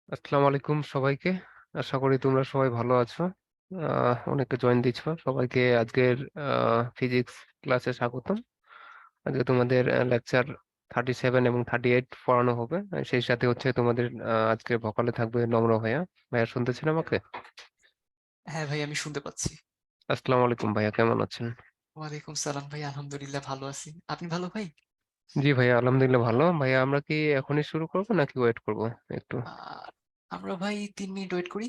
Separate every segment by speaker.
Speaker 1: আসসালামু আলাইকুম সবাইকে। আশা করি তোমরা সবাই ভালো আছো। অনেকে জয়েন দিচ্ছ। সবাইকে আজকের ফিজিক্স ক্লাসে স্বাগতম। আজকে তোমাদের লেকচার 37 এবং 38 পড়ানো হবে। সেই সাথে হচ্ছে তোমাদের আজকে ভোকালে থাকবে নম্র ভাইয়া। ভাইয়া শুনতেছেন আমাকে?
Speaker 2: হ্যাঁ ভাই, আমি শুনতে পাচ্ছি।
Speaker 1: আসসালামু আলাইকুম ভাইয়া, কেমন আছেন?
Speaker 2: ওয়ালাইকুম সালাম ভাই, আলহামদুলিল্লাহ ভালো আছি। আপনি ভালো ভাই?
Speaker 1: জি ভাইয়া, আলহামদুলিল্লাহ ভালো। ভাইয়া আমরা কি এখনই শুরু করবো নাকি ওয়েট করবো একটু?
Speaker 2: আহ, আমরা ভাই 3 মিনিট ওয়েট করি।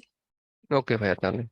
Speaker 1: ওকে ভাইয়া, তাহলে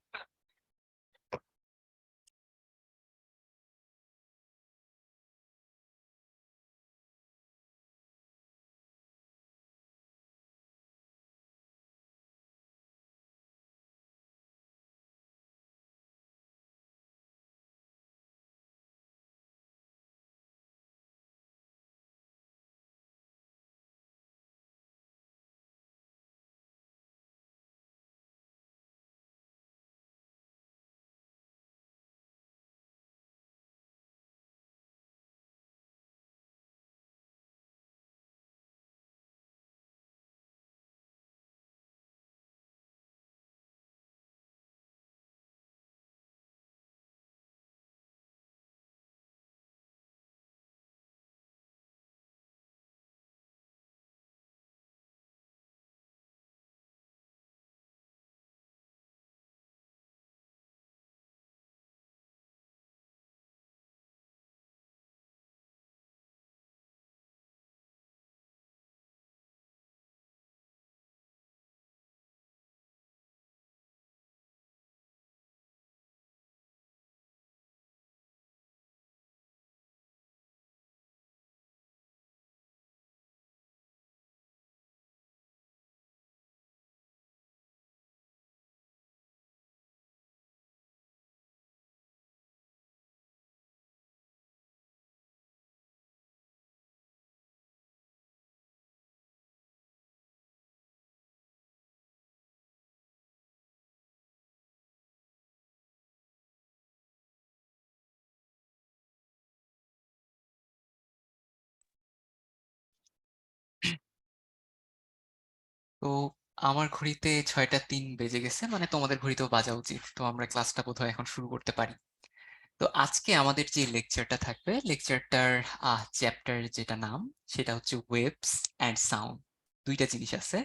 Speaker 2: তো আমার ঘড়িতে 6টা 3 বেজে গেছে, মানে তোমাদের ঘড়িতেও বাজা উচিত। তো আমরা ক্লাসটা বোধহয় এখন শুরু করতে পারি। তো আজকে আমাদের যে লেকচারটা থাকবে, লেকচারটার চ্যাপ্টার যেটা নাম, সেটা হচ্ছে ওয়েভস অ্যান্ড সাউন্ড। দুইটা জিনিস আছে,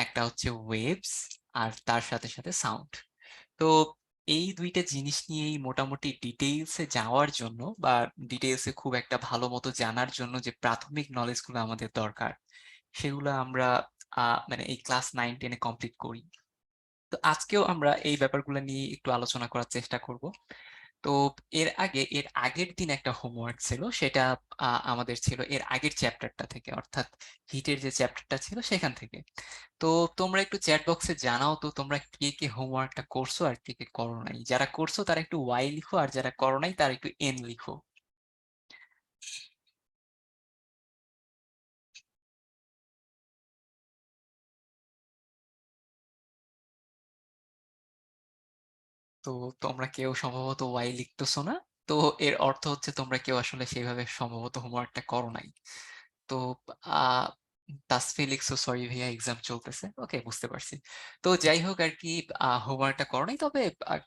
Speaker 2: একটা হচ্ছে ওয়েভস আর তার সাথে সাথে সাউন্ড। তো এই দুইটা জিনিস নিয়েই মোটামুটি ডিটেইলসে যাওয়ার জন্য বা ডিটেইলসে খুব একটা ভালো মতো জানার জন্য যে প্রাথমিক নলেজগুলো আমাদের দরকার, সেগুলো আমরা মানে এই ক্লাস 9 10-এ কমপ্লিট করি। তো আজকেও আমরা এই ব্যাপারগুলো নিয়ে একটু আলোচনা করার চেষ্টা করব। তো এর আগের দিন একটা হোমওয়ার্ক ছিল, সেটা আমাদের ছিল এর আগের চ্যাপ্টারটা থেকে, অর্থাৎ হিটের যে চ্যাপ্টারটা ছিল সেখান থেকে। তো তোমরা একটু চ্যাট বক্সে জানাও তো তোমরা কে কে হোমওয়ার্কটা করছো আর কে কে করো নাই। যারা করছো তারা একটু ওয়াই লিখো, আর যারা করো নাই তারা একটু এন লিখো। তো তোমরা কেউ সম্ভবত ওয়াই লিখতেছো না। তো এর অর্থ হচ্ছে তোমরা কেউ আসলে সেইভাবে সম্ভবত হোমওয়ার্কটা করো নাই। তো আহ তাসফি লিখছো, সরি ভাইয়া এক্সাম চলতেছে। ওকে, বুঝতে পারছি। তো যাই হোক আর কি, হোমওয়ার্কটা করো নাই, তবে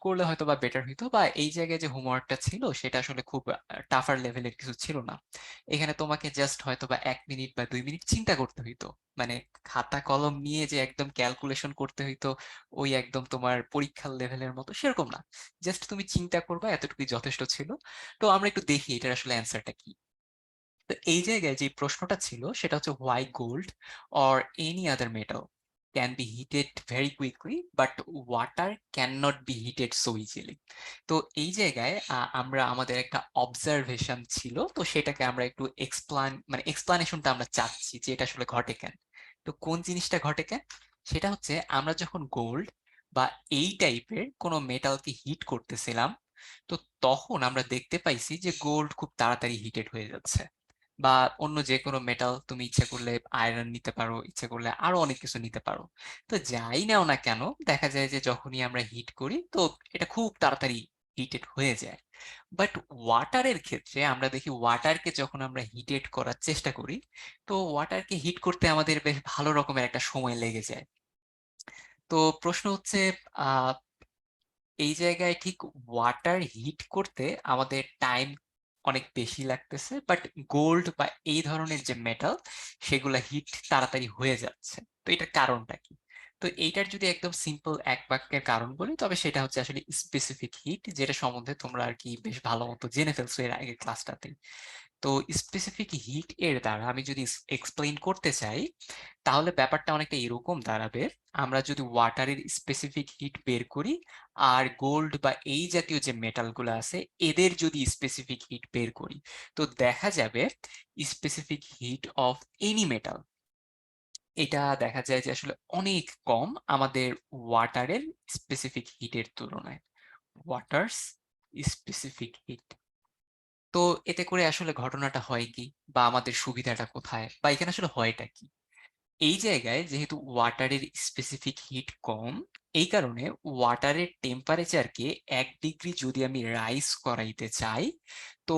Speaker 2: করলে হয়তো বা বেটার হইতো। বা এই জায়গায় যে হোমওয়ার্কটা ছিল সেটা আসলে খুব টাফার লেভেলের কিছু ছিল না। এখানে তোমাকে জাস্ট হয়তো বা 1 মিনিট বা 2 মিনিট চিন্তা করতে হইতো। মানে খাতা কলম নিয়ে যে একদম ক্যালকুলেশন করতে হইতো, ওই একদম তোমার পরীক্ষার লেভেলের মতো সেরকম না। জাস্ট তুমি চিন্তা করবা, এতটুকুই যথেষ্ট ছিল। তো আমরা একটু দেখি এটার আসলে অ্যান্সারটা কি। তো এই জায়গায় যে প্রশ্নটা ছিল সেটা হচ্ছে, why gold or any other metal can be heated very quickly but water can not be heated so easily. তো এই জায়গায় আমরা আমাদের একটা অবজারভেশন ছিল, তো সেটাকে আমরা একটু মানে এক্সপ্লানেশনটা আমরা চাচ্ছি যে এটা আসলে ঘটে কেন। তো কোন জিনিসটা ঘটে কেন, সেটা হচ্ছে আমরা যখন গোল্ড বা এই টাইপের কোনো মেটালকে হিট করতেছিলাম, তো তখন আমরা দেখতে পাইছি যে গোল্ড খুব তাড়াতাড়ি হিটেড হয়ে যাচ্ছে। বা অন্য যে কোনো মেটাল তুমি ইচ্ছা করলে আয়রন নিতে পারো, ইচ্ছা করলে আরো অনেক কিছু নিতে পারো। তো যাই নাও না কেন, দেখা যায় যে যখনই আমরা হিট করি তো এটা খুব তাড়াতাড়ি হিটেড হয়ে যায়। বাট ওয়াটারের ক্ষেত্রে আমরা দেখি, ওয়াটারকে যখন আমরা হিটেড করার চেষ্টা করি, তো ওয়াটারকে হিট করতে আমাদের বেশ ভালো রকমের একটা সময় লেগে যায়। তো প্রশ্ন হচ্ছে আহ এই জায়গায় ঠিক ওয়াটার হিট করতে আমাদের টাইম অনেক বেশি লাগতেছে, বাট গোল্ড বা এই ধরনের যে মেটাল সেগুলা হিট তাড়াতাড়ি হয়ে যাচ্ছে। তো এটার কারণটা কি? তো এইটার যদি একদম সিম্পল এক বাক্যের কারণ বলি, তবে সেটা হচ্ছে আসলে স্পেসিফিক হিট, যেটা সম্বন্ধে তোমরা আর কি বেশ ভালো মতো জেনে ফেলছো এর আগের ক্লাসটাতেই। তো স্পেসিফিক হিট এর দ্বারা আমি যদি এক্সপ্লেইন করতে চাই, তাহলে ব্যাপারটা অনেকটা এরকম দাঁড়াবে। আমরা যদি ওয়াটারের স্পেসিফিক হিট বের করি, আর গোল্ড বা এই জাতীয় যে মেটাল গুলো আছে এদের যদি স্পেসিফিক হিট বের করি, তো দেখা যাবে specific heat of any metal, এটা দেখা যায় যে আসলে অনেক কম আমাদের ওয়াটারের স্পেসিফিক হিটের তুলনায়। Waters specific hit. তো এতে করে আসলে ঘটনাটা হয় কি, বা আমাদের সুবিধাটা কোথায়, বা এখানে আসলে হয়টা কি? এই জায়গায় যেহেতু ওয়াটারের স্পেসিফিক হিট কম, এই কারণে ওয়াটারের টেম্পারেচারকে 1 ডিগ্রি যদি আমি রাইজ করাইতে চাই, তো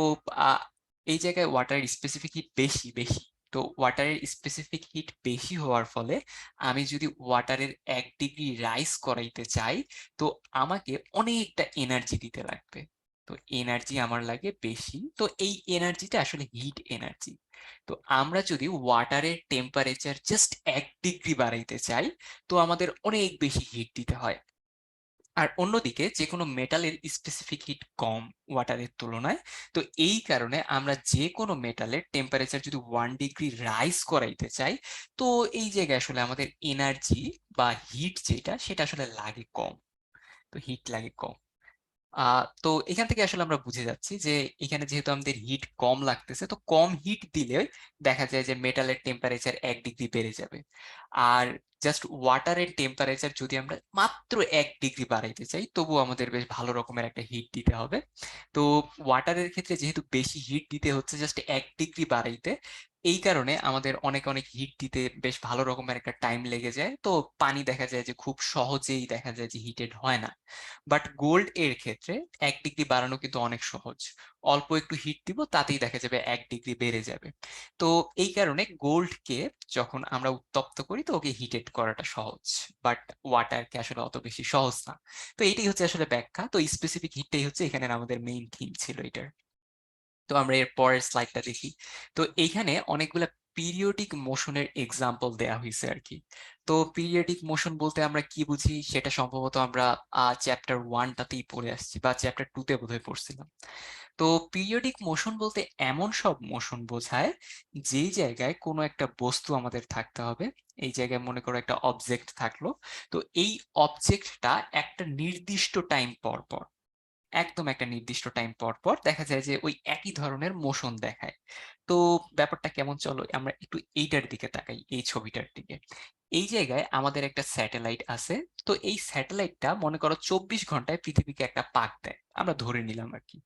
Speaker 2: আহ, এই জায়গায় ওয়াটারের স্পেসিফিক হিট বেশি বেশি। তো ওয়াটারের স্পেসিফিক হিট বেশি হওয়ার ফলে আমি যদি ওয়াটারের 1 ডিগ্রি রাইজ করাইতে চাই, তো আমাকে অনেকটা এনার্জি দিতে লাগবে। তো এনার্জি আমার লাগে বেশি, তো এই এনার্জিটা আসলে হিট এনার্জি। তো আমরা যদি ওয়াটারের টেম্পারেচার জাস্ট 1 ডিগ্রি বাড়াইতে চাই, তো আমাদের অনেক বেশি হিট দিতে হয়। আর অন্যদিকে যে কোনো মেটালের স্পেসিফিক হিট কম ওয়াটারের তুলনায়। তো এই কারণে আমরা যে কোনো মেটালের টেম্পারেচার যদি 1 ডিগ্রি রাইজ করাইতে চাই, তো এই জায়গায় আসলে আমাদের এনার্জি বা হিট যেটা সেটা আসলে লাগে কম। তো হিট লাগে কম। তো এখান থেকে আসলে আমরা বুঝে যাচ্ছি যে এখানে যেহেতু আমাদের হিট কম লাগতেছে, তো কম হিট দিলে দেখা যায় যে মেটালের টেম্পারেচার 1 ডিগ্রি বেড়ে যাবে। আর জাস্ট ওয়াটারের টেম্পারেচার যদি আমরা মাত্র 1 ডিগ্রি বাড়াইতে চাই, তবুও আমাদের বেশ ভালো রকমের একটা হিট দিতে হবে। তো ওয়াটারের ক্ষেত্রে যেহেতু বেশি হিট দিতে হচ্ছে জাস্ট 1 ডিগ্রি বাড়াইতে, এই কারণে আমাদের অনেক অনেক হিট দিতে বেশ ভালো রকমের একটা টাইম লেগে যায়। তো পানি দেখা যায় যে খুব সহজেই দেখা যায় যে হিটেড হয় না। বাট গোল্ড এর ক্ষেত্রে 1 ডিগ্রি বাড়ানো কিন্তু অনেক সহজ। অল্প একটু হিট দিব, তাতেই দেখা যাবে 1 ডিগ্রি বেড়ে যাবে। তো এই কারণে গোল্ডকে যখন আমরা উত্তপ্ত করি, তো ওকে হিটেড করাটা সহজ। বাট ওয়াটারকে আসলে অত বেশি সহজ না। তো এইটাই হচ্ছে আসলে ব্যাখ্যা। তো স্পেসিফিক হিটটাই হচ্ছে এখানে আমাদের মেইন থিম ছিল এটার। তো আমরা এর পরের স্লাইডটা দেখি। তো এইখানে অনেকগুলা পিরিয়ডিক মোশনের এক্সাম্পল দেয়া হয়েছে আর কি। তো পিরিয়ডিক মোশন বলতে আমরা কি বুঝি সেটা সম্ভবত আমরা চ্যাপ্টার 1টাতেই পড়ে আসছি, বা চ্যাপ্টার 2তে বোধহয় পড়ছিলাম। তো পিরিয়ডিক মোশন বলতে এমন সব মোশন বোঝায় যেই জায়গায় কোনো একটা বস্তু আমাদের থাকতে হবে। এই জায়গায় মনে করো একটা অবজেক্ট থাকলো। তো এই অবজেক্টটা একটা নির্দিষ্ট টাইম পর পর, একদম একটা নির্দিষ্ট টাইম পর পর দেখা যায় যে ওই একই ধরনের মোশন দেখায়। তো ব্যাপারটা কেমন, চলো আমরা একটু এইটার দিকে তাকাই, এই ছবিটার দিকে। এই জায়গায় আমাদের একটা স্যাটেলাইট আছে। তো এই স্যাটেলাইটটা মনে করো 24 ঘন্টায় পৃথিবীকে একটা পাক দেয়, আমরা ধরে নিলাম আর কি।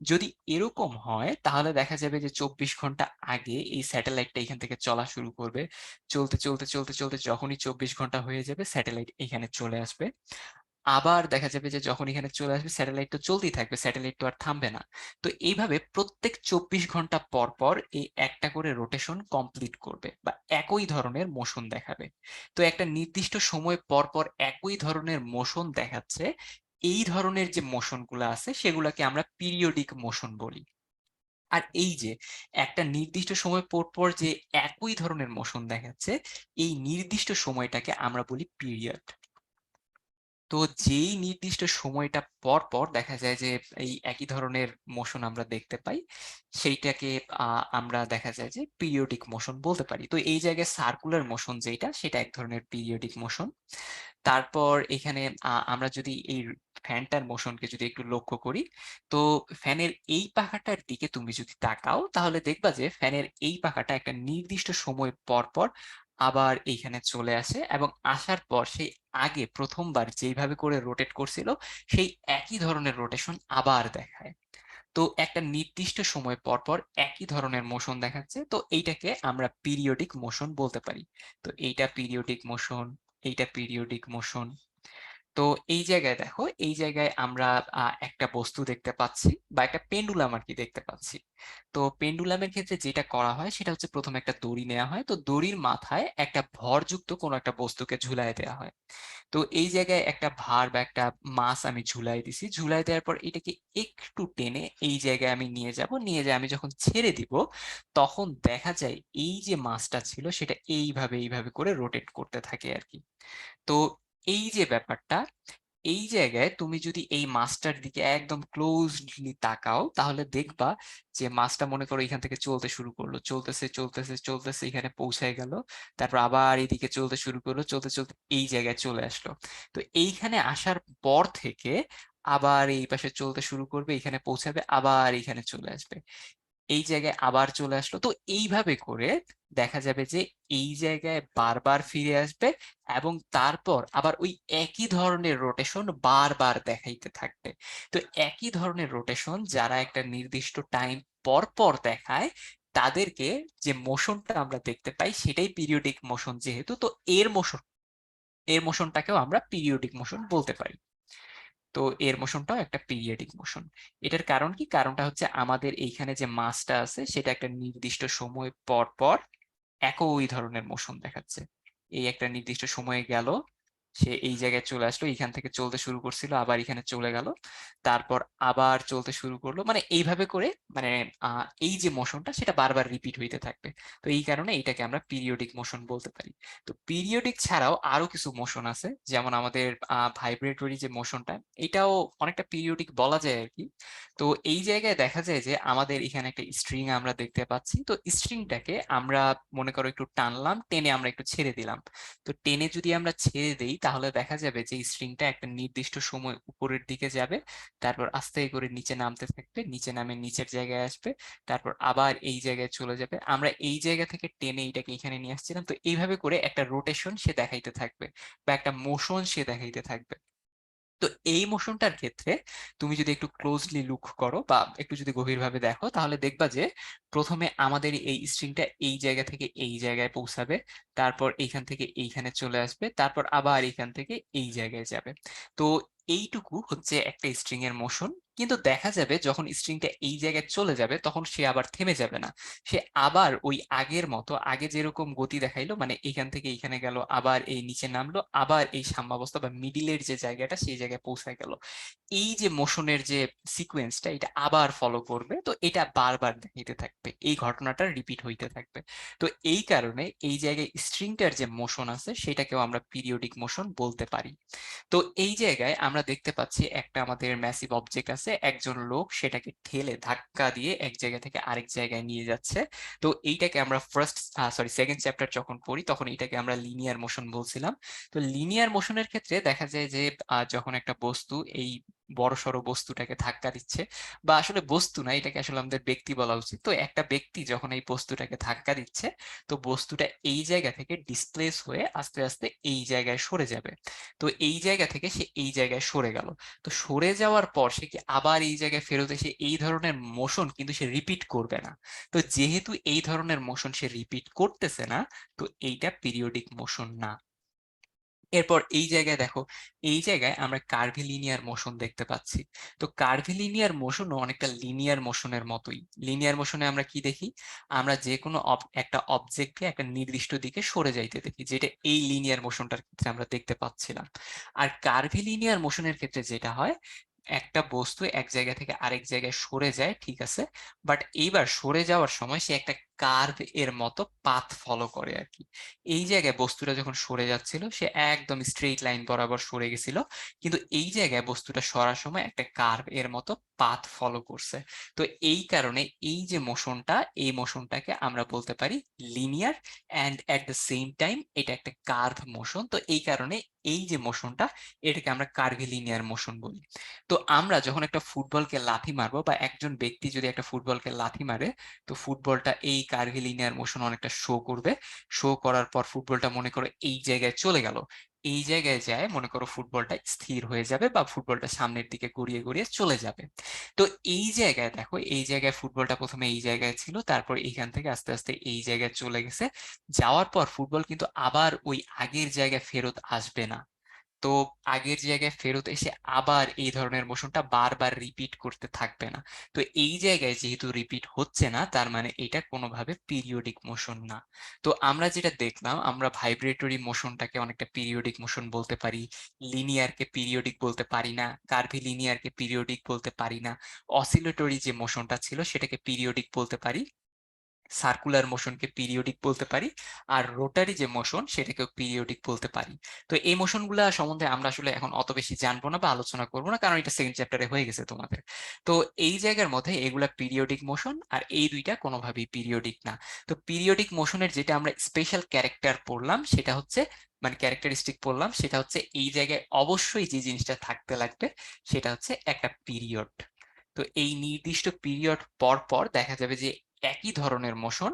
Speaker 2: যদি এরকম হয় তাহলে দেখা যাবে যে 24 ঘন্টা আগে এই স্যাটেলাইটটা এখান থেকে চলা শুরু করবে। চলতে চলতে চলতে চলতে যখনই 24 ঘন্টা হয়ে যাবে, স্যাটেলাইট এখানে চলে আসবে। আবার দেখা যাবে যে যখন এখানে চলে আসবে, স্যাটেলাইট তো চলতেই থাকবে, স্যাটেলাইট তো আর থামবে না। তো এইভাবে প্রত্যেক 24 ঘন্টা পর পর এই একটা করে রোটেশন কমপ্লিট করবে, বা একই ধরনের মোশন দেখাবে। তো একটা নির্দিষ্ট সময় পর পর একই ধরনের মোশন দেখাচ্ছে, এই ধরনের যে মোশন গুলো আছে সেগুলোকে আমরা পিরিয়ডিক মোশন বলি। আর এই যে একটা নির্দিষ্ট সময় পর পর যে একই ধরনের মোশন দেখাচ্ছে, এই নির্দিষ্ট সময়টাকে আমরা বলি পিরিয়ড। তো যেই নির্দিষ্ট সময়টা পর পর দেখা যায় যে এই একই ধরনের মোশন আমরা দেখতে পাই, সেইটাকে আমরা দেখা যায় যে পিরিয়ডিক মোশন বলতে পারি। তো এই জায়গায় সার্কুলার মোশন যেটা, সেটা এক ধরনের পিরিয়ডিক মোশন। তারপর এখানে আমরা যদি এই ফ্যানটার মোশনকে যদি একটু লক্ষ্য করি, তো ফ্যানের এই পাখাটার দিকে তুমি যদি তাকাও, তাহলে দেখবা যে ফ্যানের এই পাখাটা একটা নির্দিষ্ট সময় পর পর আবার এইখানে চলে আসে, এবং আসার পর সেই আগে প্রথমবার যেইভাবে করে রোটেট করছিল, সেই একই ধরনের রোটেশন আবার দেখায়। তো একটা নির্দিষ্ট সময় পর পর একই ধরনের মোশন দেখাচ্ছে, তো এইটাকে আমরা পিরিয়ডিক মোশন বলতে পারি। তো এইটা পিরিয়ডিক মোশন, এইটা পিরিয়ডিক মোশন। তো এই জায়গায় দেখো, এই জায়গায় আমরা একটা বস্তু দেখতে পাচ্ছি বা একটা পেন্ডুলাম আর কি দেখতে পাচ্ছি। তো পেন্ডুলামের ক্ষেত্রে যেটা করা হয় সেটা হচ্ছে প্রথমে একটা দড়ি নেওয়া হয়, তো দড়ির মাথায় একটা ভরযুক্ত কোনো একটা বস্তুকে ঝুলায় দেওয়া হয়। তো এই জায়গায় একটা ভার বা একটা মাছ আমি ঝুলাই দিছি, ঝুলাই দেওয়ার পর এটাকে একটু টেনে এই জায়গায় আমি নিয়ে যাব, নিয়ে যায় আমি যখন ছেড়ে দিব তখন দেখা যায় এই যে মাছটা ছিল সেটা এইভাবে এইভাবে করে রোটেট করতে থাকে আর কি। তো এই যে ব্যাপারটা, এই জায়গায় তুমি যদি এই মাছটার দিকে একদম ক্লোজলি তাকাও তাহলে দেখবা যে মাছটা মনে করো এখান থেকে চলতে শুরু করলো, চলতেছে চলতেছে চলতেছে এখানে পৌঁছায় গেল, তারপর আবার এইদিকে চলতে শুরু করলো, চলতে চলতে এই জায়গায় চলে আসলো। তো এইখানে আসার পর থেকে আবার এই পাশে চলতে শুরু করবে, এখানে পৌঁছাবে, আবার এখানে চলে আসবে, এই জায়গায় আবার চলে আসলো। তো এইভাবে করে দেখা যাবে যে এই জায়গায় বারবার ফিরে আসবে এবং তারপর আবার ওই একই ধরনের রোটেশন বারবার দেখাইতে থাকবে। তো একই ধরনের রোটেশন যারা একটা নির্দিষ্ট টাইম পর পর দেখায় তাদেরকে যে মোশনটা আমরা দেখতে পাই সেটাই পিরিয়ডিক মোশন যেহেতু, তো এর মোশনটাকেও আমরা পিরিয়ডিক মোশন বলতে পারি। তো এর মোশনটাও একটা পিরিয়ডিক মোশন। এটার কারণ কি? কারণটা হচ্ছে আমাদের এইখানে যে মাসটা আছে সেটা একটা নির্দিষ্ট সময় পর পর একই ধরনের মোশন দেখাচ্ছে। এই একটা নির্দিষ্ট সময়ে গেল, সে এই জায়গায় চলে আসলো, এইখান থেকে চলতে শুরু করছিল, আবার এখানে চলে গেল, তারপর আবার চলতে শুরু করলো, মানে এইভাবে করে, মানে এই যে মোশনটা সেটা বারবার রিপিট হইতে থাকবে। তো এই কারণে এটাকে আমরা পিরিয়ডিক মোশন বলতে পারি। তো পিরিয়ডিক ছাড়াও আরো কিছু মোশন আছে, যেমন আমাদের ভাইব্রেটরি যে মোশনটা, এটাও অনেকটা পিরিয়ডিক বলা যায় আর কি। তো এই জায়গায় দেখা যায় যে আমাদের এখানে একটা স্ট্রিং আমরা দেখতে পাচ্ছি, তো স্ট্রিংটাকে আমরা মনে করো একটু টানলাম, টেনে আমরা একটু ছেড়ে দিলাম। তো টেনে যদি আমরা ছেড়ে দেই তাহলে দেখা যাবে যে স্ট্রিংটা একটা নির্দিষ্ট সময় উপরের দিকে যাবে, তারপর আস্তে করে নিচে নামতে থাকবে, নিচে নামে নিচের জায়গায় আসবে, তারপর আবার এই জায়গায় চলে যাবে। আমরা এই জায়গা থেকে টেনে এটাকে এখানে নিয়ে আসছিলাম, তো এইভাবে করে একটা রোটেশন সে দেখাইতে থাকবে বা একটা মোশন সে দেখাইতে থাকবে। তো এই মোশনটার ক্ষেত্রে তুমি যদি একটু ক্লোজলি লুক করো বা একটু যদি গভীরভাবে দেখো তাহলে দেখবা যে প্রথমে আমাদের এই স্ট্রিংটা এই জায়গা থেকে এই জায়গায় পৌঁছাবে, তারপর এইখান থেকে এইখানে চলে আসবে, তারপর আবার এইখান থেকে এই জায়গায় যাবে। তো এইটুকু হচ্ছে একটা স্ট্রিং এর মোশন। কিন্তু দেখা যাবে যখন স্ট্রিংটা এই জায়গায় চলে যাবে তখন সে আবার থেমে যাবে না, সে আবার ওই আগের মতো আগে যেরকম গতি দেখাইলো, মানে এখান থেকে এইখানে গেল, আবার এই নিচে নামলো, আবার এই সাম্যাবস্থা বা মিডিলের যে জায়গাটা সেই জায়গায় পৌঁছায় গেল, এই যে মোশনের যে সিকোয়েন্সটা এটা আবার ফলো করবে। তো এটা বারবার দেখাইতে থাকবে, এই ঘটনাটা রিপিট হইতে থাকবে। তো এই কারণে এই জায়গায় স্ট্রিংটার যে মোশন আছে সেটাকেও আমরা পিরিয়ডিক মোশন বলতে পারি। তো এই জায়গায় আমরা দেখতে পাচ্ছি একটা আমাদের ম্যাসিভ অবজেক্ট আছে, একজন লোক সেটাকে ঠেলে ধাক্কা দিয়ে এক জায়গা থেকে আরেক জায়গায় নিয়ে যাচ্ছে। তো এইটাকে আমরা সেকেন্ড চ্যাপ্টার যখন পড়ি তখন এটাকে আমরা লিনিয়ার মোশন বলছিলাম। তো লিনিয়ার মোশনের ক্ষেত্রে দেখা যায় যে যখন একটা বস্তু এই বড়সড় বস্তুটাকে ধাক্কা দিচ্ছে, বা আসলে বস্তু না, এটাকে আসলে আমাদের ব্যক্তি বলা উচিত, তো একটা ব্যক্তি যখন এই বস্তুটাকে ধাক্কা দিচ্ছে তো বস্তুটা এই জায়গা থেকে ডিসপ্লেস হয়ে আস্তে আস্তে এই জায়গায় সরে যাবে। তো এই জায়গা থেকে সে এই জায়গায় সরে গেল, তো সরে যাওয়ার পর সে কি আবার এই জায়গায় ফেরত এসে এই ধরনের মোশন কিন্তু সে রিপিট করবে না। তো যেহেতু এই ধরনের মোশন সে রিপিট করতেছে না, তো এইটা পিরিয়ডিক মোশন না। এরপর এই জায়গায় দেখো, এই জায়গায় আমরা কার্ভিলিনিয়ার মোশন দেখতে পাচ্ছি। তো কার্ভিলিনিয়ার মোশনও অনেকটা লিনিয়ার মোশনের মতোই। লিনিয়ার মোশনে আমরা কি দেখি? আমরা যে কোনো একটা অবজেক্টকে একটা নির্দিষ্ট দিকে সরে যাইতে দেখি, যেটা এই লিনিয়ার মোশনটার ক্ষেত্রে আমরা দেখতে পাচ্ছিলাম। আর কার্ভিলিনিয়ার মোশনের ক্ষেত্রে যেটা হয়, একটা বস্তু এক জায়গা থেকে আরেক জায়গায় সরে যায়, ঠিক আছে, বাট এইবার সরে যাওয়ার সময় সে একটা কার্ভ এর মতো পাথ ফলো করে আর কি। এই জায়গায় বস্তুটা যখন সরে যাচ্ছিল সে একদম স্ট্রেইট লাইন বরাবর সরে গেছিল, কিন্তু এই জায়গায় বস্তুটা সরার সময় একটা কার্ভ এর মতো পাথ ফলো করছে। তো এই কারণে এই যে মোশনটা, এই মোশনটাকে আমরা বলতে পারি linear, and at the same time এটা একটা কার্ভ মোশন। তো এই কারণে এই যে মোশনটা এটাকে আমরা কার্ভিলিনিয়ার মোশন বলি। তো আমরা যখন একটা ফুটবলকে লাথি মারবো বা একজন ব্যক্তি যদি একটা ফুটবলকে লাথি মারে, তো ফুটবলটা এই কার্ভিলিনিয়ার মোশন অনেকটা শো করবে। শো করার পর ফুটবলটা মনে করো এই জায়গায় চলে গেল, এই জায়গায় যায় মনে করো ফুটবলটা স্থির হয়ে যাবে বা ফুটবলটা সামনের দিকে গড়িয়ে গড়িয়ে চলে যাবে। তো এই জায়গায় দেখো, এই জায়গায় ফুটবলটা প্রথমে এই জায়গায় ছিল, তারপর এইখান থেকে আস্তে আস্তে এই জায়গায় চলে গেছে, যাওয়ার পর ফুটবল কিন্তু আবার ওই আগের জায়গায় ফেরত আসবে না। তো আগের জায়গায় ফেরত এসে আবার এই ধরনের মোশনটা বারবার রিপিট করতে থাকবে না। তো এই জায়গায় যেহেতু রিপিট হচ্ছে না, তার মানে এটা কোনোভাবে পিরিয়ডিক মোশন না। তো আমরা যেটা দেখলাম, আমরা ভাইব্রেটরি মোশনটাকে অনেকটা পিরিয়ডিক মোশন বলতে পারি, লিনিয়ারকে পিরিয়ডিক বলতে পারি না, কার্ভিলিনিয়ারকে পিরিয়ডিক বলতে পারি না, অসিলেটরি যে মোশনটা ছিল সেটাকে পিরিয়ডিক বলতে পারি, সার্কুলার মোশনকে পিরিয়ডিক বলতে পারি, আর রোটারি যে মোশন সেটাকেও পিরিয়ডিক বলতে পারি। তো এই মোশনগুলা সম্বন্ধে আমরা আসলে এখন অত বেশি জানবো না বা আলোচনা করবো না, কারণ এটা সেকেন্ড চ্যাপ্টারে হয়ে গেছে তোমাদের। তো এই জায়গার মধ্যে এগুলা পিরিয়ডিক মোশন, আর এই দুইটা কোনোভাবেই পিরিয়ডিক না। তো পিরিয়ডিক মোশনের যেটা আমরা স্পেশাল ক্যারেক্টার পড়লাম সেটা হচ্ছে, মানে ক্যারেক্টারিস্টিক পড়লাম, সেটা হচ্ছে এই জায়গায় অবশ্যই যে জিনিসটা থাকতে লাগবে সেটা হচ্ছে একটা পিরিয়ড। তো এই নির্দিষ্ট পিরিয়ড পর পর দেখা যাবে যে একই ধরনের মোশন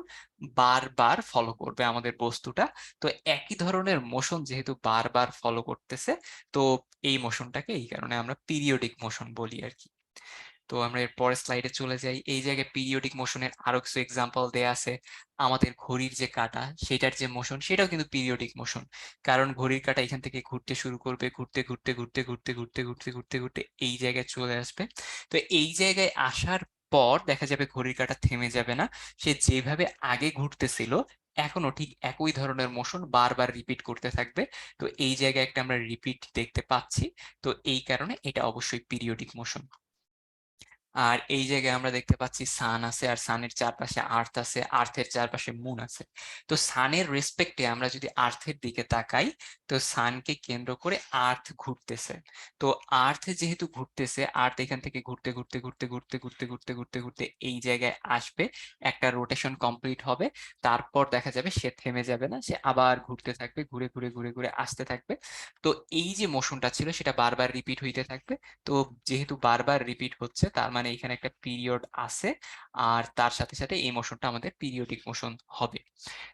Speaker 2: বারবার ফলো করবে আমাদের বস্তুটা। তো একই ধরনের মোশন যেহেতু বারবার ফলো করতেছে, তো এই মোশনটাকে এই কারণে আমরা পিরিয়ডিক মোশন বলি আর কি। তো আমরা এর পরের স্লাইডে চলে যাই। এই জায়গায় পিরিয়ডিক মোশনের আরো কিছু এক্সাম্পল দেয়া আছে। আমাদের ঘড়ির যে কাঁটা সেটার যে মোশন সেটাও কিন্তু পিরিয়ডিক মোশন, কারণ ঘড়ির কাঁটা এখান থেকে ঘুরতে শুরু করবে, ঘুরতে ঘুরতে ঘুরতে ঘুরতে ঘুরতে ঘুরতে ঘুরতে ঘুরতে এই জায়গায় চলে আসবে। তো এই জায়গায় আসার পর দেখা যাবে ঘড়ির কাঁটা থেমে যাবে না, সে যেভাবে আগে ঘুরতেছিল এখনো ঠিক একই ধরনের মোশন বারবার রিপিট করতে থাকবে। তো এই জায়গায় একটা আমরা রিপিট দেখতে পাচ্ছি। তো এই কারণে এটা অবশ্যই পিরিয়ডিক মোশন। আর এই জায়গায় আমরা দেখতে পাচ্ছি সান আছে, আর সানের চারপাশে আর্থ আছে, আর্থের চারপাশে মুন আছে। তো সানের রেসপেক্টে আমরা যদি আর্থের দিকে তাকাই, তো সানকে কেন্দ্র করে আর্থ ঘুরতেছে। তো আর্থ যেহেতু ঘুরতেছে, আর্থ এখান থেকে ঘুরতে ঘুরতে ঘুরতে ঘুরতে ঘুরতে ঘুরতে ঘুরতে ঘুরতে এই জায়গায় আসবে, একটা রোটেশন কমপ্লিট হবে, তারপর দেখা যাবে সে থেমে যাবে না, সে আবার ঘুরতে থাকবে, ঘুরে ঘুরে ঘুরে ঘুরে আসতে থাকবে। তো এই যে মোশনটা ছিল সেটা বারবার রিপিট হইতে থাকবে। তো যেহেতু বারবার রিপিট হচ্ছে তার মানে এখানে একটা পিরিয়ড আছে, আর তার সাথে সাথে এই মোশনটা আমাদের পিরিয়ডিক মোশন হবে।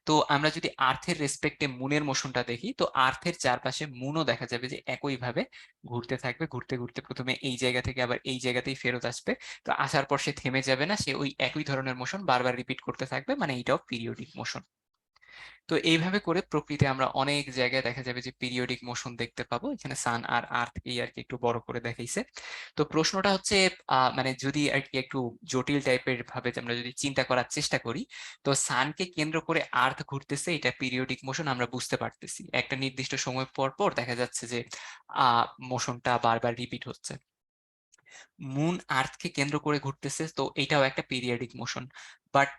Speaker 2: তো আমরা যদি আর্থের রেসপেক্টে মুনের মোশনটা দেখি, তো আর্থের চারপাশে মুনও দেখা যাবে যে একইভাবে ঘুরতে থাকবে, ঘুরতে ঘুরতে প্রথমে এই জায়গা থেকে আবার এই জায়গাতেই ফেরত আসবে। তো আসার পর সে থেমে যাবে না, সে ওই একই ধরনের মোশন বারবার রিপিট করতে থাকবে, মানে এটাও পিরিয়ডিক মোশন। তো এইভাবে করে প্রকৃতি আমরা অনেক জায়গায় দেখা যাবে যে পিরিয়ডিক মোশন দেখতে পাবো। এখানে সান আর আর্থ এই আর কি একটু বড় করে দেখাইছে। তো প্রশ্নটা হচ্ছে, মানে যদি আর কি একটু জটিল টাইপের ভাবে আমরা যদি চিন্তা করার চেষ্টা করি, তো সানকে কেন্দ্র করে আর্থ ঘুরতেছে, এটা পিরিয়ডিক মোশন আমরা বুঝতে পারতেছি। একটা নির্দিষ্ট সময় পর পর দেখা যাচ্ছে যে মোশনটা বারবার রিপিট হচ্ছে। মুন আর্থকে কেন্দ্র করে ঘুরতেছে, তো এটাও একটা পিরিয়ডিক মোশন। বাট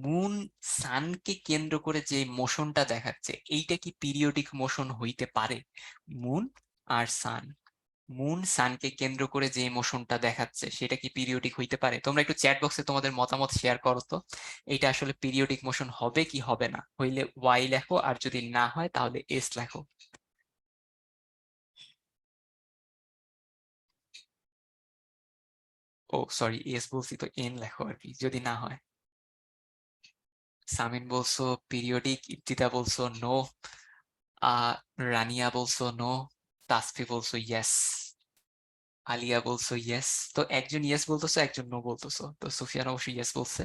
Speaker 2: মুন সানকে কেন্দ্র করে যে মোশনটা দেখাচ্ছে এইটা কি পিরিয়ডিক মোশন হইতে পারে? মুন আর সান, মুন সানকে কেন্দ্র করে যে মোশনটা দেখাচ্ছে সেটা কি পিরিয়ডিক হইতে পারে? তোমরা একটু চ্যাট বক্সে তোমাদের মতামত শেয়ার করো তো, এইটা আসলে পিরিয়ডিক মোশন হবে কি হবে না? হইলে ওয়াই লেখো, আর যদি না হয় তাহলে এস লেখো। ও সরি, এস বলছি তো এন লেখো আর কি যদি না হয়। সামিন বলছো পিরিয়ডিক, ইপ্তিতা বলছো নো, রানিয়া বলছো নো, তাসফি বলছো ইয়েস, আলিয়া বলছো ইয়েস। তো একজন ইয়েস বলতেছো, একজন নো বলতেছো, তো সুফিয়ান অবশ্যই ইয়েস বলছে।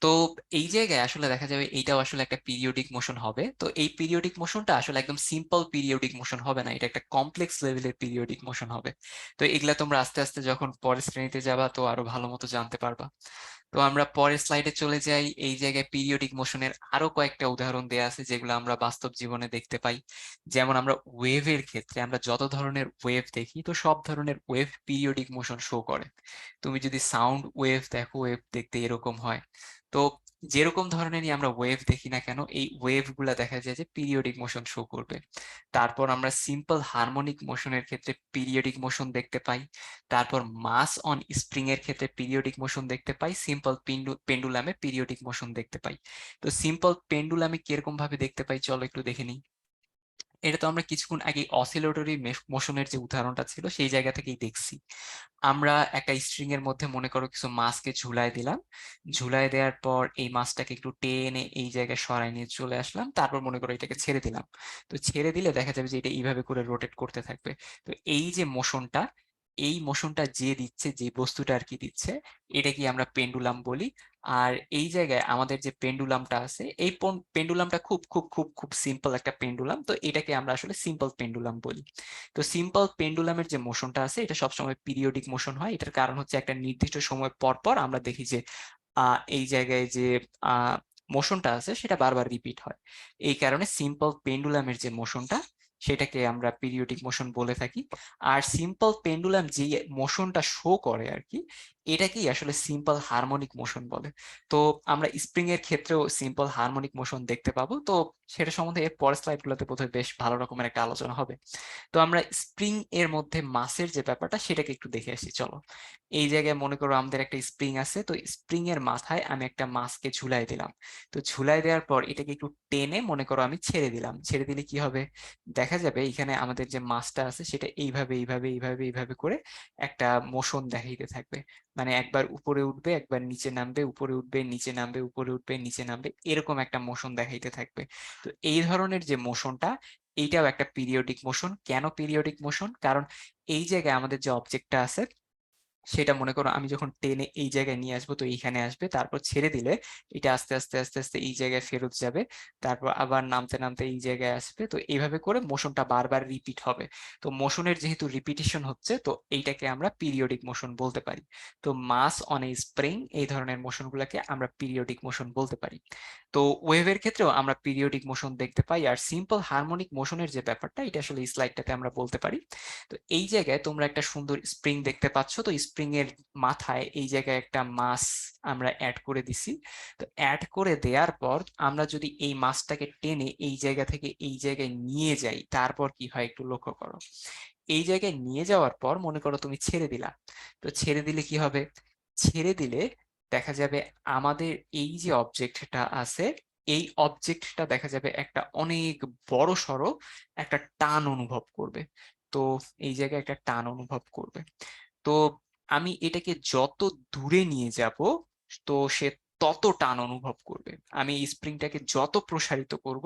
Speaker 2: তো এই জায়গায় আসলে দেখা যাবে এইটাও আসলে একটা পিরিয়ডিক মোশন হবে। তো এই পিরিয়ডিক মোশনটা আসলে একদম সিম্পল পিরিয়ডিক মোশন হবে না, এটা একটা কমপ্লেক্স লেভেলের পিরিয়ডিক মোশন হবে। তো এগুলা তোমরা আস্তে আস্তে যখন পরের শ্রেণীতে যাবা তো আরো ভালো মতো জানতে পারবা। তো আমরা পরের স্লাইডে চলে যাই। এই জায়গায় পিরিয়ডিক মোশনের আরো কয়েকটা উদাহরণ দেয়া আছে যেগুলো আমরা বাস্তব জীবনে দেখতে পাই। যেমন আমরা ওয়েভের ক্ষেত্রে আমরা যত ধরনের ওয়েভ দেখি, তো সব ধরনের ওয়েভ পিরিয়ডিক মোশন শো করে। তুমি যদি সাউন্ড ওয়েভ দেখো, ওয়েভ দেখতে এরকম হয়। তো যেরকম ধরনেরই আমরা ওয়েভ দেখি না কেন, এই ওয়েভ গুলা দেখা যায় যে পিরিয়ডিক মোশন শো করবে। তারপর আমরা সিম্পল হারমোনিক মোশনের ক্ষেত্রে পিরিয়ডিক মোশন দেখতে পাই। তারপর মাস অন স্প্রিং এর ক্ষেত্রে পিরিয়ডিক মোশন দেখতে পাই, সিম্পল পেন্ডুলামে পিরিয়ডিক মোশন দেখতে পাই। তো সিম্পল পেন্ডুলামে কিরকম ভাবে দেখতে পাই চলো একটু দেখে নিই। এটা তো আমরা কিছুক্ষণ আগে অসিলেটরি মোশনের যে উদাহরণটা ছিল সেই জায়গা থেকেই দেখছি। আমরা একটা স্ট্রিং এর মধ্যে মনে করো কিছু মাছকে ঝুলায় দিলাম, ঝুলায় দেওয়ার পর এই মাছটাকে একটু টেনে এই জায়গায় সরাই নিয়ে চলে আসলাম, তারপর মনে করো এটাকে ছেড়ে দিলাম। তো ছেড়ে দিলে দেখা যাবে যে এটা এইভাবে করে রোটেট করতে থাকবে। তো এই যে মোশনটা, এই মোশনটা যে দিচ্ছে, যে বস্তুটা আর কি দিচ্ছে, এটা কি আমরা পেন্ডুলাম বলি। আর এই জায়গায় আমাদের যে পেন্ডুলামটা আছে, এই পেন্ডুলামটা খুব খুব খুব খুব সিম্পল একটা পেন্ডুলাম, তো এটাকে আমরা আসলে সিম্পল পেন্ডুলাম বলি। তো সিম্পল পেন্ডুলামের যে মোশনটা আছে এটা সবসময় পিরিয়ডিক মোশন হয়। এটার কারণ হচ্ছে একটা নির্দিষ্ট সময় পর পর আমরা দেখি যে এই জায়গায় যে মোশনটা আছে সেটা বারবার রিপিট হয়। এই কারণে সিম্পল পেন্ডুলামের যে মোশনটা সেটাকে আমরা পিরিয়ডিক মোশন বলে থাকি। আর সিম্পল পেন্ডুলাম যে মোশনটা শো করে আর কি, এটাকেই আসলে সিম্পল হারমোনিক মোশন বলে। তো আমরা স্প্রিং এর ক্ষেত্রেও সিম্পল হারমোনিক মোশন দেখতে পাবো। তো সেটা সম্বন্ধে এর পরের স্লাইডগুলোতে বোধহয় বেশ ভালো রকমের একটা আলোচনা হবে। তো আমরা স্প্রিং এর মধ্যে মাসের যে ব্যাপারটা সেটাকে একটু দেখে আসি চলো। এই জায়গায় মনে করো আমাদের একটা স্প্রিং আছে, তো স্প্রিং এর মাথায় আমি একটা মাসকে ঝুলাই দিলাম। তো ঝুলাই দেওয়ার পর এটাকে একটু টেনে মনে করো আমি ছেড়ে দিলাম। ছেড়ে দিলে কি হবে, দেখা যাবে এখানে আমাদের যে মাসটা আছে সেটা এইভাবে এইভাবে এইভাবে এইভাবে করে একটা মোশন দেখাইতে থাকবে। মানে একবার উপরে উঠবে, একবার নিচে নামবে, উপরে উঠবে, নিচে নামবে, উপরে উঠবে, নিচে নামবে, এরকম একটা মোশন দেখাইতে থাকবে। তো এই ধরনের যে মোশনটা, এইটাও একটা পিরিয়ডিক মোশন। কেন পিরিয়ডিক মোশন? কারণ এই জায়গায় আমাদের যে অবজেক্টটা আছে সেটা মনে করো আমি যখন টেনে এই জায়গায় নিয়ে আসবো, তো এইখানে আসবে, তারপর ছেড়ে দিলে এটা আস্তে আস্তে আস্তে আস্তে এই জায়গায় ফেরত যাবে, তারপর আবার নামতে নামতে এই জায়গায় আসবে। তো এইভাবে করে মোশনটা বারবার রিপিট হবে। তো মোশনের যেহেতু রিপিটিশন হচ্ছে, তো এইটাকে আমরা পিরিয়ডিক মোশন বলতে পারি। তো মাস অন এ স্প্রিং, এই ধরনের মোশনগুলোকে আমরা পিরিয়ডিক মোশন বলতে পারি। তো ওয়েভের ক্ষেত্রেও আমরা পিরিয়ডিক মোশন দেখতে পাই। আর সিম্পল হারমোনিক মোশনের যে ব্যাপারটা, এটা আসলে এই স্লাইডটাতে আমরা বলতে পারি। তো এই জায়গায় তোমরা একটা সুন্দর স্প্রিং দেখতে পাচ্ছ। তো স্প্রিং এর মাথায় এই জায়গায় একটা মাস আমরা অ্যাড করে দিছি। তো অ্যাড করে দেওয়ার পর আমরা যদি এই মাসটাকে টেনে এই জায়গা থেকে এই জায়গায় নিয়ে যাই, তারপর কি হয় একটু লক্ষ্য করো। এই জায়গায় নিয়ে যাওয়ার পর মনে করো তুমি ছেড়ে দিলা। তো ছেড়ে দিলে কি হবে, ছেড়ে দিলে দেখা যাবে আমাদের এই যে অবজেক্টটা আছে, এই অবজেক্টটা দেখা যাবে একটা অনেক বড় সড়ো একটা টান অনুভব করবে। তো এই জায়গায় একটা টান অনুভব করবে। তো আমি এটাকে যত দূরে নিয়ে যাব, তো সে তত টান অনুভব করবে। আমি এই স্প্রিংটাকে যত প্রসারিত করব,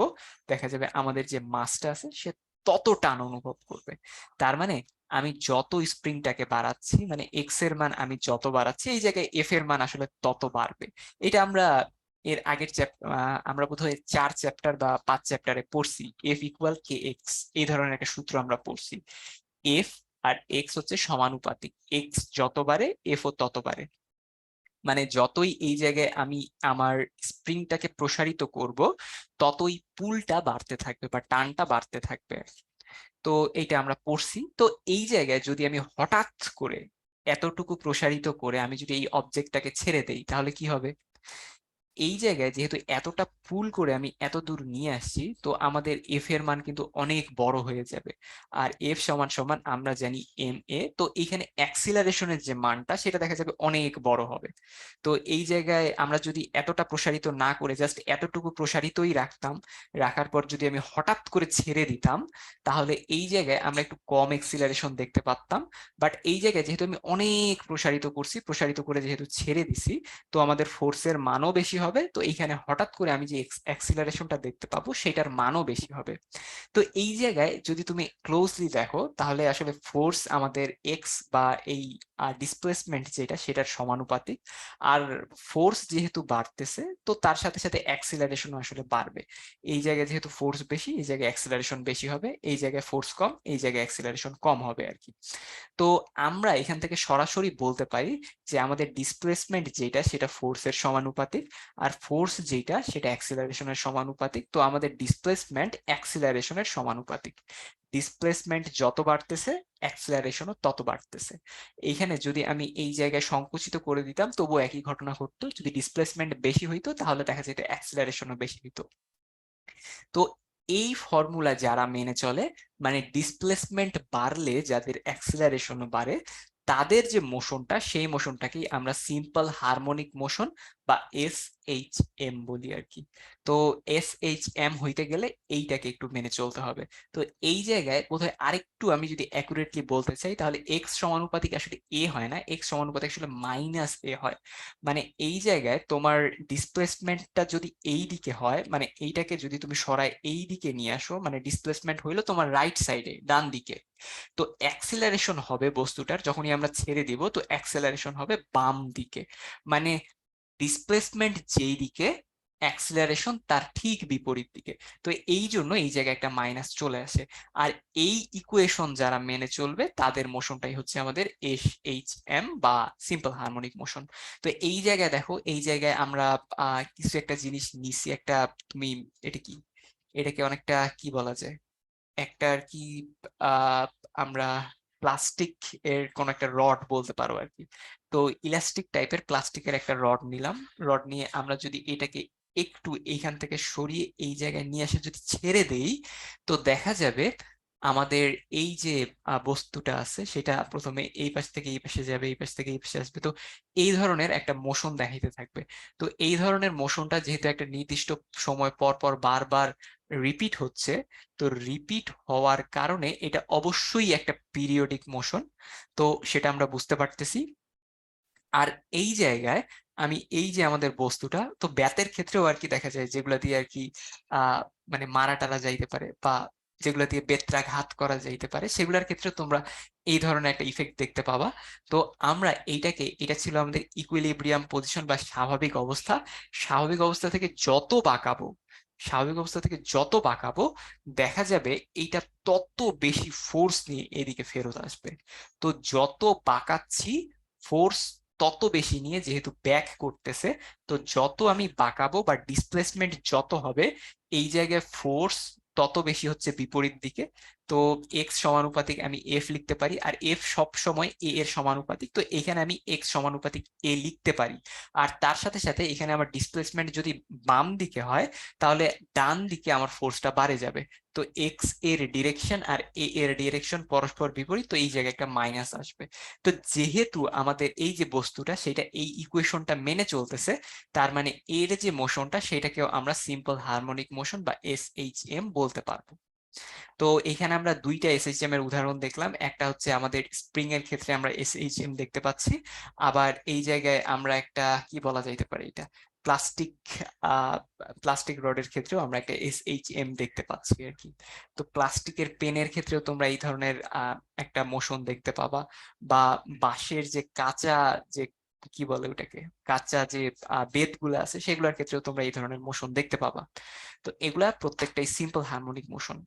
Speaker 2: দেখা যাবে আমাদের যে মাসটা আছে সে তত টান অনুভব করবে। তার মানে আমি যত স্প্রিংটাকে বাড়াচ্ছি, মানে এক্স এর মান আমি যত বাড়াচ্ছি, এই জায়গায় এফ এর মান আসলে তত বাড়বে। এটা আমরা এর আগের আমরা বোধহয় 4 চ্যাপ্টার বা 5 চ্যাপ্টারে পড়ছি, এফ ইকুয়াল কে এক্স, এই ধরনের একটা সূত্র আমরা পড়ছি। এফ আর এক্স হচ্ছে সমানুপাতিক, এক্স যত বাড়ে এফ ও তত বাড়ে। মানে যতই এই জায়গায় আমি আমার স্প্রিংটাকে প্রসারিত করব, ততই পুলটা বাড়তে থাকবে বা টানটা বাড়তে থাকবে। তো এইটা আমরা পড়ছি। তো এই জায়গায় যদি আমি হঠাৎ করে এতটুকু প্রসারিত করে আমি যদি এই অবজেক্টটাকে ছেড়ে দেই, তাহলে কি হবে, এই জায়গায় যেহেতু এতটা পুল করে আমি এত দূর নিয়ে আসছি, তো আমাদের এফ এর মান কিন্তু অনেক বড় হয়ে যাবে। আর এফ সমান সমান আমরা জানি এম এ। তো এইখানে অ্যাক্সিলারেশনের যে মানটা সেটা দেখা যাবে অনেক বড় হবে। তো এই জায়গায় আমরা যদি এতটা প্রসারিত না করে জাস্ট এতটুকু প্রসারিতই রাখতাম, রাখার পর যদি আমি হঠাৎ করে ছেড়ে দিতাম, তাহলে এই জায়গায় আমরা একটু কম এক্সিলারেশন দেখতে পারতাম। বাট এই জায়গায় যেহেতু আমি অনেক প্রসারিত করছি, প্রসারিত করে যেহেতু ছেড়ে দিছি, তো আমাদের ফোর্সের মানও বেশি হবে। তো এইখানে হঠাৎ করে আমি যে অ্যাক্সিলারেশনটা দেখতে পাবো সেটার মানও বেশি হবে। তো এই জায়গায় যদি তুমি ক্লোজলি দেখো, তাহলে আসলে ফোর্স আমাদের এক্স বা এই ডিসপ্লেসমেন্ট যেটা সেটার সমানুপাতিক। আর ফোর্স যেহেতু বাড়তেছে, তো তার সাথে সাথে অ্যাক্সিলারেশনও আসলে বাড়বে। এই জায়গায় যেহেতু ফোর্স বেশি, এই জায়গায় অ্যাক্সিলারেশন বেশি হবে, এই জায়গায় ফোর্স কম, এই জায়গায় অ্যাক্সিলারেশন কম হবে আর কি। তো আমরা এখান থেকে সরাসরি বলতে পারি যে আমাদের ডিসপ্লেসমেন্ট যেটা সেটা ফোর্সের সমানুপাতিক, আর ফোর্স যেটা সেটা অ্যাক্সিলারেশনের সমানুপাতিক। তো আমাদের ডিসপ্লেসমেন্ট অ্যাক্সিলারেশনের সমানুপাতিক। ডিসপ্লেসমেন্ট যত বাড়তেছে অ্যাক্সিলারেশনও তত বাড়তেছে। এইখানে যদি আমি এই জায়গায় সংকুচিত করে দিতাম, তবুও একই ঘটনা ঘটতো। যদি ডিসপ্লেসমেন্ট বেশি হইতো তাহলে দেখা যেত অ্যাক্সিলারেশনও বেশি হইতো। তো এই ফর্মুলা যারা মেনে চলে, মানে ডিসপ্লেসমেন্ট বাড়লে যাদের অ্যাক্সিলারেশন বাড়ে, তাদের যে মোশনটা সেই মোশনটাকেই আমরা সিম্পল হারমোনিক মোশন বা এস এইচ এম বলি আর কি। তো এস এইচ এম হইতে গেলে এইটাকে একটু মেনে চলতে হবে। তো এই জায়গায় বোধহয় আরেকটু আমি যদি অ্যাকুরেটলি বলতে চাই, তাহলে এক্স সমানুপাতিক আসলে এ হয় না, এক্স সমানুপাতিক আসলে মাইনাস এ হয়। মানে এই জায়গায় তোমার ডিসপ্লেসমেন্টটা যদি এই দিকে হয়, মানে এইটাকে যদি তুমি সরায় এই দিকে নিয়ে আসো, মানে ডিসপ্লেসমেন্ট হইলো তোমার রাইট সাইডে ডান দিকে, তো অ্যাক্সিলারেশন হবে বস্তুটার, যখনই আমরা ছেড়ে দিব তো অ্যাক্সিলারেশন হবে বাম দিকে। মানে ডিসপ্লেসমেন্ট যেই দিকে, অ্যাক্সিলারেশন তার ঠিক বিপরীত দিকে। তো এই জন্য এই জায়গায় একটা মাইনাস চলে আসে। আর এই ইকুয়েশন যারা মেনে চলবে তাদের মোশনটাই হচ্ছে আমাদের এস এইচ এম বা সিম্পল হারমোনিক মোশন। তো এই জায়গায় দেখো, এই জায়গায় আমরা কিছু একটা জিনিস নিছি, একটা, তুমি এটা কি, এটাকে অনেকটা কি বলা যায়, একটা আর কি, আহ আমরা প্লাস্টিক এর কোন একটা রড বলতে পারো আর কি। তো ইলাস্টিক টাইপের প্লাস্টিকের একটা রড নিলাম। রড নিয়ে আমরা যদি এটাকে একটু এইখান থেকে সরিয়ে এই জায়গায় নিয়ে এসে যদি ছেড়ে দেই, তো দেখা যাবে আমাদের এই যে বস্তুটা আছে সেটা প্রথমে এই পাশ থেকে এই পাশে যাবে, এই পাশ থেকে এই পাশে আসবে। তো এই ধরনের একটা মোশন দেখাইতে থাকবে। তো এই ধরনের মোশনটা যেহেতু একটা নির্দিষ্ট সময় পর পর বারবার রিপিট হচ্ছে, তো রিপিট হওয়ার কারণে এটা অবশ্যই একটা পিরিয়ডিক মোশন। তো সেটা আমরা বুঝতে পারতেছি। আর এই জায়গায় আমি এই যে আমাদের বস্তুটা, তো ব্যাতের ক্ষেত্রেও আর কি দেখা যায় যেগুলা দিয়ে আর কি আহ মানে মারা টারা যাইতে পারে বা যেগুলা দিয়ে বেত্রাঘাত করা যাইতে পারে, সেগুলোর ক্ষেত্রে তোমরা এই ধরনের একটা ইফেক্ট দেখতে পাবা। তো আমরা এইটাকে, এটা ছিল আমাদের ইকুইলিব্রিয়াম পজিশন বা স্বাভাবিক অবস্থা। স্বাভাবিক অবস্থা থেকে যত বাঁকাবো, স্বাভাবিক অবস্থা থেকে যত বাঁকাবো, দেখা যাবে এইটা তত বেশি ফোর্স নিয়ে এদিকে ফেরত আসবে। তো যত বাঁকাচ্ছি, ফোর্স তত বেশি নিয়ে যেহেতু ব্যাক করতেছে, তো যত আমি বাঁকাবো বা ডিসপ্লেসমেন্ট যত হবে, এই জায়গায় ফোর্স তত বেশি হচ্ছে বিপরীত দিকে। তো এক্স সমানুপাতিক আমি এফ লিখতে পারি, আর এফ সব সময় এ এর সমানুপাতিক, তো এখানে আমি এক্স সমানুপাতিক এ লিখতে পারি। আর তার সাথে সাথে এখানে আমার ডিসপ্লেসমেন্ট যদি বাম দিকে হয়, তাহলে ডান দিকে আমার ফোর্সটা বাড়ে যাবে। তো এক্স এর ডিরেকশন আর এ এর ডিরেকশন পরস্পর বিপরীত, তো এই জায়গায় একটা মাইনাস আসবে। তো যেহেতু আমাদের এই যে বস্তুটা সেটা এই ইকুয়েশনটা মেনে চলতেছে, তার মানে এর যে মোশনটা সেটাকেও আমরা সিম্পল হারমোনিক মোশন বা এস এইচ এম বলতে পারবো। তো এখানে আমরা দুইটা এসএইচএম এর উদাহরণ দেখলাম। একটা হচ্ছে আমাদের স্প্রিং এর ক্ষেত্রে আমরা এসএইচএম দেখতে পাচ্ছি, আবার এই জায়গায় আমরা একটা কি বলা যাইতে পারে, এটা প্লাস্টিক, প্লাস্টিক রডের ক্ষেত্রেও আমরা একটা এসএইচএম দেখতে পাচ্ছি আর কি। তো প্লাস্টিকের পেনের ক্ষেত্রেও তোমরা এই ধরনের একটা মোশন দেখতে পাবা, বা বাঁশের যে কাঁচা, যে কি বলে ওটাকে, কাঁচা যে বেত গুলো আছে সেগুলোর ক্ষেত্রেও তোমরা এই ধরনের মোশন দেখতে পাবা। তো এগুলা প্রত্যেকটাই সিম্পল হারমোনিক মোশন।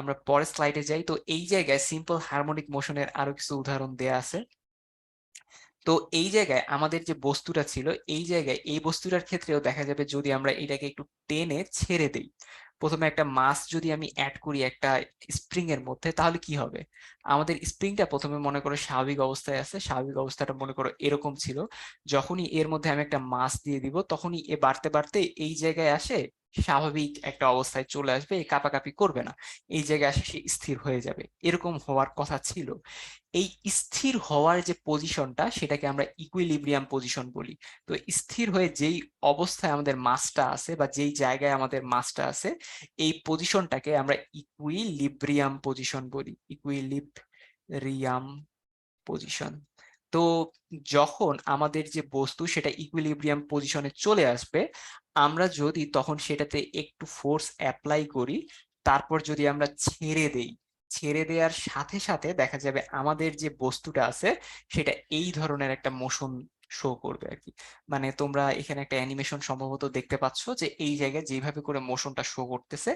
Speaker 2: আমরা পরের স্লাইডে যাই। তো এই জায়গায় সিম্পল হারমোনিক মোশনের আরো কিছু উদাহরণ দেয়া আছে। তো এই জায়গায় আমাদের যে বস্তুটা ছিল, এই জায়গায় এই বস্তুটার ক্ষেত্রেও দেখা যাবে যদি আমরা এটাকে একটু টেনে ছেড়ে দেই, প্রথমে একটা মাস যদি আমি অ্যাড করি একটা স্প্রিং এর মধ্যে, তাহলে কি হবে? আমাদের স্প্রিংটা প্রথমে মনে করো স্বাভাবিক অবস্থায় আছে, স্বাভাবিক অবস্থাটা মনে করো এরকম ছিল। যখনই এর মধ্যে আমি একটা মাস দিয়ে দিব, তখনই এ বাড়তে বাড়তে এই জায়গায় আসে, স্বাভাবিক একটা অবস্থায় চলে আসবে, এ কাঁপাকাঁপি করবে না, এই জায়গায় আসে সে স্থির হয়ে যাবে। এরকম হওয়ার কথা ছিল। এই স্থির হওয়ার যে পজিশনটা সেটাকে আমরা ইকুইলিব্রিয়াম পজিশন বলি। তো স্থির হয়ে যেই অবস্থায় আমাদের মাসটা আছে বা যেই জায়গায় আমাদের মাসটা আছে, এই পজিশনটাকে আমরা ইকুইলিব্রিয়াম পজিশন বলি, ইকুইলিব্রিয়াম পজিশন। তো যখন আমাদের যে বস্তু সেটা ইকুইলিব্রিয়াম পজিশনে চলে আসবে, আমরা যদি তখন সেটাতে একটু ফোর্স অ্যাপ্লাই করি, তারপর যদি আমরা ছেড়ে দেই, ছেড়ে দেওয়ার সাথে সাথে দেখা যাবে আমাদের যে বস্তুটা আছে সেটা এই ধরনের একটা মোশন শো করবে আর কি। মানে তোমরা এখানে একটা অ্যানিমেশন সম্ভবত দেখতে পাচ্ছ যে এই জায়গায় যেভাবে করে মোশনটা শো করতেছে,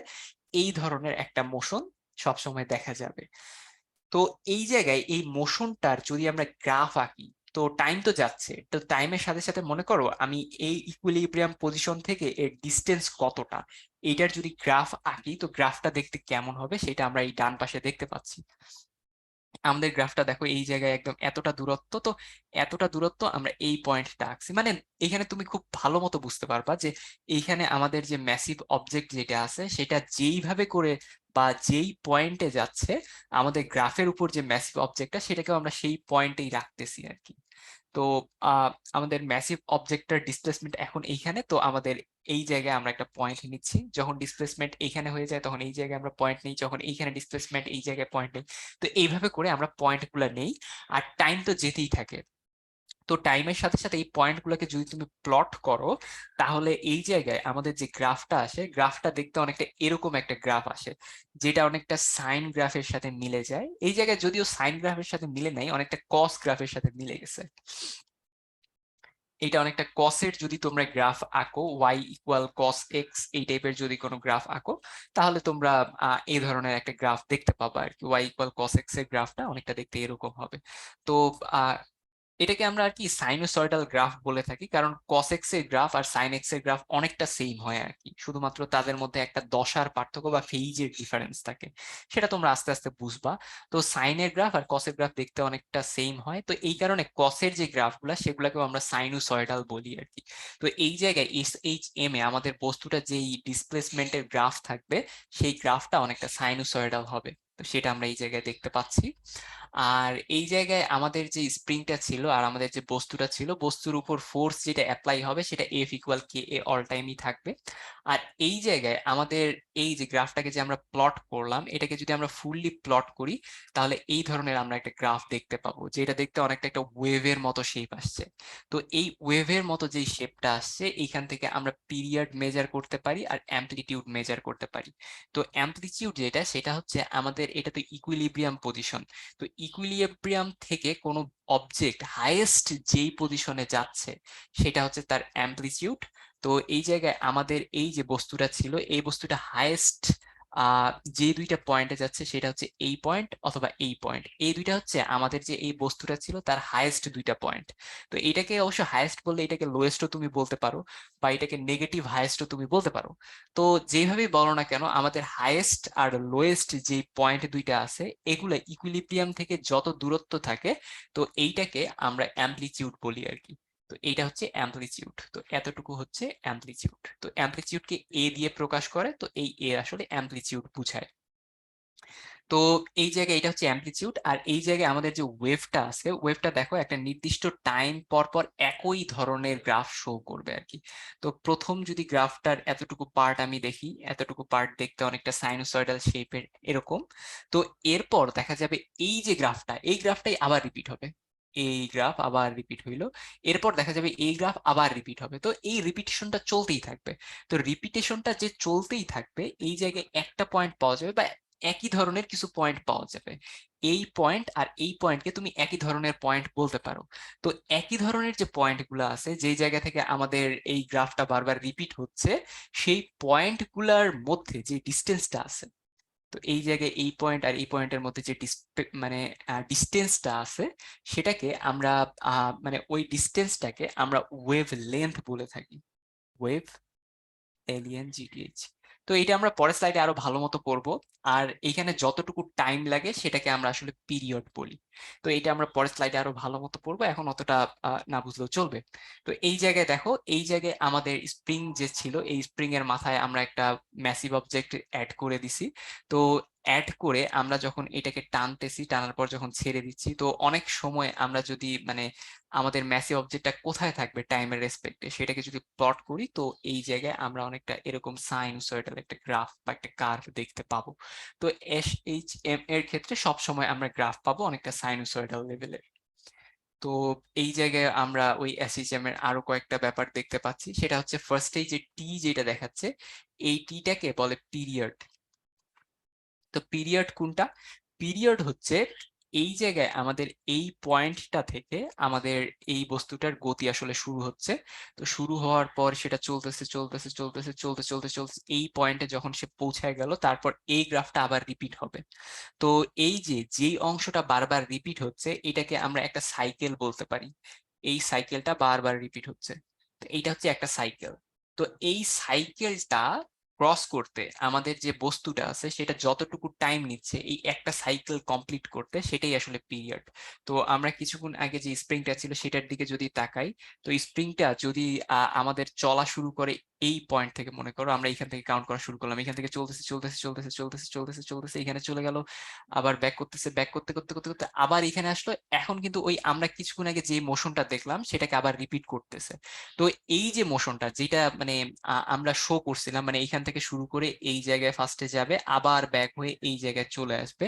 Speaker 2: এই ধরনের একটা মোশন সবসময় দেখা যাবে। তো এই জায়গায় এই মোশনটার যদি আমরা গ্রাফ আঁকি, তো টাইম তো যাচ্ছে, তো টাইমের সাথে সাথে মনে করো আমি এই ইকুইলিব্রিয়াম পজিশন থেকে এর ডিস্টেন্স কতটা, এইটার যদি গ্রাফ আঁকি, তো গ্রাফটা দেখতে কেমন হবে সেটা আমরা এই ডান পাশে দেখতে পাচ্ছি। আমাদের গ্রাফটা দেখো, এই জায়গায় একদম এতটা দূরত্ব, তো এতটা দূরত্ব আমরা এই পয়েন্টটা আঁকছি। মানে এখানে তুমি খুব ভালো মতো বুঝতে পারবা যে এইখানে আমাদের যে ম্যাসিভ অবজেক্ট যেটা আছে সেটা যেইভাবে করে বা যেই পয়েন্টে যাচ্ছে, আমাদের গ্রাফের উপর যে ম্যাসিভ অবজেক্টটা সেটাকেও আমরা সেই পয়েন্টেই রাখতেছি আর কি। তো আমাদের ম্যাসিভ অবজেক্টটার ডিসপ্লেসমেন্ট এখন এইখানে, তো আমাদের এই জায়গায় আমরা একটা পয়েন্ট নিচ্ছি, যখন ডিসপ্লেসমেন্ট এইখানে হয়ে যায় তখন এই জায়গায় আমরা পয়েন্ট নিই, যখন এইখানে ডিসপ্লেসমেন্ট এই জায়গায় পয়েন্ট নেই। তো এইভাবে করে আমরা পয়েন্ট গুলা নেই। আর টাইম তো যেতেই থাকে। তো টাইমের সাথে সাথে এই পয়েন্ট গুলোকে যদি তুমি প্লট করো, তাহলে এই জায়গায় আমাদের যে গ্রাফটা আসে, গ্রাফটা দেখতে অনেকটা এরকম একটা গ্রাফ আসে, যেটা অনেকটা সাইন গ্রাফের সাথে মিলে যায়। এই জায়গায় যদিও সাইন গ্রাফের সাথে মিলে নাই, অনেকটা কস গ্রাফের সাথে মিলে গেছে। এটা অনেকটা কসের যদি তোমরা গ্রাফ আঁকো, ওয়াই ইকুয়াল কস এক্স এই টাইপের যদি কোনো গ্রাফ আঁকো, তাহলে তোমরা এই ধরনের একটা গ্রাফ দেখতে পাবা আর কি। ওয়াই ইকুয়াল কস এক্স এর গ্রাফটা অনেকটা দেখতে এরকম হবে। তো আহ এটাকে আমরা আর কি সাইনোসয়েডাল গ্রাফ বলে থাকি, কারণ কস এক্স এর গ্রাফ আর সাইন এক্স এর গ্রাফ অনেকটা সেম হয় আর কি, শুধুমাত্র তাদের মধ্যে একটা দশার পার্থক্য বা ফেজের ডিফারেন্স থাকে, সেটা তোমরা আস্তে আস্তে বুঝবা। তো সাইনের গ্রাফ আর কসের গ্রাফ দেখতে অনেকটা সেম হয়, তো এই কারণে কসের যে গ্রাফগুলো সেগুলোকেও আমরা সাইনোসয়েডাল বলি আর কি। তো এই জায়গায় এস এইচ এম এ আমাদের বস্তুটা যেই ডিসপ্লেসমেন্টের গ্রাফ থাকবে, সেই গ্রাফটা অনেকটা সাইনোসয়েডাল হবে। তো সেটা আমরা এই জায়গায় দেখতে পাচ্ছি। আর এই জায়গায় আমাদের যে স্প্রিংটা ছিল আর আমাদের যে বস্তুটা ছিল, বস্তুর উপর ফোর্স যেটা অ্যাপ্লাই হবে সেটা এফ ইকুয়াল কে এ অল টাইমই থাকবে। আর এই জায়গায় আমাদের এই যে গ্রাফটাকে যে আমরা প্লট করলাম, এটাকে যদি আমরা ফুললি প্লট করি, তাহলে এই ধরনের আমরা একটা গ্রাফ দেখতে পাবো, যেটা দেখতে অনেকটা একটা ওয়েভের মতো শেপ আসছে। তো এই ওয়েভের মতো যে শেপটা আসছে, এইখান থেকে আমরা পিরিয়ড মেজার করতে পারি আর অ্যামপ্লিটিউড মেজার করতে পারি। তো অ্যামপ্লিটিউড যেটা, সেটা হচ্ছে আমাদের এটা তো ইকুইলিব্রিয়াম পজিশন। তো ইকুইলিব্রিয়াম থেকে কোনো অবজেক্ট হাইয়েস্ট যেই পজিশনে যাচ্ছে, সেটা হচ্ছে তার অ্যামপ্লিটিউড। তো এই জায়গায় আমাদের এই যে বস্তুটা ছিল, এই বস্তুটা হাইয়েস্ট যে দুইটা পয়েন্টে যাচ্ছে, সেটা হচ্ছে এই পয়েন্ট অথবা এই পয়েন্ট, এই দুইটা হচ্ছে আমাদের যে এই বস্তুটা ছিল তার হাইয়েস্ট দুইটা পয়েন্ট। তো এটাকে অবশ্য হাইয়েস্ট বললে এটাকে লোয়েস্টও তুমি বলতে পারো, বা এটাকে নেগেটিভ হাইয়েস্টও তুমি বলতে পারো। তো যেভাবেই বলো না কেন, আমাদের হাইয়েস্ট আর লোয়েস্ট যে পয়েন্ট দুইটা আছে, এগুলো ইকুইলিব্রিয়াম থেকে যত দূরত্ব থাকে, তো এইটাকে আমরা অ্যামপ্লিটিউড বলি আর কি। তো এইটা হচ্ছে অ্যামপ্লিটিউড, তো এতটুকু হচ্ছে অ্যামপ্লিটিউড। তো অ্যামপ্লিটিউডকে এ দিয়ে প্রকাশ করে, তো এই এ আসলে অ্যামপ্লিটিউড বুঝায়। তো এই জায়গায় এটা হচ্ছে অ্যামপ্লিটিউড, আর এই জায়গায় আমাদের যে ওয়েভটা আছে, ওয়েভটা দেখো একটা নির্দিষ্ট টাইম পর পর একই ধরনের গ্রাফ শো করবে আর কি। তো প্রথম যদি গ্রাফটার এতটুকু পার্ট আমি দেখি, এতটুকু পার্ট দেখতে অনেকটা সাইনোসয়েডাল শেপের এরকম। তো এরপর দেখা যাবে এই যে গ্রাফটা, এই গ্রাফটাই আবার রিপিট হবে, এই গ্রাফ আবার রিপিট হইলো। এরপর দেখা যাবে এই গ্রাফ আবার রিপিট হবে, তো এই রিপিটেশনটা চলতেই থাকবে। তো রিপিটেশনটা যে চলতেই থাকবে, এই জায়গায় একটা পয়েন্ট পাওয়া যাবে বা একই ধরনের কিছু পয়েন্ট পাওয়া যাবে। এই পয়েন্ট আর এই পয়েন্টকে তুমি একই ধরনের পয়েন্ট বলতে পারো। তো একই ধরনের যে পয়েন্টগুলো আছে, যেই জায়গা থেকে আমাদের এই গ্রাফটা বারবার রিপিট হচ্ছে, সেই পয়েন্টগুলোর মধ্যে যে ডিস্টেন্সটা আছে, তো এই জায়গায় এই পয়েন্ট আর এই পয়েন্টের মধ্যে যে মানে ডিস্টেন্সটা আছে, সেটাকে আমরা মানে ওই ডিস্টেন্সটাকে আমরা ওয়েভ লেন্থ বলে থাকি। Wave alien GTH. তো এটা আমরা পরের স্লাইডে আরো ভালো মতো পড়বো। আর এইখানে যতটুকু টাইম লাগে সেটাকে আমরা আসলে পিরিয়ড বলি। তো এটা আমরা পরের স্লাইডে আরো ভালো মতো পড়বো, এখন অতটা না বুঝলেও চলবে। তো এই জায়গায় দেখো, এই জায়গায় আমাদের স্প্রিং যে ছিল, এই স্প্রিং এর মাথায় আমরা একটা ম্যাসিভ অবজেক্ট অ্যাড করে দিছি। তো অ্যাড করে আমরা যখন এটাকে টানতেছি, টানার পর যখন ছেড়ে দিচ্ছি, তো অনেক সময় আমরা যদি মানে আমাদের ম্যাসিভ অবজেক্টটা কোথায় থাকবে টাইমের রেসপেক্টে সেটাকে যদি প্লট করি, তো এই জায়গায় আমরা অনেকটা এরকম সাইনোসয়েডাল একটা গ্রাফ বা একটা কার্ভ দেখতে পাবো। তো এস এইচ এম এর ক্ষেত্রে সব সময় আমরা গ্রাফ পাবো অনেকটা সাইনোসয়েডাল লেভেলের। তো এই জায়গায় আমরা ওই এসএইচএম এর আরো কয়েকটা ব্যাপার দেখতে পাচ্ছি, সেটা হচ্ছে ফার্স্টে যে টি যেটা দেখাচ্ছে, এই টিটাকে বলে পিরিয়ড। তো পিরিয়ড কোনটা? পিরিয়ড হচ্ছে এই জায়গায় আমাদের এই পয়েন্টটা থেকে আমাদের এই বস্তুটার গতি আসলে শুরু হচ্ছে। তো শুরু হওয়ার পর সেটা চলতেছে চলতেছে চলতেছে চলতে চলতে চলতে এই পয়েন্টে যখন সে পৌঁছায় গেল, তারপর এই গ্রাফটা আবার রিপিট হবে। তো এই যে যেই অংশটা বারবার রিপিট হচ্ছে, এটাকে আমরা একটা সাইকেল বলতে পারি। এই সাইকেলটা বারবার রিপিট হচ্ছে, তো এইটা হচ্ছে একটা সাইকেল। তো এই সাইকেলটা ক্রস করতে আমাদের যে বস্তুটা আছে সেটা যতটুকু টাইম নিচ্ছে এই একটা সাইকেল কমপ্লিট করতে, সেটাই আসলে পিরিয়ড। তো আমরা কিছুক্ষণ আগে যে স্প্রিংটা ছিল সেটার দিকে যদি তাকাই, তো স্প্রিংটা যদি আমাদের চলা শুরু করে এই পয়েন্ট থেকে, মনে করো আমরা এখান থেকে কাউন্ট করা শুরু করলাম, এখান থেকে চলতেছে চলতেছে চলতেছে চলতেছে চলতেছে চলতেছে, এখানে চলে গেল, আবার ব্যাক করতেছে, ব্যাক করতে করতে করতে করতে আবার এখানে আসলো। এখন কিন্তু ওই আমরা কিছুক্ষণ আগে যে মোশনটা দেখলাম সেটাকে আবার রিপিট করতেছে। তো এই যে মোশনটা যেটা মানে আমরা শো করছিলাম, মানে এইখান থেকে শুরু করে এই জায়গায় ফার্স্টে যাবে, আবার ব্যাক হয়ে এই জায়গায় চলে আসবে,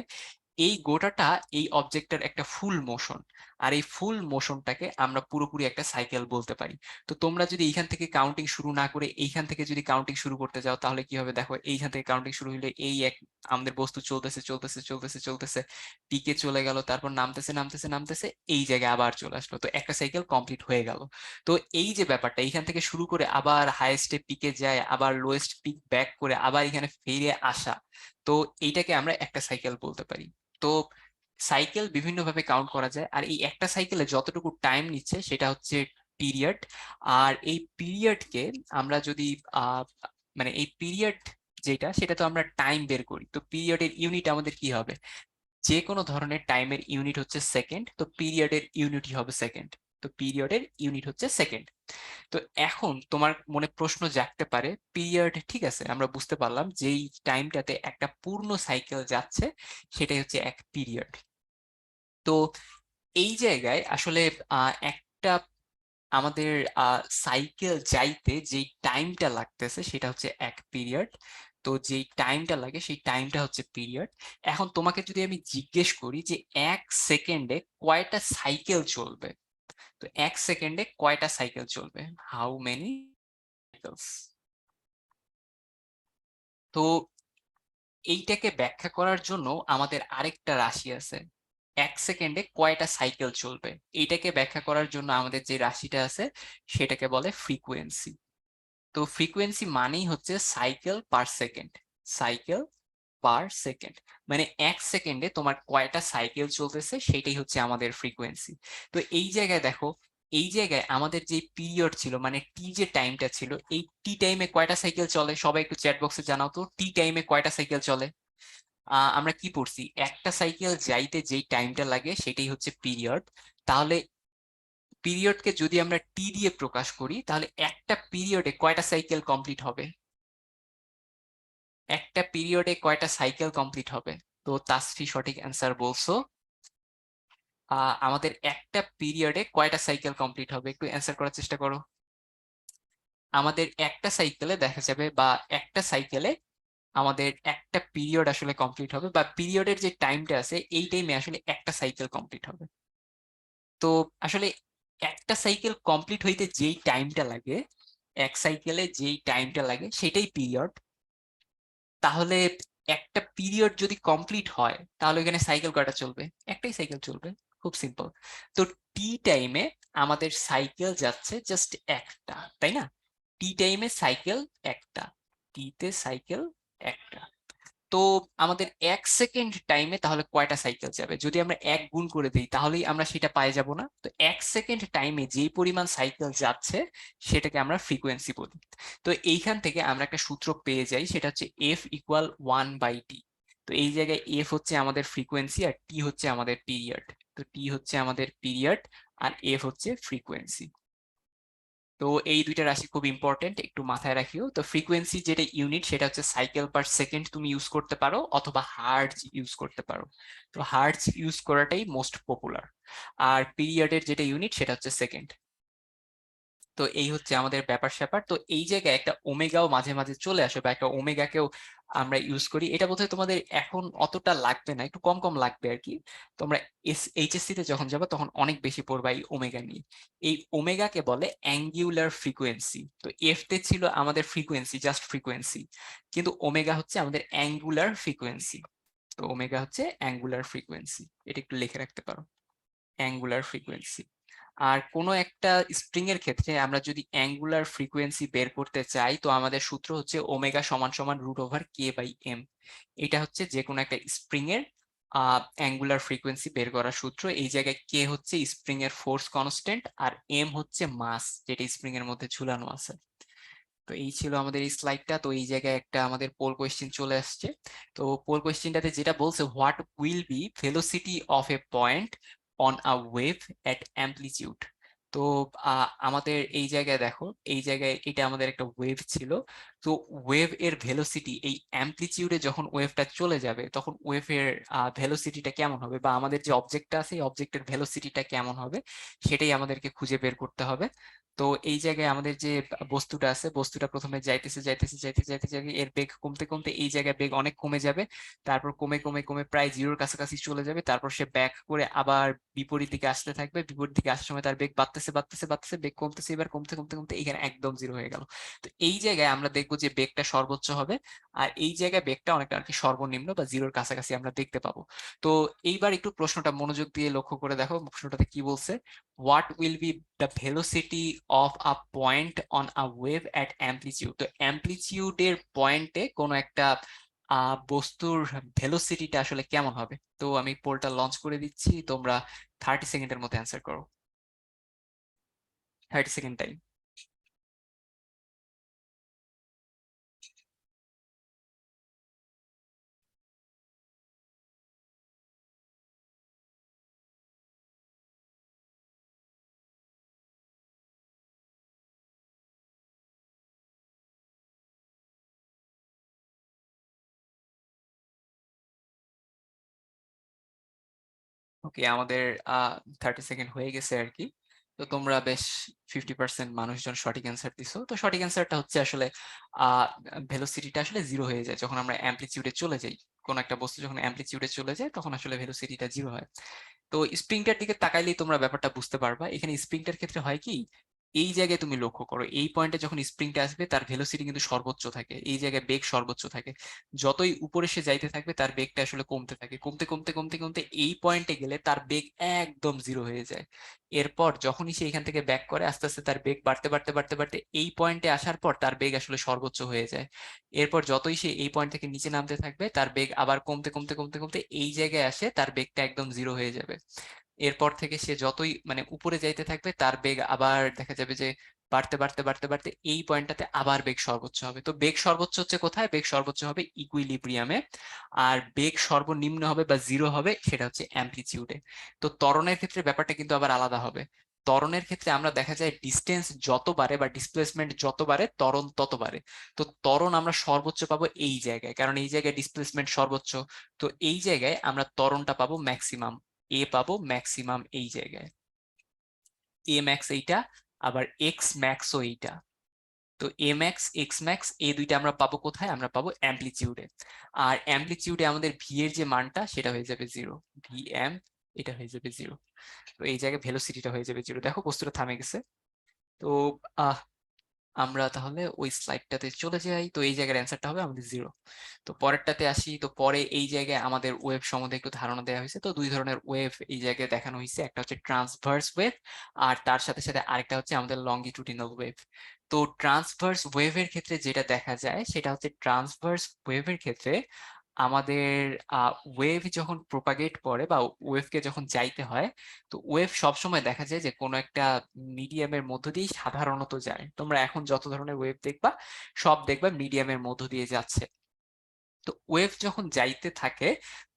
Speaker 2: এই গোটাটা এই অবজেক্টের একটা ফুল মোশন, আর এই ফুল মোশনটাকে আমরা পুরোপুরি একটা সাইকেল বলতে পারি। তো তোমরা যদি এইখান থেকে কাউন্টিং শুরু না করে এইখান থেকে যদি কাউন্টিং শুরু করতে যাও, তাহলে কি হবে দেখো, এইখান থেকে কাউন্টিং শুরু হলে এই এক আমাদের বস্তু চলতেছে চলতেছে চলতেছে চলতেছে, পিকে চলে গেল, তারপর নামতেছে নামতেছে নামতেছে, এই জায়গায় আবার চলে আসলো, তো একটা সাইকেল কমপ্লিট হয়ে গেল। তো এই যে ব্যাপারটা, এইখান থেকে শুরু করে আবার হাইয়েস্টে পিকে যায়, আবার লোয়েস্ট পিক ব্যাক করে আবার এখানে ফিরে আসা, তো এইটাকে আমরা একটা সাইকেল বলতে পারি। তো সাইকেল বিভিন্ন ভাবে কাউন্ট করা যায়, আর এই একটা সাইকেলে যতটুকু টাইম নিচ্ছে সেটা হচ্ছে পিরিয়ড। আর এই পিরিয়ডকে আমরা যদি মানে এই পিরিয়ড যেটা, সেটা তো আমরা টাইম বের করি, তো পিরিয়ডের ইউনিট আমাদের কি হবে? যে কোনো ধরনের টাইমের ইউনিট হচ্ছে সেকেন্ড, তো পিরিয়ডের ইউনিটই হবে সেকেন্ড। তো পিরিয়ডের ইউনিট হচ্ছে সেকেন্ড। তো এখন তোমার মনে প্রশ্ন জাগতে পারে, পিরিয়ড ঠিক আছে, আমরা বুঝতে পারলাম যেই টাইমটাতে একটা পূর্ণ সাইকেল যাচ্ছে সেটাই হচ্ছে এক পিরিয়ড। তো এই জায়গায় আসলে একটা আমাদের সাইকেল যাইতে যেই টাইমটা লাগতেছে সেটা হচ্ছে এক পিরিয়ড। তো যেই টাইমটা লাগে সেই টাইমটা হচ্ছে পিরিয়ড। এখন তোমাকে যদি আমি জিজ্ঞেস করি যে এক সেকেন্ডে কয়টা সাইকেল চলবে, তো এক সেকেন্ডে কয়টা সাইকেল চলবে, হাউ মেনি সাইকেলস? তো এইটাকে ব্যাখ্যা করার জন্য আমাদের আরেকটা রাশি আছে, এক সেকেন্ডে কয়টা সাইকেল চলবে, এইটাকে ব্যাখ্যা করার জন্য আমাদের যে রাশিটা আছে সেটাকে বলে ফ্রিকোয়েন্সি। তো ফ্রিকোয়েন্সি মানেই হচ্ছে cycle per second, cycle per second, মানে এক সেকেন্ডে তোমার কয়টা সাইকেল চলতেছে সেটাই হচ্ছে আমাদের ফ্রিকোয়েন্সি। তো এই জায়গায় দেখো, এই জায়গায় আমাদের যে পিরিয়ড ছিল, মানে টি যে টাইমটা ছিল, এই টি টাইমে কয়টা সাইকেল চলে, সবাই একটু চ্যাট বক্সে জানাও তো, টি টাইমে কয়টা সাইকেল চলে? আমরা কি পড়ছি, একটা সাইকেল যাইতে যেই টাইমটা লাগে সেটাই হচ্ছে পিরিয়ড। তাহলে পিরিয়ডকে যদি আমরা টি দিয়ে প্রকাশ করি, তাহলে একটা পিরিয়ডে কয়টা সাইকেল কমপ্লিট হবে? একটা পিরিয়ডে কয়টা সাইকেল কমপ্লিট হবে? তো তাসফি সঠিক অ্যান্সার বলছো। আমাদের একটা পিরিয়ডে কয়টা সাইকেল কমপ্লিট হবে, একটু অ্যান্সার করার চেষ্টা করো। আমাদের একটা সাইকেলে দেখা যাবে, বা একটা সাইকেলে আমাদের একটা পিরিয়ড আসলে কমপ্লিট হবে, বা পিরিয়ডের যে টাইমটা আছে এই টাইমে আসলে একটা সাইকেল কমপ্লিট হবে। তো আসলে একটা সাইকেল কমপ্লিট হইতে যেই টাইমটা লাগে, এক সাইকেলে যেই টাইমটা লাগে সেটাই পিরিয়ড। তাহলে একটা পিরিয়ড যদি কমপ্লিট হয় তাহলে এখানে সাইকেল কয়টা চলবে? একটাই সাইকেল চলবে, খুব সিম্পল। তো টি টাইমে আমাদের সাইকেল যাচ্ছে জাস্ট একটা, তাই না? টি টাইমে সাইকেল একটা, টিতে সাইকেল একটা। তো আমাদের এক সেকেন্ড টাইমে তাহলে কয়টা সাইকেল যাবে, যদি আমরা এক গুণ করে দিই তাহলেই আমরা সেটা পাই যাব না? তো এক সেকেন্ড টাইমে যেই পরিমাণ সাইকেল যাচ্ছে সেটাকে আমরা ফ্রিকোয়েন্সি বলি। তো এইখান থেকে আমরা একটা সূত্র পেয়ে যাই, সেটা হচ্ছে এফ ইকুয়াল 1/t। তো এই জায়গায় এফ হচ্ছে আমাদের ফ্রিকোয়েন্সি আর টি হচ্ছে আমাদের পিরিয়ড। তো টি হচ্ছে আমাদের পিরিয়ড আর এফ হচ্ছে ফ্রিকোয়েন্সি। তো এই দুইটা রাশি খুব ইম্পর্টেন্ট, একটু মাথায় রাখিও। তো ফ্রিকোয়েন্সি যেটা ইউনিট সেটা হচ্ছে সাইকেল পার সেকেন্ড, তুমি ইউজ করতে পারো অথবা হার্টজ ইউজ করতে পারো। তো হার্টজ ইউজ করাটাই মোস্ট পপুলার। আর পিরিয়ডের যেটা ইউনিট সেটা হচ্ছে সেকেন্ড। তো এই হচ্ছে আমাদের ব্যাপার স্যাপার। তো এই জায়গায় একটা ওমেগাও মাঝে মাঝে চলে আসে, বা একটা ওমেগাকেও আমরা ইউজ করি, এটা বোধহয় তোমাদের এখন অতটা লাগবে না, একটু কম কম লাগবে আর কি। তোমরা এইচএসসি তে যখন যাবে তখন অনেক বেশি পড়বা এই ওমেগা নিয়ে। এই ওমেগাকে বলে অ্যাঙ্গুলার ফ্রিকোয়েন্সি। তো এফ তে ছিল আমাদের ফ্রিকোয়েন্সি, জাস্ট ফ্রিকোয়েন্সি, কিন্তু ওমেগা হচ্ছে আমাদের অ্যাঙ্গুলার ফ্রিকোয়েন্সি। তো ওমেগা হচ্ছে অ্যাঙ্গুলার ফ্রিকোয়েন্সি, এটা একটু লিখে রাখতে পারো, অ্যাঙ্গুলার ফ্রিকোয়েন্সি। আর কোনো একটা স্প্রিং এর ক্ষেত্রে আমরা যদি অ্যাঙ্গুলার ফ্রিকোয়েন্সি বের করতে চাই, তো আমাদের সূত্র হচ্ছে ওমেগা সমান সমান √k/m। এটা হচ্ছে যে কোনো একটা স্প্রিং এর অ্যাঙ্গুলার ফ্রিকোয়েন্সি বের করার সূত্র। এই জায়গায় কে হচ্ছে স্প্রিং এর ফোর্স কনস্ট্যান্ট, আর এম হচ্ছে মাস যেটা স্প্রিং এর মধ্যে ঝুলানো আছে। তো এই ছিল আমাদের এই স্লাইডটা। তো এই জায়গায় একটা আমাদের পোল কোয়েশ্চেন চলে আসছে। তো পোল কোয়েশ্চেনটাতে যেটা বলছে, what will be velocity of A point on a wave at amplitude. তো আমাদের এই জায়গায় দেখো, এই জায়গায় এটা আমাদের একটা ওয়েভ ছিল। তো ওয়েভ এর ভেলোসিটি এই অ্যাম্পলিটিউডে যখন ওয়েভটা চলে যাবে তখন ওয়েভের ভেলোসিটিটা কেমন হবে, বা আমাদের যে অবজেক্টটা আছে এই অবজেক্টের ভেলোসিটিটা কেমন হবে, সেটাই আমাদেরকে খুঁজে বের করতে হবে। তো এই জায়গায় আমাদের যে বস্তুটা আছে, বস্তুটা প্রথমে যাইতেছে যাইতেছে যাইতেছে যাইতেছে যাইতে এর বেগ কমতে কমতে এই জায়গায় বেগ অনেক কমে যাবে, তারপর কমে কমে কমে প্রায় জিরোর কাছাকাছি চলে যাবে, তারপর সে ব্যাক করে আবার বিপরীত দিকে আসতে থাকবে, বিপরীত দিকে আসার সময় তার বেগ বাড়তেছে বাড়তেছে বাড়তেছে, বেগ কমতেছে, এবার কমতে কমতে কমতে এখানে একদম জিরো হয়ে গেল। তো এই জায়গায় আমরা দেখবো যে বেগটা সর্বোচ্চ হবে, আর এই জায়গায় বেগটা অনেকটা আর কি সর্বনিম্ন বা জিরোর কাছাকাছি আমরা দেখতে পাবো। তো এইবার একটু প্রশ্নটা মনোযোগ দিয়ে লক্ষ্য করে দেখো, প্রশ্নটাতে কি বলছে। What will be the velocity of a point on a wave at amplitude? তো amplitude এর পয়েন্টে কোনো একটা বস্তুর ভেলোসিটিটা আসলে কেমন হবে। তো আমি পোলটা লঞ্চ করে দিচ্ছি, তোমরা 30 সেকেন্ডের মধ্যে অ্যান্সার করো। 30 সেকেন্ড টাইম। ওকে, আমাদের 30 সেকেন্ড হয়ে গেছে আর কি। তো তোমরা বেশ 50% মানুষজন সঠিক অ্যান্সার দিছো। তো সঠিক অ্যান্সারটা হচ্ছে আসলে ভেলোসিটিটা আসলে জিরো হয়ে যায় যখন আমরা অ্যামপ্লিচিউডে চলে যাই। কোন একটা বস্তু যখন অ্যামপ্লিচিউডে চলে যায় তখন আসলে ভেলোসিটিটা জিরো হয়। তো স্প্রিংটার দিকে তাকাইলেই তোমরা ব্যাপারটা বুঝতে পারবা। এখানে স্প্রিংটার ক্ষেত্রে হয় কি, এই জায়গায় তুমি লক্ষ্য করো, এই পয়েন্টে যখন স্প্রিংটা আসবে তার ভেলোসিটি কিন্তু সর্বোচ্চ থাকে, এই জায়গায় বেগ সর্বোচ্চ থাকে। যতই উপরে সে যাইতে থাকবে তার বেগটা আসলে কমতে থাকে, কমতে কমতে কমতে কমতে এই পয়েন্টে গেলে তার বেগ একদম জিরো হয়ে যায়। এরপর যখনই সে এখান থেকে ব্যাক করে আস্তে আস্তে তার বেগ বাড়তে বাড়তে বাড়তে বাড়তে এই পয়েন্টে আসার পর তার বেগ আসলে সর্বোচ্চ হয়ে যায়। এরপর যতই সে এই পয়েন্ট থেকে নিচে নামতে থাকবে তার বেগ আবার কমতে কমতে কমতে কমতে এই জায়গায় আসে তার বেগটা একদম জিরো হয়ে যাবে। এরপর থেকে সে যতই মানে উপরে যাইতে থাকবে তার বেগ আবার দেখা যাবে যে বাড়তে বাড়তে বাড়তে বাড়তে এই পয়েন্টটাতে আবার বেগ সর্বোচ্চ হবে। তো বেগ সর্বোচ্চ হচ্ছে কোথায়, বেগ সর্বোচ্চ হবে ইকুইলিব্রিয়ামে, আর বেগ সর্বনিম্ন হবে বা জিরো হবে সেটা হচ্ছে অ্যামপ্লিচিউডে। তো ত্বরণের ক্ষেত্রে ব্যাপারটা কিন্তু আবার আলাদা হবে। ত্বরণের ক্ষেত্রে আমরা দেখা যায় ডিস্টেন্স যত বাড়ে বা ডিসপ্লেসমেন্ট যত বাড়ে ত্বরণ তত বাড়ে। তো ত্বরণ আমরা সর্বোচ্চ পাবো এই জায়গায়, কারণ এই জায়গায় ডিসপ্লেসমেন্ট সর্বোচ্চ। তো এই জায়গায় আমরা ত্বরণটা পাবো ম্যাক্সিমাম, এ পাবো ম্যাক্সিমাম এই জায়গায়, এ ম্যাক্স এইটা, আবার এক্স ম্যাক্সও এইটা। তো এ ম্যাক্স এক্স ম্যাক্স এই দুইটা আমরা পাবো কোথায়, আমরা পাবো অ্যামপ্লিচিউডে। আর অ্যামপ্লিচিউডে আমাদের ভি এর যে মানটা সেটা হয়ে যাবে জিরো, ভি এম এটা হয়ে যাবে জিরো। তো এই জায়গায় ভেলোসিটিটা হয়ে যাবে জিরো। দেখো বস্তুটা থামে গেছে। তো আহ আমরা তাহলে ওই স্লাইডটাতে চলে যাই। তো এই জায়গার অ্যান্সারটা হবে আমাদের জিরো। তো পরেরটাতে আসি। তো পরে এই জায়গায় আমাদের ওয়েভ সম্বন্ধে একটু ধারণা দেওয়া হয়েছে। তো দুই ধরনের ওয়েভ এই জায়গায় দেখানো হয়েছে, একটা হচ্ছে ট্রান্সভার্স ওয়েভ, আর তার সাথে সাথে আরেকটা হচ্ছে আমাদের লঙ্গিটিউডিনাল ওয়েভ। তো ট্রান্সভার্স ওয়েভের ক্ষেত্রে যেটা দেখা যায় সেটা হচ্ছে ট্রান্সভার্স ওয়েভের ক্ষেত্রে আমাদের ওয়েভ যখন প্রোপাগেট করে বা ওয়েভকে যখন যাইতে হয়, তো ওয়েভ সবসময় দেখা যায় যে কোনো একটা মিডিয়ামের মধ্য দিয়েই সাধারণত যায়। তোমরা এখন যত ধরনের ওয়েভ দেখবা সব দেখবা মিডিয়ামের মধ্য দিয়ে যাচ্ছে। তো ওয়েভ যখন যাইতে থাকে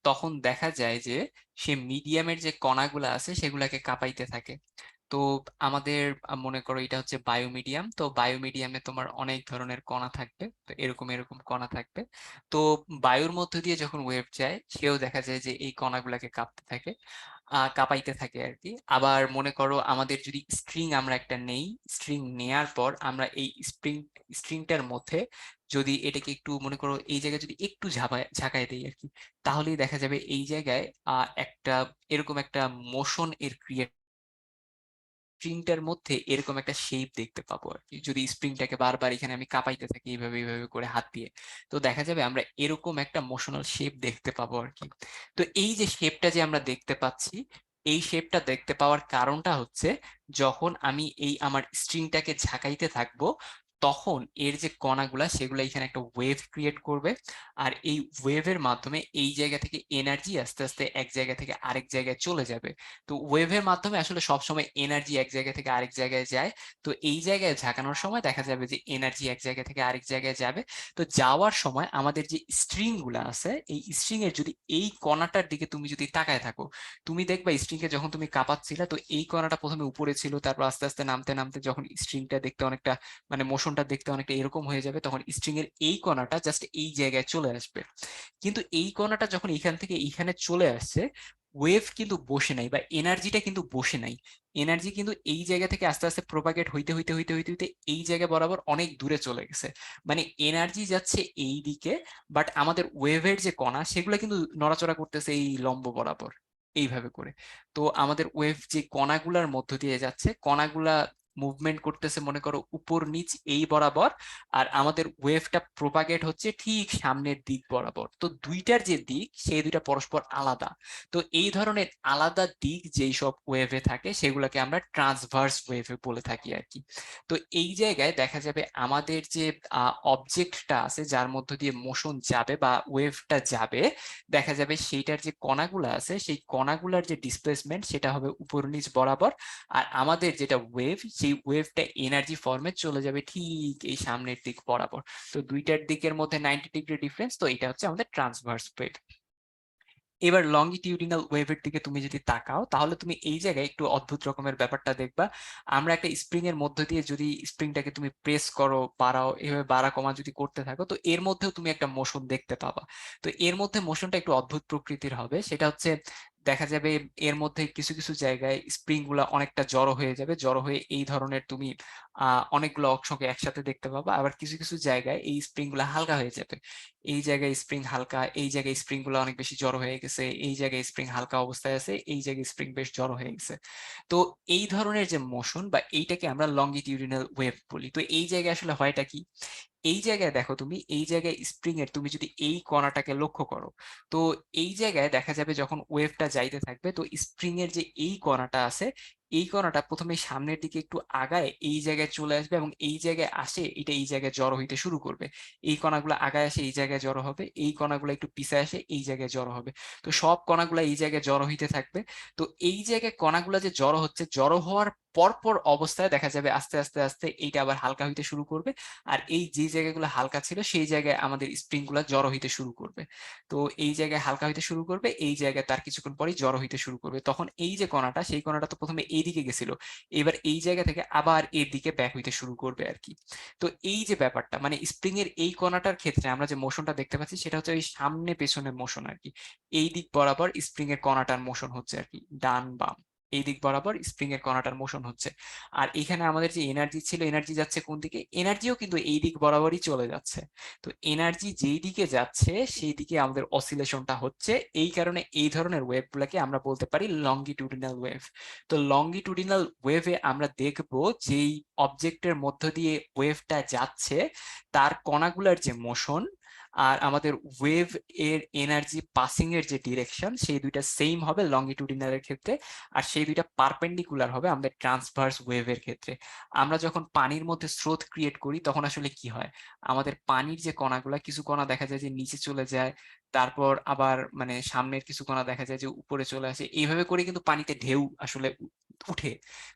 Speaker 2: তখন দেখা যায় যে সে মিডিয়ামের যে কণাগুলো আছে সেগুলাকে কাঁপাইতে থাকে। তো আমাদের মনে করো এটা হচ্ছে বায়ো মিডিয়াম। তো বায়ো মিডিয়ামে তোমার অনেক ধরনের কণা থাকবে, তো এরকম এরকম কণা থাকবে। তো বায়ুর মধ্য দিয়ে যখন ওয়েভ যায় সেও দেখা যায় যে এই কণাগুলাকে কাঁপতে থাকে, কাঁপাইতে থাকে আর কি। আবার মনে করো আমাদের যদি স্ট্রিং আমরা একটা নেই, স্ট্রিং নেয়ার পর আমরা এই স্ট্রিংটার মধ্যে যদি এটাকে একটু মনে করো এই জায়গায় যদি একটু ঝাঁকায় দেই আর কি, তাহলেই দেখা যাবে এই জায়গায় একটা এরকম একটা মোশন এর ক্রিয়েট, স্প্রিংটার মধ্যে এরকম একটা শেপ দেখতে পাবো আর কি। যদি স্প্রিংটাকে বারবার এখানে আমি কাঁপাইতে থাকি এইভাবে এইভাবে করে হাত দিয়ে, তো দেখা যাবে আমরা এরকম একটা মোশনাল শেপ দেখতে পাবো আর কি। তো এই যে শেপটা যে আমরা দেখতে পাচ্ছি, এই শেপটা দেখতে পাওয়ার কারণটা হচ্ছে যখন আমি এই আমার স্ট্রিংটাকে ঝাঁকাইতে থাকবো তখন এর যে কণাগুলা সেগুলো এখানে একটা ওয়েভ ক্রিয়েট করবে, আর এই ওয়েভের মাধ্যমে এই জায়গা থেকে এনার্জি আস্তে আস্তে এক জায়গা থেকে আরেক জায়গায় চলে যাবে। তো ওয়েভের মাধ্যমে আসলে সবসময় এনার্জি এক জায়গা থেকে আরেক জায়গায় যায়। তো এই জায়গায় ঝাঁকানোর সময় দেখা যাবে যে এনার্জি এক জায়গা থেকে আরেক জায়গায় যাবে। তো যাওয়ার সময় আমাদের যে স্ট্রিং গুলা আছে এই স্ট্রিং এর যদি এই কণাটার দিকে তুমি যদি তাকায় থাকো, তুমি দেখবা স্ট্রিং কে যখন তুমি কাঁপাচ্ছিলা তো এই কণাটা প্রথমে উপরে ছিল, তারপর আস্তে আস্তে নামতে নামতে যখন স্ট্রিংটা দেখতে অনেকটা মানে মোশনটা দেখতে অনেকটা এরকম হয়ে যাবে তখন স্ট্রিং এর এই কণাটা জাস্ট এই জায়গায় চলে আসবে। কিন্তু এই কণাটা যখন এখান থেকে এখানে চলে আসছে ওয়েভ কিন্তু বসে নাই বা এনার্জিটা কিন্তু বসে নাই। এনার্জি কিন্তু এই জায়গা থেকে আস্তে আস্তে প্রোপাগেট হইতে হইতে হইতে হইতে হইতে এই জায়গা বরাবর অনেক দূরে চলে গেছে। মানে এনার্জি যাচ্ছে এই দিকে, বাট আমাদের ওয়েভের যে কণা সেগুলো কিন্তু নড়াচড়া করতেছে এই লম্ব বরাবর এইভাবে করে। তো আমাদের ওয়েভ যে কণাগুলার মধ্য দিয়ে যাচ্ছে, কণাগুলা মুভমেন্ট করতেছে মনে করো উপর নিচ এই বরাবর, আর আমাদের ওয়েভটা প্রোপাগেট হচ্ছে ঠিক সামনের দিক বরাবর। তো দুইটার যে দিক সেই দুইটা পরস্পর আলাদা। তো এই ধরনের আলাদা দিক যেই সব ওয়েভে থাকে সেগুলোকে আমরা ট্রান্সভার্স ওয়েভে বলে থাকি আর কি। তো এই জায়গায় দেখা যাবে আমাদের যে অবজেক্টটা আছে যার মধ্য দিয়ে মোশন যাবে বা ওয়েভটা যাবে, দেখা যাবে সেইটার যে কণাগুলো আছে সেই কণাগুলার যে ডিসপ্লেসমেন্ট সেটা হবে উপর নিচ বরাবর। আর আমাদের যেটা ওয়েভ, সেই ওয়েভটা এনার্জি ফর্মে চলে যাবে ঠিক এই সামনের দিক বরাবর। তো দুইটার দিকের মধ্যে 90 ডিগ্রি ডিফারেন্স, তো এটা হচ্ছে আমাদের ট্রান্সভার্স ওয়েভ। এবার লংগিটিউডিনাল ওয়েভের দিকে তুমি যদি তাকাও তাহলে তুমি এই জায়গায় একটু অদ্ভুত রকমের ব্যাপারটা দেখবা। আমরা একটা স্প্রিং এর মধ্য দিয়ে যদি স্প্রিংটাকে তুমি প্রেস করো, বাড়াও, এভাবে বাড়া কমা যদি করতে থাকো, তো এর মধ্যেও তুমি একটা মোশন দেখতে পাবা। তো এর মধ্যে মোশনটা একটু অদ্ভুত প্রকৃতির হবে। সেটা হচ্ছে দেখা যাবে এর মধ্যে কিছু কিছু জায়গায় স্প্রিং গুলা অনেকটা জড়ো হয়ে যাবে, জড়ো হয়ে এই ধরনের তুমি অনেকগুলো অংশকে একসাথে দেখতে পাবা। আবার কিছু কিছু জায়গায় এই স্প্রিং গুলা হালকা হয়ে যাবে, এই জায়গায় স্প্রিং হালকা, এই জায়গায় স্প্রিং গুলো অনেক বেশি জড়ো হয়ে গেছে, এই জায়গায় স্প্রিং হালকা অবস্থায় আছে, এই জায়গায় স্প্রিং বেশ জড়ো হয়ে গেছে। তো এই ধরনের যে মোশন বা এইটাকে আমরা লংগিটিউডিনাল ওয়েভ বলি। তো এই জায়গায় আসলে হয়টা কি, এই জায়গায় দেখো তুমি, এই জায়গায় স্প্রিং এর তুমি যদি এই কণাটাকে লক্ষ্য করো, তো এই জায়গায় দেখা যাবে যখন ওয়েভটা যাইতে থাকবে, তো স্প্রিং এর যে এই কণাটা আছে, এই কণাটা প্রথমে সামনের দিকে একটু আগায় এই জায়গায় চলে আসবে এবং এই জায়গায় আসে এটা এই জায়গায় জড়ো হইতে শুরু করবে। এই কণাগুলো আগায় আসে এই জায়গায় জড়ো হবে, এই কণাগুলো একটু পিছায় আসে এই জায়গায় জড়ো হবে। তো সব কণাগুলো এই জায়গায় জড়ো হইতে থাকবে। তো এই জায়গায় কণাগুলো যে জড়ো হচ্ছে, জড়ো হওয়ার পরপর অবস্থায় দেখা যাবে আস্তে আস্তে আস্তে এইটা আবার হালকা হইতে শুরু করবে। আর এই যে জায়গাগুলো হালকা ছিল সেই জায়গায় আমাদের স্প্রিং গুলা জড়ো হইতে শুরু করবে। তো এই জায়গায় হালকা হইতে শুরু করবে, এই জায়গায় তার কিছুক্ষণ পরেই জড়ো হইতে শুরু করবে। তখন এই যে কণাটা, সেই কণাটা তো প্রথমে এইদিকে গেছিল, এবার এই জায়গা থেকে আবার এর দিকে ব্যাক হইতে শুরু করবে আর কি। তো এই যে ব্যাপারটা, মানে স্প্রিং এর এই কণাটার ক্ষেত্রে আমরা যে মোশনটা দেখতে পাচ্ছি সেটা হচ্ছে ওই সামনে পেছনে মোশন আর কি। এই দিক বরাবর স্প্রিং এর কণাটার মোশন হচ্ছে আর কি, ডান বাম এই দিক বরাবর স্প্রিং এর কণাটার মোশন হচ্ছে। আর এখানে আমাদের যে এনার্জি ছিল, এনার্জি যাচ্ছে কোন দিকে, এনার্জিও কিন্তু এই দিক বরাবরই চলে যাচ্ছে। তো এনার্জি যেই দিকে যাচ্ছে সেই দিকে আমাদের অসিলেশনটা হচ্ছে। এই কারণে এই ধরনের ওয়েভ গুলাকে আমরা বলতে পারি লংগিটিউডিনাল ওয়েভ। তো লংগিটিউডিনাল ওয়েভে আমরা দেখব যেই অবজেক্টের মধ্য দিয়ে ওয়েভটা যাচ্ছে তার কণাগুলার যে মোশন আর আমাদের ওয়েভ এর এনার্জি পাসিং এর যে ডিরেকশন, সেই দুইটা সেম হবে লংগিটিউডিনালের ক্ষেত্রে। আর সেই দুইটা পারপেন্ডিকুলার হবে আমাদের ট্রান্সভার্স ওয়েভের ক্ষেত্রে। আমরা যখন পানির মধ্যে স্রোত ক্রিয়েট করি তখন আসলে কি হয়, আমাদের পানির যে কণাগুলা, কিছু কণা দেখা যায় যে নিচে চলে যায়, তারপর আবার মানে সামনের কিছু কণা দেখা যায় যে উপরে চলে আসে, এইভাবে করে কিন্তু পানিতে ঢেউ আসলে উঠে।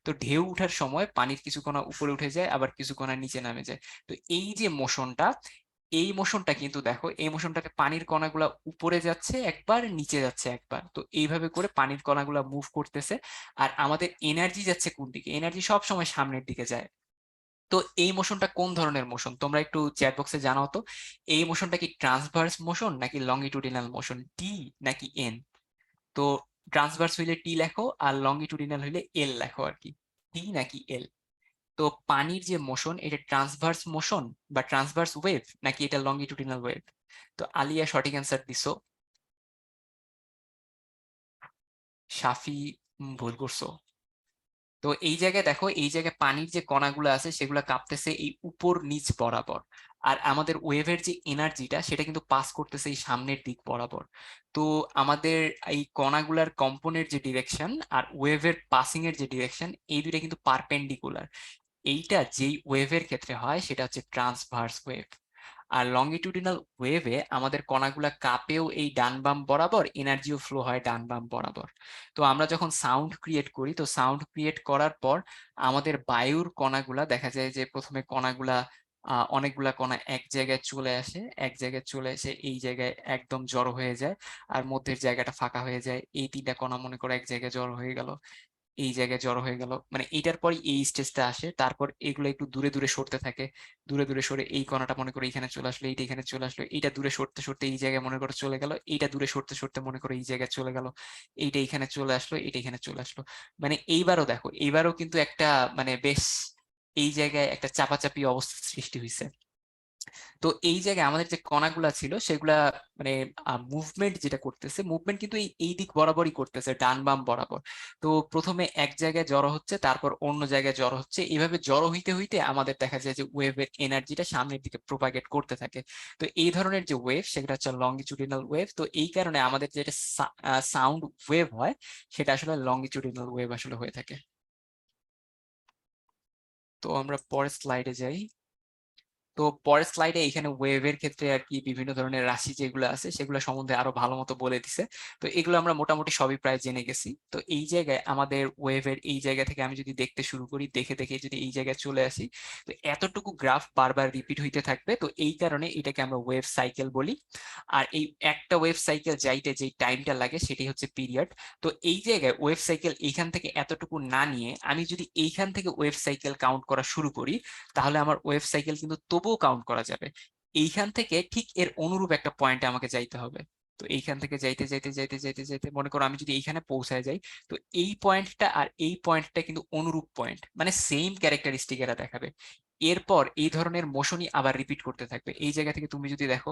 Speaker 2: তো ঢেউ উঠার সময় পানির কিছু কণা উপরে উঠে যায়, আবার কিছু কণা নিচে নামে যায়। তো এই যে মোশনটা, এই মোশনটা কিন্তু দেখো, এই মোশনটাতে পানির কণাগুলা উপরে যাচ্ছে একবার, নিচে যাচ্ছে একবার, তো এইভাবে করে পানির কণাগুলা মুভ করতেছে। আর আমাদের এনার্জি যাচ্ছে কোন দিকে, এনার্জি সব সময় সামনের দিকে যায়। তো এই মোশনটা কোন ধরনের মোশন তোমরা একটু চ্যাট বক্সে জানাও তো। এই মোশনটা কি ট্রান্সভার্স মোশন নাকি লংগিটুডিনাল মোশন, টি নাকি এন? তো ট্রান্সভার্স হইলে টি লেখো আর লংগিটুডিনাল হইলে এল লেখো আর কি, টি নাকি এল। তো পানির যে মোশন এটা ট্রান্সভার্স মোশন বা ট্রান্সভার্স ওয়েভ নাকি এটা লংগিটুডিনাল ওয়েভ? তো আলিয়া সঠিক অ্যান্সার দিছো, সাফি ভুল করছো। তো এই জায়গায় দেখো, এই জায়গায় পানির যে কণাগুলো আছে সেগুলো কাঁপতেছে এই উপর নিচ বরাবর। আর আমাদের ওয়েভের যে এনার্জিটা সেটা কিন্তু পাস করতেছে এই সামনের দিক বরাবর। তো আমাদের এই কণাগুলার কম্পনের যে ডিরেকশন আর ওয়েভের পাসিং এর যে ডিরেকশন, এই দুইটা কিন্তু পারপেন্ডিকুলার। এইটা যেই ওয়েভের ক্ষেত্রে হয় সেটা হচ্ছে ট্রান্সভার্স ওয়েভ। আর লংগিটিউডিনাল ওয়েভে আমাদের কণাগুলা কাপেও এই ডান বাম বরাবর, এনার্জিও ফ্লো হয় ডান বাম বরাবর। তো আমরা যখন সাউন্ড ক্রিয়েট করি, তো সাউন্ড ক্রিয়েট করার পর আমাদের বায়ুর কণাগুলা দেখা যায় যে প্রথমে কণাগুলা অনেকগুলা কণা এক জায়গায় চলে আসে, এক জায়গায় চলে এসে এই জায়গায় একদম জড়ো হয়ে যায়, আর মধ্যের জায়গাটা ফাঁকা হয়ে যায়। এই তিনটা কণা মনে করো এক জায়গায় জড়ো হয়ে গেল, এই জায়গায় জড়ো হয়ে গেল, মানে এইটার পরই এই স্টেজটা আসে, তারপর এগুলো একটু দূরে দূরে সরতে থাকে, দূরে দূরে সরে এই কণাটা মনে করো এখানে চলে আসলো, এইটা এখানে চলে আসলো, এইটা দূরে সরতে সরতে এই জায়গায় মনে করো চলে গেল, এইটা দূরে সরতে সরতে মনে করো এই জায়গায় চলে গেল, এইটা এখানে চলে আসলো, এইটা এখানে চলে আসলো। মানে এইবারও দেখো, এইবারও কিন্তু একটা মানে বেশ এই জায়গায় একটা চাপাচাপি অবস্থা সৃষ্টি হয়েছে। তো এই জায়গায় আমাদের যে কণাগুলা ছিল সেগুলা মানে মুভমেন্ট যেটা করতেছে, মুভমেন্ট কিন্তু এই দিক বরাবরই করতেছে, ডান বাম বরাবর। তো প্রথমে এক জায়গায় জড়ো হচ্ছে, তারপর অন্য জায়গায় জড়ো হচ্ছে, এইভাবে জড়ো হইতে হইতে আমাদের দেখা যায় যে ওয়েভের এনার্জিটা সামনের দিকে প্রোপাগেট করতে থাকে। তো এই ধরনের যে ওয়েভ সেটা হচ্ছে লংগিচুডিনাল ওয়েভ। তো এই কারণে আমাদের যেটা সাউন্ড ওয়েভ হয় সেটা আসলে লংগিচুডিনাল ওয়েভ আসলে হয়ে থাকে। তো আমরা পরের স্লাইডে যাই। তো পরের স্লাইডে এখানে ওয়েভের ক্ষেত্রে আর কি বিভিন্ন ধরনের রাশি যেগুলো আছে সেগুলো সম্বন্ধে আরো ভালো মতো বলে দিছে। তো এগুলো আমরা মোটামুটি সবই প্রায় জেনে গেছি। তো এই জায়গায় আমাদের ওয়েভের এই জায়গা থেকে আমি যদি দেখতে শুরু করি, দেখে দেখে যদি এই জায়গায় চলে আসি, তো এতটুকু গ্রাফ বারবার রিপিট হইতে থাকবে। তো এই কারণে এটাকে আমরা ওয়েভ সাইকেল বলি। আর এই একটা ওয়েভ সাইকেল যাইতে যেই টাইমটা লাগে সেটি হচ্ছে পিরিয়ড। তো এই জায়গায় ওয়েভ সাইকেল এইখান থেকে এতটুকু না নিয়ে আমি যদি এইখান থেকে ওয়েভ সাইকেল কাউন্ট করা শুরু করি, তাহলে আমার ওয়েভ সাইকেল কিন্তু তবুও কাউন্ট করা যাবে। এইখান থেকে ঠিক এর অনুরূপ একটা পয়েন্টে আমাকে যাইতে হবে। তো এইখান থেকে যাইতে যাইতে যাইতে যাইতে যাইতে মনে করো আমি যদি এইখানে পৌঁছায় যাই, তো এই পয়েন্টটা আর এই পয়েন্টটা কিন্তু অনুরূপ পয়েন্ট, মানে সেম ক্যারেক্টারিস্টিক এরা দেখাবে। এরপর এই ধরনের মোশনই আবার রিপিট করতে থাকবে। এই জায়গা থেকে তুমি যদি দেখো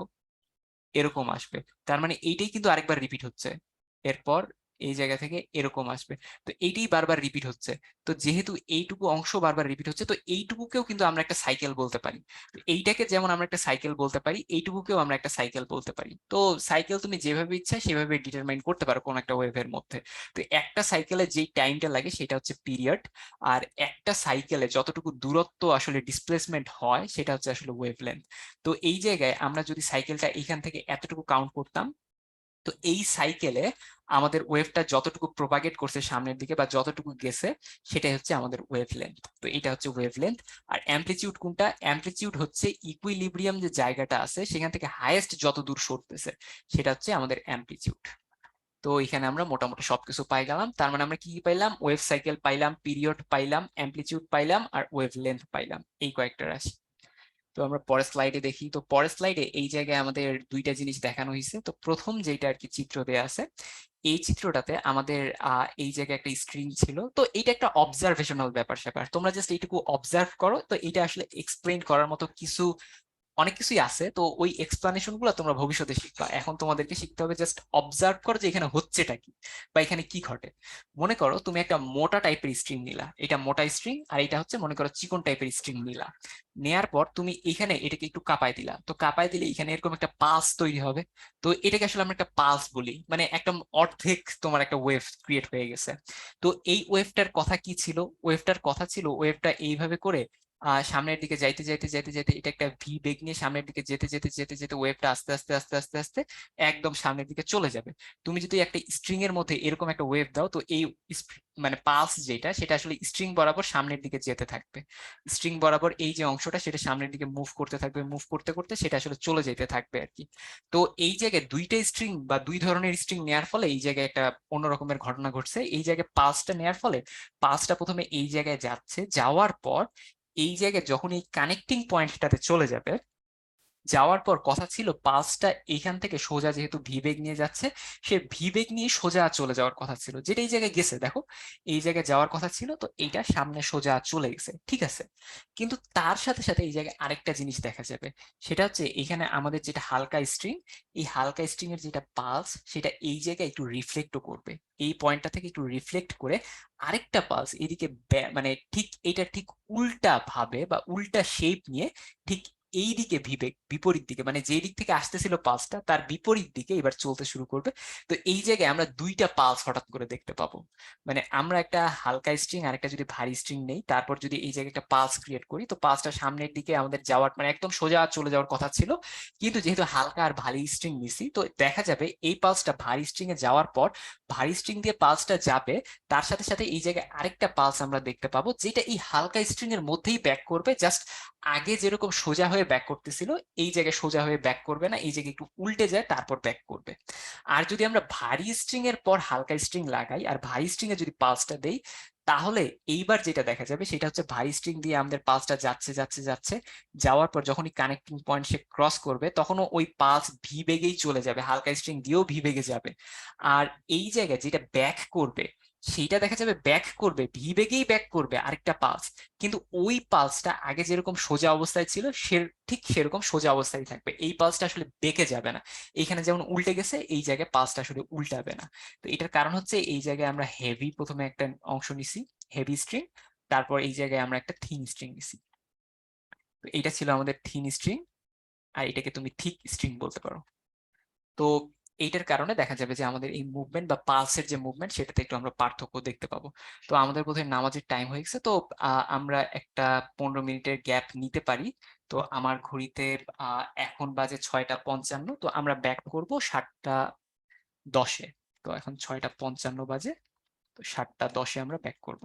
Speaker 2: এরকম আসবে, তার মানে এইটাই কিন্তু আরেকবার রিপিট হচ্ছে। এরপর এই জায়গা থেকে এরকম আসবে, তো এইটাই বারবার রিপিট হচ্ছে। তো যেহেতু এইটুকু অংশ বারবার রিপিট হচ্ছে, তো এইটুকুকেও কিন্তু আমরা একটা সাইকেল বলতে পারি। তো এইটাকে যেমন আমরা একটা সাইকেল বলতে পারি, এইটুকুকেও আমরা একটা সাইকেল বলতে পারি। তো সাইকেল তুমি যেভাবে ইচ্ছা সেভাবে ডিটারমাইন করতে পারো কোন একটা ওয়েভের মধ্যে। তো একটা সাইকেলে যেই টাইমটা লাগে সেটা হচ্ছে পিরিয়ড, আর একটা সাইকেলে যতটুকু দূরত্ব আসলে ডিসপ্লেসমেন্ট হয় সেটা হচ্ছে আসলে ওয়েভলেন্থ। তো এই জায়গায় আমরা যদি সাইকেলটা এখান থেকে এতটুকু কাউন্ট করতাম, তো এই সাইকেলে আমাদের ওয়েভটা যতটুকু প্রোপাগেট করছে সামনের দিকে বা যতটুকু গেছে সেটাই হচ্ছে আমাদের ওয়েভলেন্থ। তো এটা হচ্ছে ওয়েভলেন্থ। আর অ্যামপ্লিচিউড কোনটা? অ্যামপ্লিচিউড হচ্ছে ইকুইলিব্রিয়াম যে জায়গাটা আছে সেখান থেকে হাইয়েস্ট যত দূর সরতেছে সেটা হচ্ছে আমাদের অ্যামপ্লিচিউড। তো এখানে আমরা মোটামুটি সবকিছু পাই গেলাম। তার মানে আমরা কি কি পাইলাম? ওয়েভ সাইকেল পাইলাম, পিরিয়ড পাইলাম, অ্যামপ্লিচিউড পাইলাম, আর ওয়েভলেন্থ পাইলাম, এই কয়েকটা রাশি। তো আমরা পরের স্লাইডে দেখি। তো পরের স্লাইডে এই জায়গায় আমাদের দুইটা জিনিস দেখানো হয়েছে। তো প্রথম যেটা আর কি চিত্র দেয়া আছে, এই চিত্রটাতে আমাদের এই জায়গায় একটা স্ক্রিন ছিল। তো এটা একটা অবজারভেশনাল ব্যাপার স্যাপার, তোমরা জাস্ট এইটুকু অবজার্ভ করো। তো এটা আসলে এক্সপ্লেইন করার মতো কিছু অনেক কিছুই আছে। তো ওই এক্সপ্লানেশন গুলো তোমরা ভবিষ্যতে শিখবা, এখন তোমাদেরকে শিখতে হবে জাস্ট অবজার্ভ করো যে এখানে হচ্ছেটা কি বা এখানে কি ঘটে। মনে করো তুমি একটা মোটা টাইপের স্ট্রিং নিলা, এটা মোটা স্ট্রিং, আর এটা হচ্ছে মনে করো চিকন টাইপের স্ট্রিং নিলা। নেয়ার পর তুমি এখানে এটাকে একটু কাঁপায় দিলা, তো কাঁপায় দিলে এখানে এরকম একটা পালস তৈরি হবে। তো এটাকে আসলে আমরা একটা পালস বলি, মানে একটা অর্ধেক তোমার একটা ওয়েভ ক্রিয়েট হয়ে গেছে। তো এই ওয়েভটার কথা কি ছিল? ওয়েভটার কথা ছিল ওয়েভটা এইভাবে করে সামনের দিকে যাইতে যাইতে যাইতে যাইতে এটা একটা ভি বেগ নিয়ে সামনের দিকে যেতে যেতে যেতে যেতে ওয়েভটা আস্তে আস্তে আস্তে আস্তে আস্তে একদম সামনের দিকে চলে যাবে। তুমি যদি একটা স্ট্রিং এর মধ্যে এরকম একটা ওয়েভ দাও, তো এই মানে পালস যেটা সেটা আসলে স্ট্রিং বরাবর সামনের দিকে যেতে থাকবে। স্ট্রিং বরাবর এই যে অংশটা সেটা সামনের দিকে মুভ করতে থাকবে, মুভ করতে করতে সেটা আসলে চলে যেতে থাকবে আর কি। তো এই জায়গায় দুইটা স্ট্রিং বা দুই ধরনের স্ট্রিং নেওয়ার ফলে এই জায়গায় একটা অন্য রকমের ঘটনা ঘটছে। এই জায়গায় পালসটা নেওয়ার ফলে পালসটা প্রথমে এই জায়গায় যাচ্ছে, যাওয়ার পর এই জায়গায় যখন এই কানেক্টিং পয়েন্টটাতে চলে যাবে, যাওয়ার পর কথা ছিল পালসটা এইখান থেকে সোজা যেহেতু ভি বেগ নিয়ে যাচ্ছে, সে ভি বেগ নিয়ে সোজা চলে যাওয়ার কথা ছিল, যেটা এই জায়গায় গেছে দেখো, এই জায়গায় যাওয়ার কথা ছিল। তো এইটা সামনে সোজা চলে গেছে, ঠিক আছে। কিন্তু তার সাথে সাথে এই জায়গায় আরেকটা জিনিস দেখা যাবে, সেটা হচ্ছে এখানে আমাদের যেটা হালকা স্ট্রিং, এই হালকা স্ট্রিং এর যেটা পালস সেটা এই জায়গায় একটু রিফ্লেক্টও করবে, এই পয়েন্টটা থেকে একটু রিফ্লেক্ট করে আরেকটা পালস এদিকে মানে ঠিক এটা ঠিক উল্টা ভাবে বা উল্টা শেপ নিয়ে ঠিক এই দিকে বিপরীত দিকে, মানে যে দিক থেকে আসতেছিল পালসটা তার বিপরীত দিকে এবার চলতে শুরু করবে। তো এই জায়গায় আমরা দুইটা পালস হঠাৎ করে দেখতে পাবো। মানে আমরা একটা হালকা স্ট্রিং আর একটা যদি ভারী স্ট্রিং নেই, তারপর যদি এই জায়গায় একটা পালস ক্রিয়েট করি, তো পালসটা সামনের দিকে আমাদের যাওয়ার মানে একদম সোজা চলে যাওয়ার কথা ছিল। কিন্তু যেহেতু হালকা আর ভারী স্ট্রিং নিছি, তো দেখা যাবে এই পালসটা ভারী স্ট্রিং এ যাওয়ার পর ভারী স্ট্রিং দিয়ে পালসটা যাবে, তার সাথে সাথে এই জায়গায় আরেকটা পালস আমরা দেখতে পাবো যেটা এই হালকা স্ট্রিং এর মধ্যেই ব্যাক করবে, জাস্ট আগে যেরকম সোজা হয়ে ব্যাক করতেছিল এই জায়গায় সোজা হয়ে ব্যাক করবে না, এই জায়গায় একটু উল্টে যায় তারপর ব্যাক করবে। আর যদি আমরা ভারী স্ট্রিং এর পর হালকা স্ট্রিং লাগাই আর ভারী স্ট্রিং এ যদি পালসটা দেই, তাহলে এইবার যেটা দেখা যাবে সেটা হচ্ছে ভারী স্ট্রিং দিয়ে আমাদের পালসটা যাচ্ছে যাচ্ছে যাচ্ছে, যাওয়ার পর যখনই কানেক্টিং পয়েন্ট সে ক্রস করবে তখনও ওই পালস ভি বেগেই চলে যাবে, হালকা স্ট্রিং দিয়েও ভি বেগে যাবে। আর এই জায়গায় যেটা ব্যাক করবে সেইটা দেখা যাবে ব্যাক করবে ভি বেগেই ব্যাক করবে আরেকটা পালস, কিন্তু ওই পালসটা আগে যেরকম সোজা অবস্থায় ছিল সে ঠিক সেরকম সোজা অবস্থায় থাকবে, এই পালসটা আসলে বেঁকে যাবে না। এইখানে যেমন উল্টে গেছে এই জায়গায় পালসটা আসলে উল্টাবে না। তো এটার কারণ হচ্ছে এই জায়গায় আমরা হেভি প্রথমে একটা অংশ নিছি, হেভি স্ট্রিং, তারপর এই জায়গায় আমরা একটা থিন স্ট্রিং নিছি। তো এইটা ছিল আমাদের থিন স্ট্রিং, আর এটাকে তুমি থিক স্ট্রিং বলতে পারো। তো এইটার কারণে দেখা যাবে যে আমাদের এই মুভমেন্ট বা পালসের যে মুভমেন্ট সেটাতে একটু আমরা পার্থক্য দেখতে পাবো। তো আমাদের বোধহয় নামাজের টাইম হয়ে গেছে, তো আমরা একটা 15 মিনিটের গ্যাপ নিতে পারি। তো আমার ঘড়িতে এখন বাজে 6টা 55, তো আমরা ব্যাক করব 7টা 10-এ। তো এখন 6টা 55 বাজে, তো 7টা 10-এ আমরা ব্যাক করব।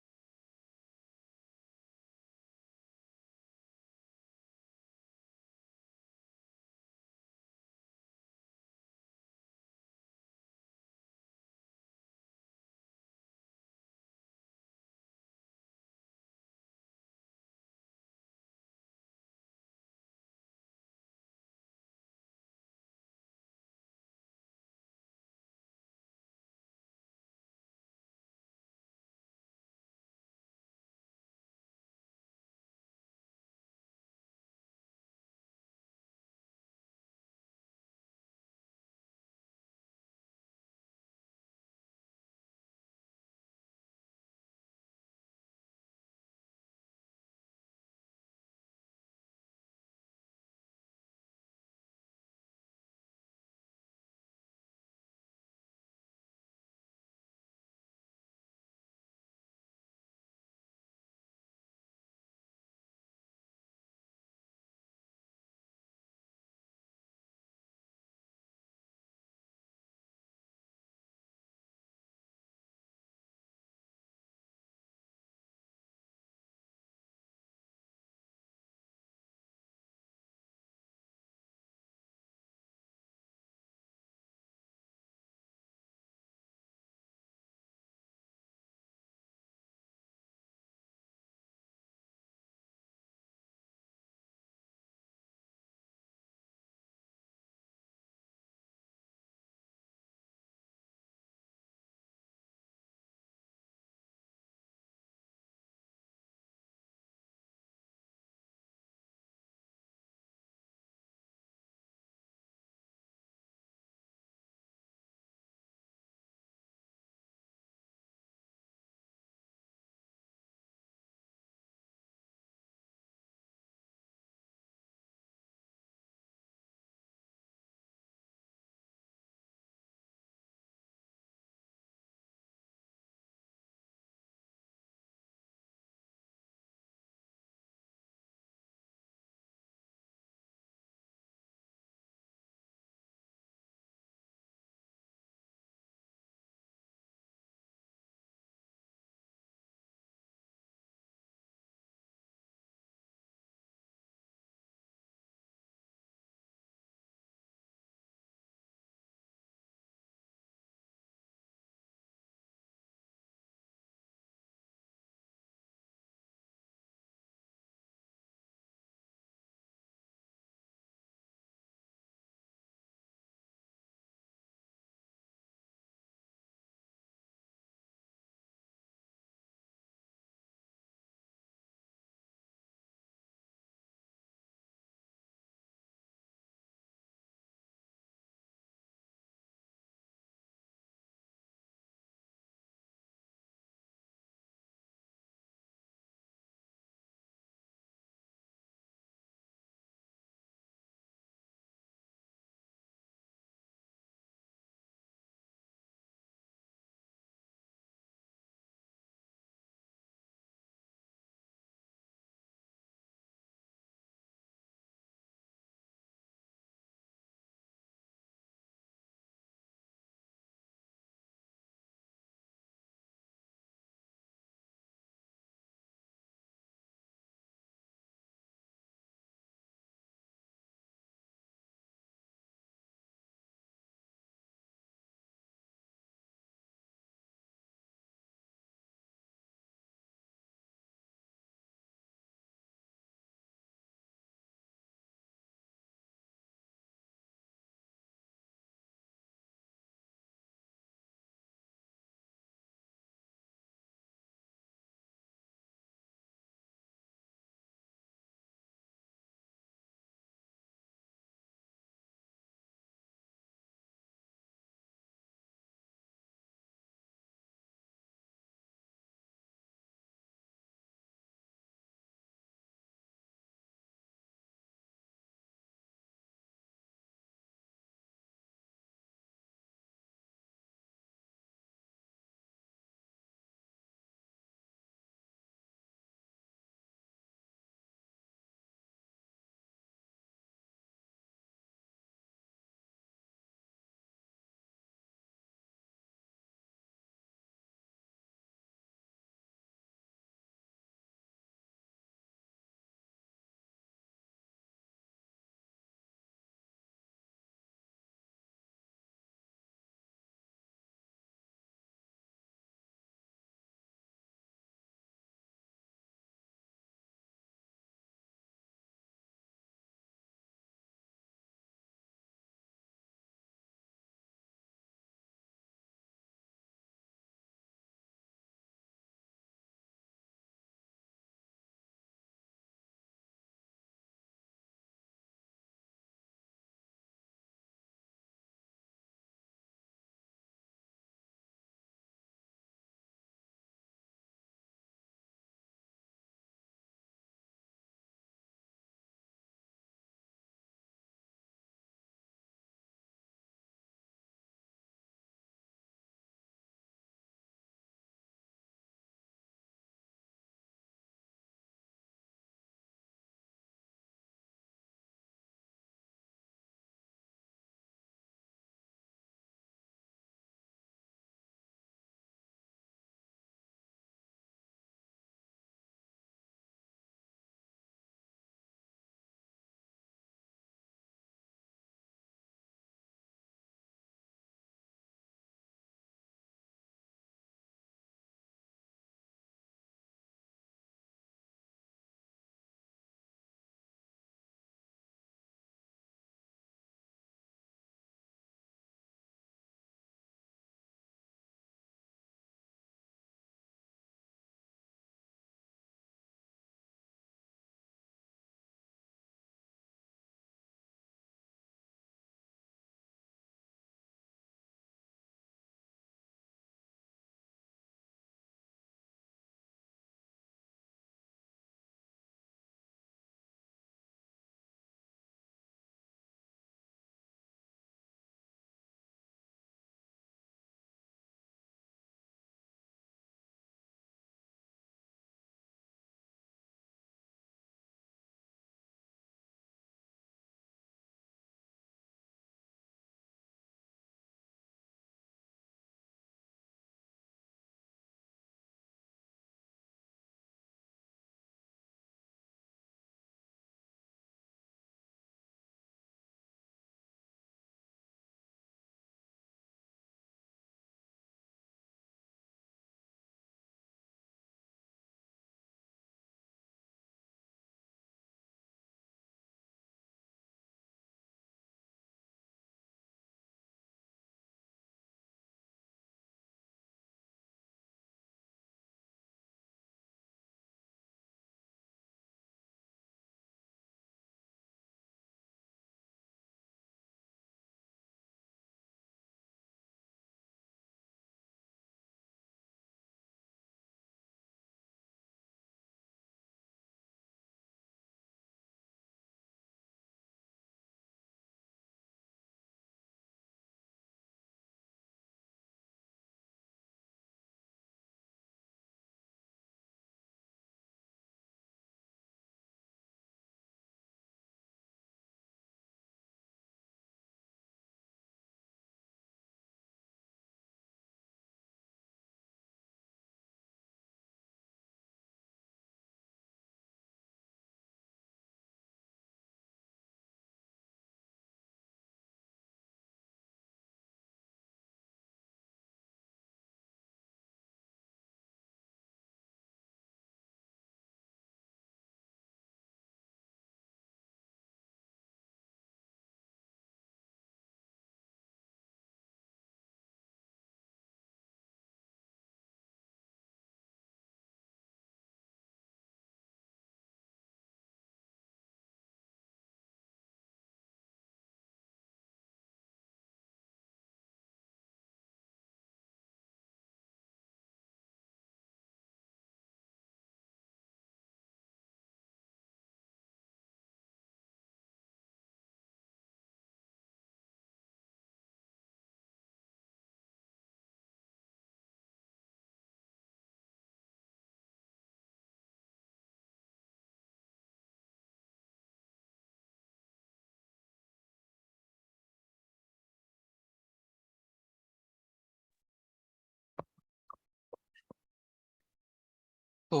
Speaker 2: তো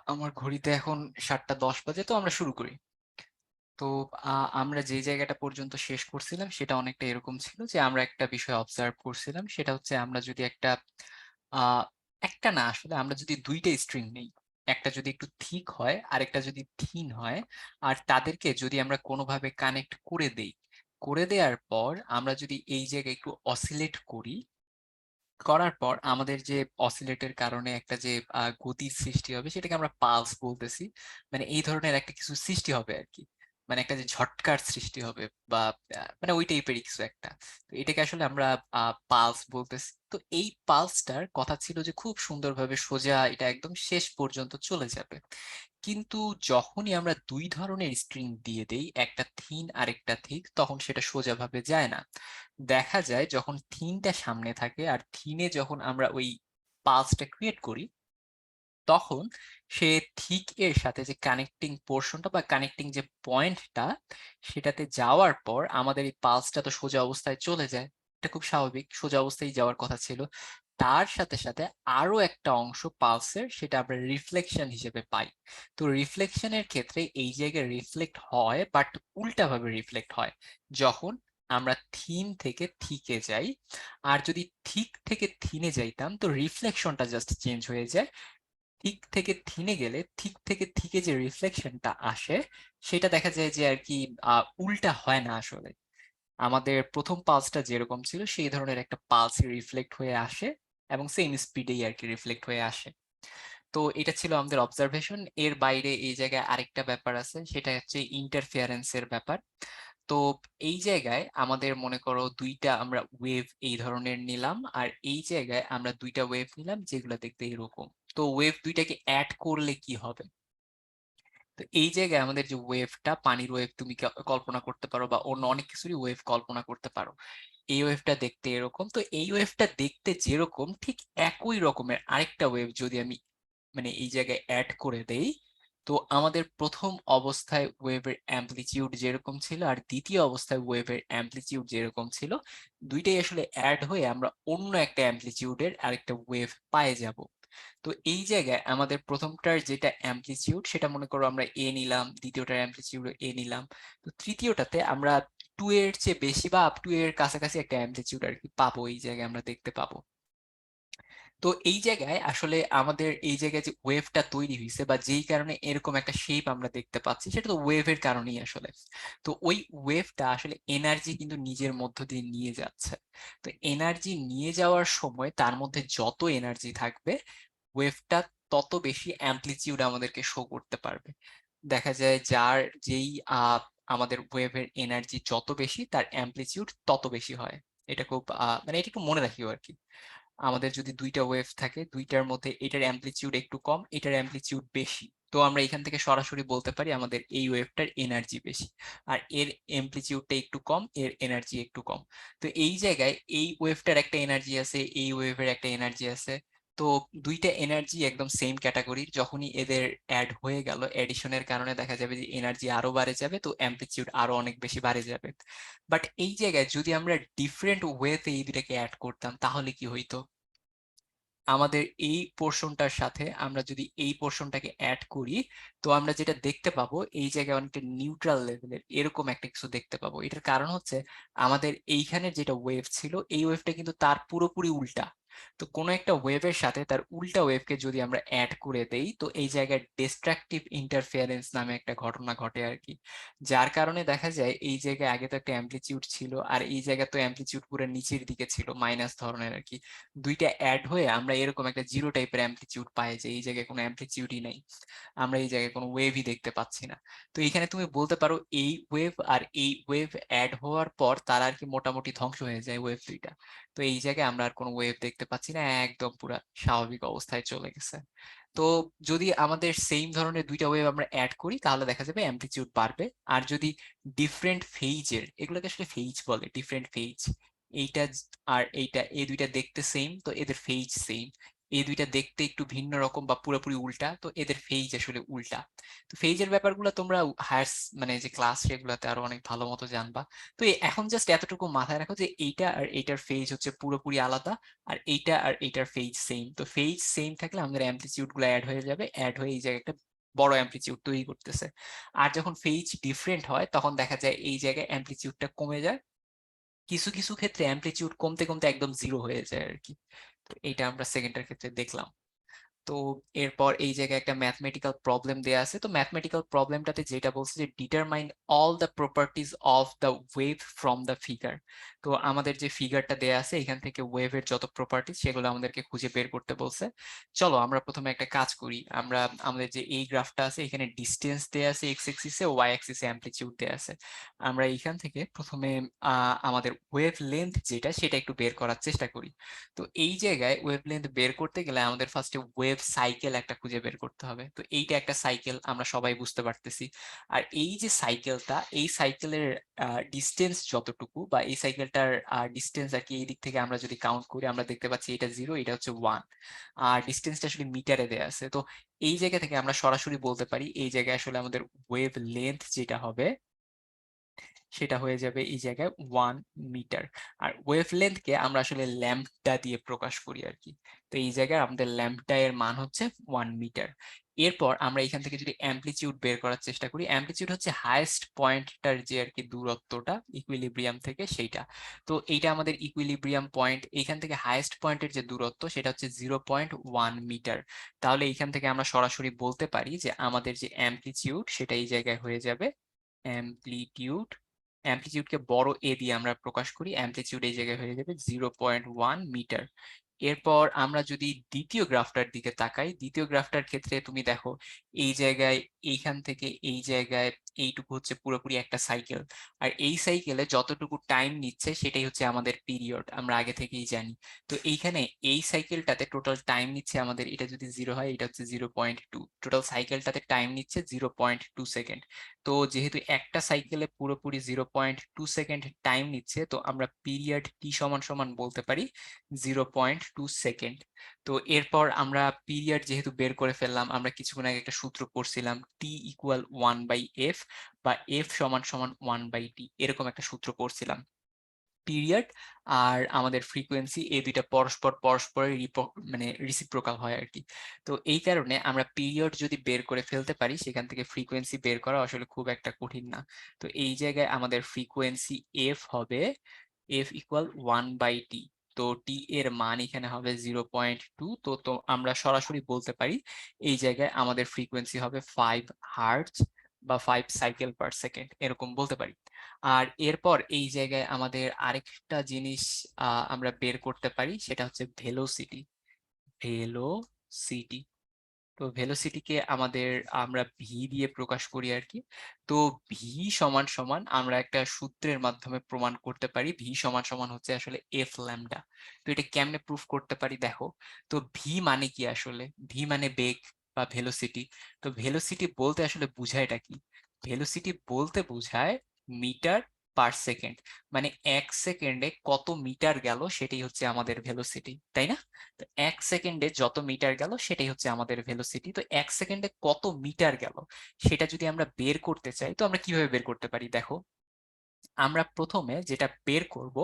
Speaker 2: আমার ঘড়িতে এখন 7:10 বাজে, তো আমরা শুরু করি। তো আমরা যে জায়গাটা পর্যন্ত শেষ করছিলাম সেটা অনেকটা এরকম ছিল যে আমরা একটা বিষয় অবজার্ভ করছিলাম। সেটা হচ্ছে আমরা যদি আ একটা না, আসলে আমরা যদি ২ টা স্ট্রিং নেই। একটা যদি একটু থিক হয়, আরেকটা যদি থিন হয়, আর তাদেরকে যদি আমরা কোনোভাবে কানেক্ট করে দেই। করে দেয়ার পর আমরা যদি এই জায়গায় একটু অসিলেট করি, করার পর আমাদের যে অসিলেটের কারণে একটা যে গতির সৃষ্টি হবে সেটাকে আমরা পালস বলতেছি। মানে এই ধরনের একটা কিছু সৃষ্টি হবে আরকি। মানে একটা যে ঝটকার সৃষ্টি হবে বা মানে ওই টাইপেরই কিছু একটা। তো এটাকে আসলে আমরা পালস বলতেছি। তো এই পালসটার কথা ছিল যে খুব সুন্দরভাবে সোজা এটা একদম শেষ পর্যন্ত চলে যাবে। কিন্তু যখনই আমরা ২ ধরনের স্ট্রিং দিয়ে দেই, একটা থিন আরেকটা থিক, তখন সেটা সোজাভাবে যায় না। দেখা যায় যখন থিনটা সামনে থাকে আর থিনে যখন আমরা ওই পালসটা ক্রিয়েট করি, তখন সে থিক এর সাথে যে কানেক্টিং পোরশনটা বা কানেক্টিং যে পয়েন্টটা, সেটাতে যাওয়ার পর আমাদের এই পালসটা তো সোজা অবস্থায় চলে যায়। এটা খুব স্বাভাবিক। সোজা অবস্থায় যাওয়ার কথা ছিল। তার সাথে, সাথে আরো একটা অংশ পালসের, সেটা আমরা রিফ্লেকশন হিসেবে পাই। তো রিফ্লেকশন এর ক্ষেত্রে এই জায়গায় রিফ্লেক্ট হয়, বাট উল্টাভাবে রিফ্লেক্ট হয়। যখন আমরা থিন থেকে থিকে যাই। আর যদি থিক থেকে থিনে যাইতাম, তো রিফ্লেকশনটা জাস্ট চেঞ্জ হয়ে যায়। থিক থেকে থিনে গেলে থিক থেকে থিকে যে রিফ্লেকশনটা আসে, সেটা দেখা যায় যে আরকি উল্টা হয় না আসলে। আমাদের ১ম পালসটা যেরকম ছিল সেই ধরনের একটা পালস রিফ্লেক্ট হয়ে আসে এবং সেম স্পিডেই আরকি রিফ্লেক্ট হয়ে আসে। তো এটা ছিল আমাদের অবজারভেশন। এর বাইরে এই জায়গায় আরেকটা ব্যাপার আছে, সেটা হচ্ছে ইন্টারফেয়ারেন্স এর ব্যাপার। তো এই জায়গায় আমাদের মনে করো ২ টা আমরা ওয়েভ এই ধরনের নিলাম। আর এই জায়গায় আমরা ২ টা ওয়েভ নিলাম যেগুলা দেখতে এরকম। তো ওয়েভ ২ টাকে এড করলে কি হবে? তো এই জায়গায় আমাদের যে ওয়েভটা, পানির ওয়েভ তুমি কল্পনা করতে পারো বা অন্য অনেক কিছুরই ওয়েভ কল্পনা করতে পারো। এই ওয়েভটা দেখতে এরকম। তো এই ওয়েভটা দেখতে যেরকম ঠিক একই রকমের আরেকটা ওয়েভ যদি আমি মানে এই জায়গায় এড করে দেই, তো আমাদের ১ম অবস্থায় ওয়েভের অ্যামপ্লিচিউড যেরকম ছিল আর ২য় অবস্থায় ওয়েভের অ্যামপ্লিচিউড যেরকম ছিল, ২ টাই আসলে এড হয়ে আমরা অন্য একটা অ্যামপ্লিচিউডের আরেকটা ওয়েভ পায়ে যাবো। তো এই জায়গায় আমাদের ১ম টার যেটা অ্যামপ্লিচিউড সেটা মনে করো আমরা A নিলাম, ২য় টার অ্যামপ্লিচিউড A নিলাম। তো ৩য় টাতে আমরা 2 এর চেয়ে বেশি বা আপ টু এর কাছাকাছি একটা অ্যামপ্লিচিউড আরকি পাবো। এই জায়গায় আমরা দেখতে পাবো। তো এই জায়গায় আসলে আমাদের এই জায়গায় যে ওয়েভটা তৈরি হইছে বা যেই কারণে এরকম একটা শেপ আমরা দেখতে পাচ্ছি, সেটা তো ওয়েভের কারণেই আসলে। তো ওই ওয়েভটা আসলে এনার্জি কিন্তু নিজের মধ্য দিয়ে নিয়ে যাচ্ছে। তো এনার্জি নিয়ে যাওয়ার সময় তার মধ্যে যত এনার্জি থাকবে, ওয়েভটা তত বেশি অ্যামপ্লিচিউড আমাদেরকে শো করতে পারবে। দেখা যায় যেই আ আমাদের ওয়েভের এনার্জি যত বেশি তার অ্যামপ্লিচিউড তত বেশি হয়। এটা খুব মানে এটা একটু মনে রাখিও আরকি। আমাদের যদি ২ টা ওয়েভ থাকে, ২ টার মধ্যে এটার অ্যামপ্লিচিউড একটু কম, এটার অ্যামপ্লিচিউড বেশি। তো আমরা এখান থেকে সরাসরি বলতে পারি আমাদের এই ওয়েভটার এনার্জি বেশি। আর এর অ্যামপ্লিচিউডটা একটু কম, এর এনার্জি একটু কম। তো এই জায়গায় এই ওয়েভটার একটা এনার্জি আছে, এই ওয়েভের একটা এনার্জি আছে। তো ২ টা এনার্জি একদম সেম ক্যাটেগরির। যখনই এদের এড হয়ে গেল, এডিশন এর কারণে দেখা যাবে যে এনার্জি আরো বাড়ে যাবে, তো অ্যামপ্লিচিউড আরো অনেক বেশি বাড়ে যাবে। বাট এই জায়গায় যদি আমরা ডিফারেন্ট ওয়েতে এই ২ টাকে এড করতাম তাহলে কি হইতো? আমাদের এই পোরশনটার সাথে আমরা যদি এই পোরশনটাকে এড করি, তো আমরা যেটা দেখতে পাবো এই জায়গায় অনেকটা নিউট্রাল লেভেলের এরকম একটা কিছু দেখতে পাবো। এটার কারণ হচ্ছে আমাদের এইখানের যেটা ওয়েভ ছিল, এই ওয়েভটা কিন্তু তার পুরোপুরি উল্টা। তো কোনো একটা ওয়েভের সাথে তার উল্টা ওয়েভকে যদি আমরা এড করে দেই, তো এই জায়গায় ডিস্ট্রাকটিভ ইন্টারফেয়ারেন্স নামে একটা ঘটনা ঘটে আরকি। যার কারণে দেখা যায় এই জায়গায় আগে তো একটা অ্যামপ্লিচিউড ছিল, আর এই জায়গায় তো অ্যামপ্লিচিউড পুরা নিচের দিকে ছিল, মাইনাস ধরনের আরকি। ২ টা এড হয়ে আমরা এরকম একটা 0 টাইপের অ্যামপ্লিচিউড পাই যে এই জায়গায় কোনো অ্যামপ্লিচিউডই নাই। আমরা এই জায়গায় কোনো ওয়েভই দেখতে পাচ্ছি না। তো এখানে তুমি বলতে পারো এই ওয়েভ আর এই ওয়েভ এড হওয়ার পর তারা আরকি মোটামুটি ধ্বংস হয়ে যায় ওয়েভ ২ টা। তো এই জায়গায় আমরা আর কোনো ওয়েভ দেখতে পাচ্ছি না। একদম পুরা স্বাভাবিক অবস্থায় চলে গেছে। তো যদি আমাদের সেইম ধরনের ২ টা ওয়েভ আমরা এড করি তাহলে দেখা যাবে অ্যামপ্লিচিউড বাড়বে। আর যদি ডিফারেন্ট ফেজ এর, এগুলোকে আসলে ফেজ বলে, ডিফারেন্ট ফেজ। এইটা আর এইটা এই ২ টা দেখতে সেইম, তো এদের ফেজ সেইম। এই দুইটা দেখতে একটু ভিন্ন রকম বা পুরোপুরি উল্টা, তো এদের ফেজ আসলে উল্টা। তো ফেজের ব্যাপারগুলো তোমরা হায়ার মানে যে ক্লাস সেগুলোতে আরো অনেক ভালো মতো জানবা। তো এখন জাস্ট এতটুকু মাথায় রাখো যে এইটা আর এইটার ফেজ হচ্ছে পুরোপুরি আলাদা, আর এইটা আর এইটার ফেজ সেম। তো ফেজ সেম থাকলে আমাদের অ্যামপ্লিচিউড গুলো অ্যাড হয়ে যাবে, অ্যাড হয়ে এই জায়গায় একটা বড় অ্যামপ্লিচিউড তৈরি করতেছে। আর যখন ফেজ ডিফারেন্ট হয় তখন দেখা যায় এই জায়গায় অ্যামপ্লিচিউডটা কমে যায়, কিছু কিছু ক্ষেত্রে অ্যামপ্লিচিউড কমতে কমতে একদম জিরো হয়ে যায় আর কি। তো এইটা আমরা সেকেন্ডটার ক্ষেত্রে দেখলাম। তো এরপর এই জায়গায় একটা ম্যাথমেটিক্যাল প্রবলেম দেয়া আছে। তো ম্যাথমেটিক্যাল প্রবলেমটাতে যেটা বলছে যে determine all the properties of the wave from the figure. তো আমাদের যে ফিগারটা দেয়া আছে এখান থেকে ওয়েভের যত প্রপার্টিজ সেগুলো আমাদেরকে খুঁজে বের করতে বলছে। চলো আমরা প্রথমে একটা কাজ করি। আমরা আমাদের যে এই গ্রাফটা আছে এখানে ডিসটেন্স দেয়া আছে এক্স অ্যাক্সিসে, ওয়াই অ্যাক্সিসে অ্যামপ্লিটিউড দেয়া আছে। আমরা এইখান থেকে প্রথমে আমাদের ওয়েভ লেন্থ যেটা সেটা একটু বের করার চেষ্টা করি। তো এই জায়গায় ওয়েভলেন্থ বের করতে গেলে আমাদের ফার্স্টে ওয়েভ সাইকেল একটা খুঁজে বের করতে হবে। তো এইটা একটা সাইকেল, আমরা সবাই বুঝতে পারতেছি। আর এই যে সাইকেলটা, এই সাইকেলের ডিস্টেন্স যতটুকু বা এই সাইকেলটার ডিস্টেন্স আর কি, এই দিক থেকে আমরা যদি কাউন্ট করি আমরা দেখতে পাচ্ছি এটা 0, এটা হচ্ছে 1। আর ডিস্টেন্সটা আসলে মিটারে দেয়া আছে। তো এই জায়গা থেকে আমরা সরাসরি বলতে পারি এই জায়গায় আসলে আমাদের ওয়েভ লেন্থ যেটা হবে সেটা হয়ে যাবে এই জায়গায় 1 মিটার। আর ওয়েভলেন্থকে আমরা আসলে ল্যাম্বডা দিয়ে প্রকাশ করি আর কি। তো এই জায়গায় আমাদের ল্যাম্বডা এর মান হচ্ছে 1 মিটার। এরপর আমরা এখান থেকে যদি অ্যামপ্লিটিউড বের করার চেষ্টা করি, অ্যামপ্লিটিউড হচ্ছে হাইয়েস্ট পয়েন্টটার যে আর কি দূরত্বটা ইকুইলিব্রিয়াম থেকে সেইটা। তো এইটা আমাদের ইকুইলিব্রিয়াম পয়েন্ট, এইখান থেকে হাইয়েস্ট পয়েন্টের যে দূরত্ব সেটা হচ্ছে 0.1 মিটার। তাহলে এইখান থেকে আমরা সরাসরি বলতে পারি যে আমাদের যে অ্যামপ্লিটিউড সেটা এই জায়গায় হয়ে যাবে অ্যামপ্লিটিউড। অ্যামপ্লিটিউডকে বড় এ দিয়ে আমরা প্রকাশ করি, অ্যামপ্লিটিউড এই জায়গায় হয়ে যাবে 0.1 মিটার। এরপর আমরা যদি দ্বিতীয় গ্রাফটার দিকে তাকাই, দ্বিতীয় গ্রাফটার ক্ষেত্রে তুমি দেখো এই জায়গায় এইখান থেকে এই জায়গায় এইটুকু হচ্ছে পুরোপুরি একটা সাইকেল। আর এই সাইকেলে যতটুকু টাইম নিচ্ছে সেটাই হচ্ছে আমাদের পিরিয়ড, আমরা আগে থেকেই জানি। তো এইখানে এই সাইকেলটাতে টোটাল টাইম নিচ্ছে আমাদের, এটা যদি 0 হয় এটা হচ্ছে 0.2, টোটাল সাইকেলটাতে টাইম নিচ্ছে 0.2 সেকেন্ড। তো যেহেতু একটা সাইকেলে পুরোপুরি 0.2 সেকেন্ড টাইম নিচ্ছে, তো আমরা পিরিয়ড টি সমান সমান বলতে পারি 0.2 সেকেন্ড। তো এরপর আমরা পিরিয়ড যেহেতু বের করে ফেললাম, আমরা কিছুক্ষণ আগে একটা সূত্র পড়ছিলাম টি ইকুয়াল 1/f বা এফ সমান সমান 1/t, এরকম একটা সূত্র পড়ছিলাম। পিরিয়ড আর আমাদের ফ্রিকোয়েন্সি এই দুইটা পরস্পর পরস্পরের মানে রিসিপ্রোকাল হয় আর কি। তো এই কারণে আমরা পিরিয়ড যদি বের করে ফেলতে পারি সেখান থেকে ফ্রিকোয়েন্সি বের করা আসলে খুব একটা কঠিন না। তো এই জায়গায় আমাদের ফ্রিকোয়েন্সি এফ হবে এফ ইকুয়াল 1/t। তো টি এর মান এখানে হবে 0.2। তো তো আমরা সরাসরি বলতে পারি এই জায়গায় আমাদের ফ্রিকোয়েন্সি হবে 5 হার্টজ বা 5 সাইকেল পার সেকেন্ড, এরকম বলতে পারি। আর এরপর এই জায়গায় আমাদের আরেকটা জিনিস আমরা বের করতে পারি, সেটা হচ্ছে ভেলোসিটি। ভেলোসিটি, তো ভেলোসিটিকে আমরা ভি দিয়ে প্রকাশ করি আর কি। তো ভি সমান সমান আমরা একটা সূত্রের মাধ্যমে প্রমাণ করতে পারি ভি সমান সমান হচ্ছে আসলে এফ ল্যামডা। তো এটা কেমনে প্রুফ করতে পারি দেখো। তো ভি মানে কি আসলে, ভি মানে বেগ বা ভেলোসিটি। তো ভেলোসিটি বলতে আসলে বুঝায়টা কি, ভেলোসিটি বলতে বোঝায় মিটার পার সেকেন্ড। মানে 1 সেকেন্ডে কত মিটার গেল সেটাই হচ্ছে আমাদের ভেলোসিটি, তাই না? তো 1 সেকেন্ডে যত মিটার গেল সেটাই হচ্ছে আমাদের ভেলোসিটি। তো 1 সেকেন্ডে কত মিটার গেল সেটা যদি আমরা বের করতে চাই তো আমরা কিভাবে বের করতে পারি দেখো। আমরা প্রথমে যেটা বের করব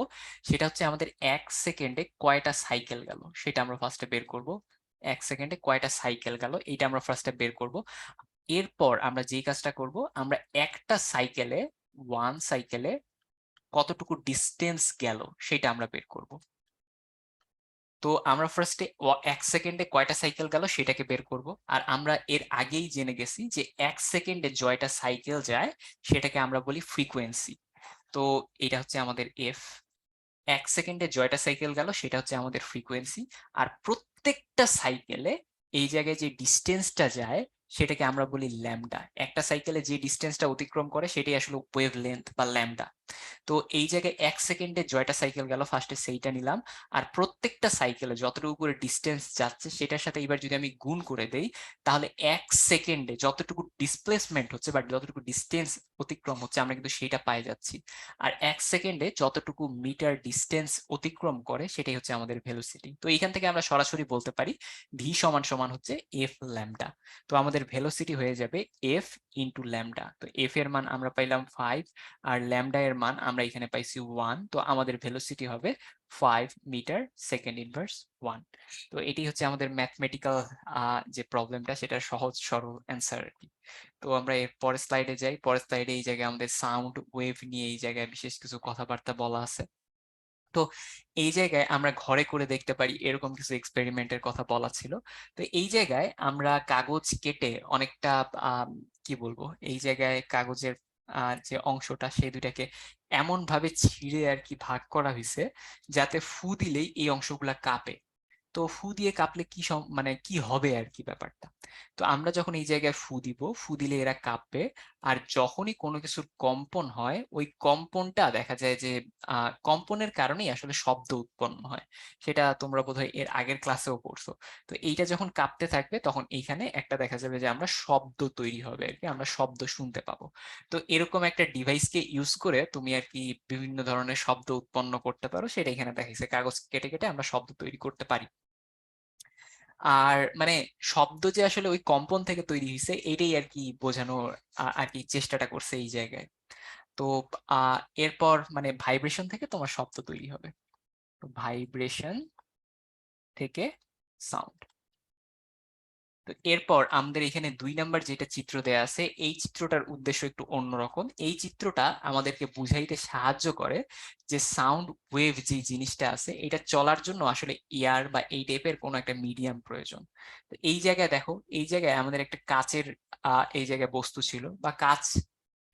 Speaker 2: সেটা হচ্ছে আমাদের 1 সেকেন্ডে কয়টা সাইকেল গেল সেটা আমরা ফার্স্টে বের করব। 1 সেকেন্ডে কয়টা সাইকেল গেল এইটা আমরা ফার্স্টে বের করব। এরপর আমরা যেই কাজটা করব, আমরা একটা সাইকেলে, 1 সাইকেলে কতটুকু ডিস্টেন্স গেল সেটা আমরা বের করব। তো আমরা ফার্স্টে 1 সেকেন্ডে কয়টা সাইকেল গেল সেটাকে বের করব। আর আমরা এর আগেই জেনে গেছি যে 1 সেকেন্ডে জয়টা সাইকেল যায় সেটাকে আমরা বলি ফ্রিকোয়েন্সি। তো এটা হচ্ছে আমাদের এফ। 1 সেকেন্ডে জয়টা সাইকেল গেল সেটা হচ্ছে আমাদের ফ্রিকোয়েন্সি। আর প্রত্যেকটা সাইকেলে এই জায়গায় যে ডিস্টেন্সটা যায় সেটাকে আমরা বলি ল্যামডা। একটা সাইকেলে যে ডিস্টেন্সটা অতিক্রম করে সেটাই আসলে ওয়েভ লেন্থ বা ল্যামডা। তো এই জায়গায় 1 সেকেন্ডে জয়টা সাইকেল গেল, ফার্স্টে সেইটা নিলাম। আর প্রত্যেকটা সাইকেলে যতটুকু করে ডিস্টেন্স যাচ্ছে সেটার সাথে এবার যদি আমি গুণ করে দেই, তাহলে 1 সেকেন্ডে যতটুকু ডিসপ্লেসমেন্ট হচ্ছে বা যতটুকু ডিস্টেন্স অতিক্রম হচ্ছে আমরা কিন্তু সেটা পাই যাচ্ছি। আর 1 সেকেন্ডে যতটুকু মিটার ডিস্টেন্স অতিক্রম করে সেটাই হচ্ছে আমাদের ভেলোসিটি। তো এইখান থেকে আমরা সরাসরি বলতে পারি ভি সমান সমান হচ্ছে এফ ল্যামডা। তো আমাদের ভেলোসিটি হয়ে যাবে এফ ইন্টু ল্যামডা। তো এফ এর মান আমরা পাইলাম 5 আর ল্যামডা এর মান আমরা এখানে পাইছি 1। তো আমাদের ভেলোসিটি হবে 5 মিটার সেকেন্ড ইনভার্স 1। তো এটি হচ্ছে আমাদের ম্যাথমেটিক্যাল যে প্রবলেমটা সেটার সহজ সরল অ্যান্সার আর কি। তো আমরা এর পরের স্লাইডে যাই। পরের স্লাইডে এই জায়গায় আমাদের সাউন্ড ওয়েভ নিয়ে এই জায়গায় বিশেষ কিছু কথাবার্তা বলা আছে। তো এই জায়গায় আমরা ঘরে করে দেখতে পারি এরকম কিছু এক্সপেরিমেন্টের কথা বলা ছিল। তো এই জায়গায় আমরা কাগজ কেটে অনেকটা কি বলবো, এই জায়গায় কাগজের যে অংশটা সেই দুইটাকে এমন ভাবে ছিঁড়ে আর কি ভাগ করা হয়েছে যাতে ফু দিলেই এই অংশগুলা কাঁপে। তো ফু দিয়ে কাঁপলে কি মানে কি হবে আর কি ব্যাপারটা। তো আমরা যখন এই জায়গায় ফু দিব, ফু দিলে এরা কাঁপবে। আর যখনই কোনো কিছুর কম্পন হয় ওই কম্পনটা দেখা যায় যে কম্পনের কারণেই আসলে শব্দ উৎপন্ন হয়। সেটা তোমরা বোধহয় এর আগের ক্লাসেও পড়ছো। তো এইটা যখন কাঁপতে থাকবে তখন এইখানে একটা দেখা যাবে যে আমরা শব্দ তৈরি হবে আর কি, আমরা শব্দ শুনতে পাবো। তো এরকম একটা ডিভাইসকে ইউজ করে তুমি আর কি বিভিন্ন ধরনের শব্দ উৎপন্ন করতে পারো, সেটা এখানে দেখাইছে। কাগজ কেটে কেটে আমরা শব্দ তৈরি করতে পারি। আর মানে শব্দ যে আসলে ওই কম্পন থেকে তৈরি হয়েছে এটাই আর কি বোঝানোর আর কি চেষ্টাটা করছে এই জায়গায়। তো এরপর মানে ভাইব্রেশন থেকে তোমার শব্দ তৈরি হবে। তো ভাইব্রেশন থেকে সাউন্ড। তো এরপর আমাদের এখানে 2 নাম্বার যেটা চিত্র দেয়া আছে এই চিত্রটার উদ্দেশ্য একটু অন্যরকম। এই চিত্রটা আমাদেরকে বুঝাইতে সাহায্য করে যে সাউন্ড ওয়েভ যে জিনিসটা আছে এটা চলার জন্য আসলে এয়ার বা এই টাইপের কোনো একটা মিডিয়াম প্রয়োজন। তো এই জায়গায় দেখো, এই জায়গায় আমাদের একটা কাচের এই জায়গায় বস্তু ছিল বা কাচ,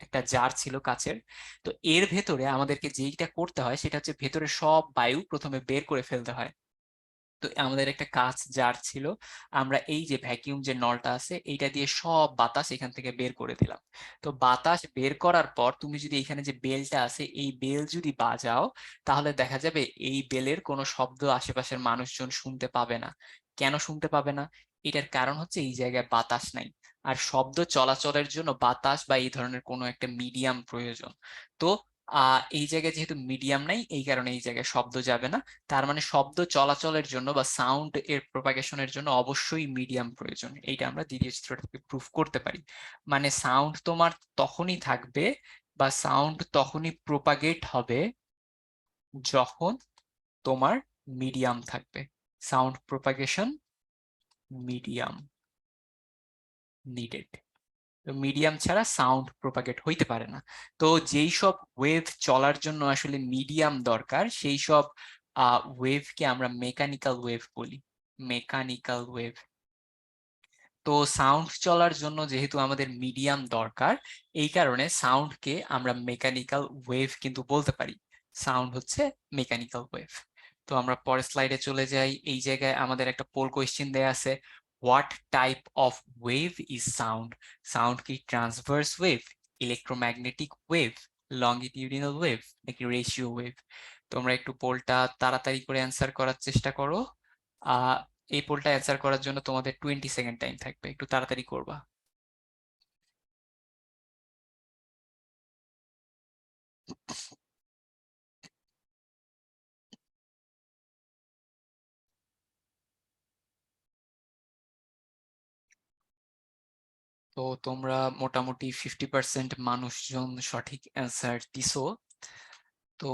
Speaker 2: একটা জার ছিল কাচের। তো এর ভেতরে আমাদেরকে যেইটা করতে হয় সেটা হচ্ছে ভেতরে সব বায়ু প্রথমে বের করে ফেলতে হয়। তো আমাদের একটা কাঁচ জার ছিল, আমরা এই যে ভ্যাকিউম যে নলটা আছে এইটা দিয়ে সব বাতাস এখান থেকে বের করে দিলাম। তো বাতাস বের করার পর তুমি যদি এখানে যে বেলটা আছে এই বেল যদি বাজাও তাহলে দেখা যাবে এই বেলের কোনো শব্দ আশেপাশের মানুষজন শুনতে পাবে না। কেন শুনতে পাবে না? এটার কারণ হচ্ছে এই জায়গায় বাতাস নাই। আর শব্দ চলাচলের জন্য বাতাস বা এই ধরনের কোনো একটা মিডিয়াম প্রয়োজন। তো এই জায়গায় যেহেতু মিডিয়াম নাই এই কারণে এই জায়গায় শব্দ যাবে না। তার মানে শব্দ চলাচলের জন্য বা সাউন্ড এর প্রপাগেশনের জন্য অবশ্যই মিডিয়াম প্রয়োজন। এইটা আমরা দ্বিতীয় চিত্রটা থেকে প্রুফ করতে পারি। মানে সাউন্ড তোমার তখনই থাকবে বা সাউন্ড তখনই প্রপাগেট হবে যখন তোমার মিডিয়াম থাকবে। Sound propagation medium needed. Medium ছাড়া সাউন্ড প্রপাগেট হইতে পারে না। তো যেই সব ওয়েভ চলার জন্য আসলে মিডিয়াম দরকার সেই সব ওয়েভকে আমরা মেকানিক্যাল ওয়েভ বলি। Mechanical wave. তো সাউন্ড চলার জন্য যেহেতু আমাদের মিডিয়াম দরকার এই কারণে সাউন্ডকে আমরা মেকানিক্যাল ওয়েভ কিন্তু বলতে পারি। সাউন্ড হচ্ছে মেকানিক্যাল ওয়েভ। তো আমরা পরের স্লাইডে চলে যাই। এই জায়গায় আমাদের একটা পোল কোয়েশ্চেন দেয়া আছে, what type of wave is sound? Sound কি transverse wave, electromagnetic wave, longitudinal wave নাকি রেশিও ওয়েভ? তোমরা একটু পোলটা তাড়াতাড়ি করে অ্যান্সার করার চেষ্টা করো। আহ এই পোলটা অ্যান্সার করার জন্য তোমাদের 20 সেকেন্ড টাইম থাকবে, একটু তাড়াতাড়ি করবা। তো তোমরা মোটামুটি 50% মানুষজন সঠিক অ্যান্সার দিছো। তো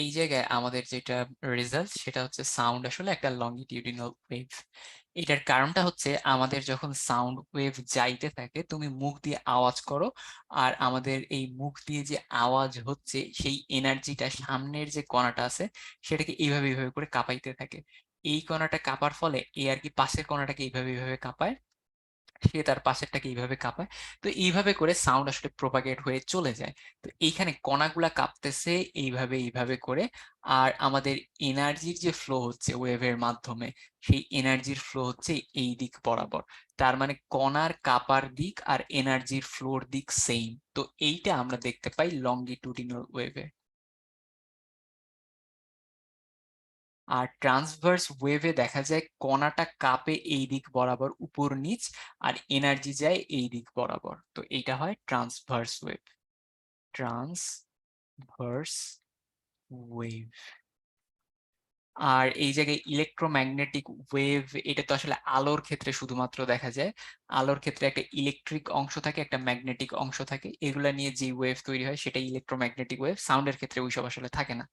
Speaker 2: এই জায়গায় আমাদের যেটা রেজাল্ট সেটা হচ্ছে সাউন্ড আসলে একটা লংগিটিউডিনাল ওয়েভ। এটার কারণটা হচ্ছে আমাদের যখন সাউন্ড ওয়েভ যাইতে থাকে তুমি মুখ দিয়ে আওয়াজ করো আর আমাদের এই মুখ দিয়ে যে আওয়াজ হচ্ছে সেই এনার্জিটা সামনের যে কণাটা আছে সেটাকে এইভাবে এইভাবে করে কাঁপাইতে থাকে। এই কণাটা কাঁপার ফলে এই আর কি পাশের কণাটাকে এইভাবে এইভাবে কাঁপায়। সে তার পাশেরটাকে এইভাবে কাঁপায়। তো এইভাবে করে সাউন্ড আসলে প্রপাগেট হয়ে চলে যায়। তো এইখানে কণাগুলা কাঁপতেছে এইভাবে এইভাবে করে। আর আমাদের এনার্জির যে ফ্লো হচ্ছে ওয়েভের মাধ্যমে, সেই এনার্জির ফ্লো হচ্ছে এই দিক বরাবর। তার মানে কণার কাঁপার দিক আর এনার্জির ফ্লোর দিক সেম। তো এইটা আমরা দেখতে পাই লংগিটিউডিনাল ওয়েভে। আর ট্রান্সভার্স ওয়েভে দেখা যায় কণাটা কাঁপে এই দিক বরাবর উপর নিচ, আর এনার্জি যায় এই দিক বরাবর। তো এইটা হয় ট্রান্সভার্স ওয়েভ। Transverse wave. আর এই জায়গায় ইলেকট্রোম্যাগনেটিক ওয়েভ, এটা তো আসলে আলোর ক্ষেত্রে শুধুমাত্র দেখা যায়। আলোর ক্ষেত্রে একটা ইলেকট্রিক অংশ থাকে, একটা ম্যাগনেটিক অংশ থাকে, এগুলা নিয়ে যে ওয়েভ তৈরি হয় সেটা ইলেকট্রোম্যাগনেটিক ওয়েভ। সাউন্ডের ক্ষেত্রে ওইসব আসলে থাকে না।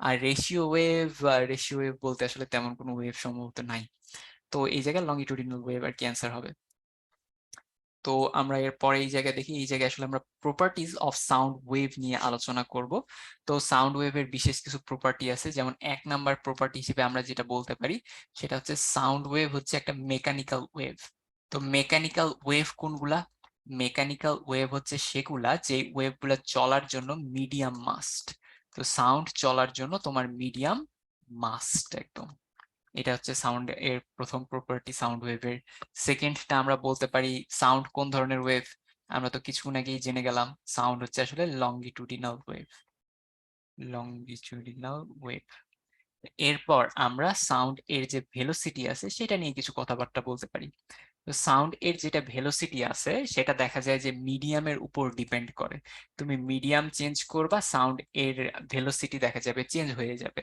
Speaker 2: আর রেশিও ওয়েভ বলতে আসলে তেমন কোনো ওয়েভ সম্ভবত নাই। তো এই জায়গায় লংগিটিউডিনাল ওয়েভ আর কি অ্যান্সার হবে। তো আমরা এরপরে এই জায়গায় দেখি, এই জায়গায় আসলে আমরা প্রপার্টিজ অফ সাউন্ড ওয়েভ নিয়ে আলোচনা করব। তো সাউন্ড ওয়েভের বিশেষ কিছু প্রপার্টি আছে, যেমন 1 নাম্বার প্রপার্টি হিসেবে আমরা যেটা বলতে পারি সেটা হচ্ছে সাউন্ড ওয়েভ হচ্ছে একটা মেকানিক্যাল ওয়েভ। তো মেকানিক্যাল ওয়েভ কোনগুলা? মেকানিক্যাল ওয়েভ হচ্ছে সেগুলা যে ওয়েভগুলা চলার জন্য মিডিয়াম মাস্ট। তো সাউন্ড চলার জন্য তোমার মিডিয়াম মাস্ট একদম। এটা হচ্ছে সাউন্ড এর প্রথম প্রপার্টি সাউন্ড ওয়েভের। সেকেন্ডটা আমরা বলতে পারি সাউন্ড কোন ধরনের ওয়েভ, আমরা তো কিছুক্ষণ আগেই জেনে গেলাম সাউন্ড হচ্ছে আসলে লংগিটিউডিনাল ওয়েভ। Longitudinal wave. এরপর আমরা সাউন্ড এর যে ভেলোসিটি আছে সেটা নিয়ে কিছু কথাবার্তা বলতে পারি। তো সাউন্ড এর যেটা ভেলোসিটি আছে সেটা দেখা যায় যে মিডিয়ামের উপর ডিপেন্ড করে। তুমি মিডিয়াম চেঞ্জ করবা, সাউন্ড এর ভেলোসিটি দেখা যাবে চেঞ্জ হয়ে যাবে।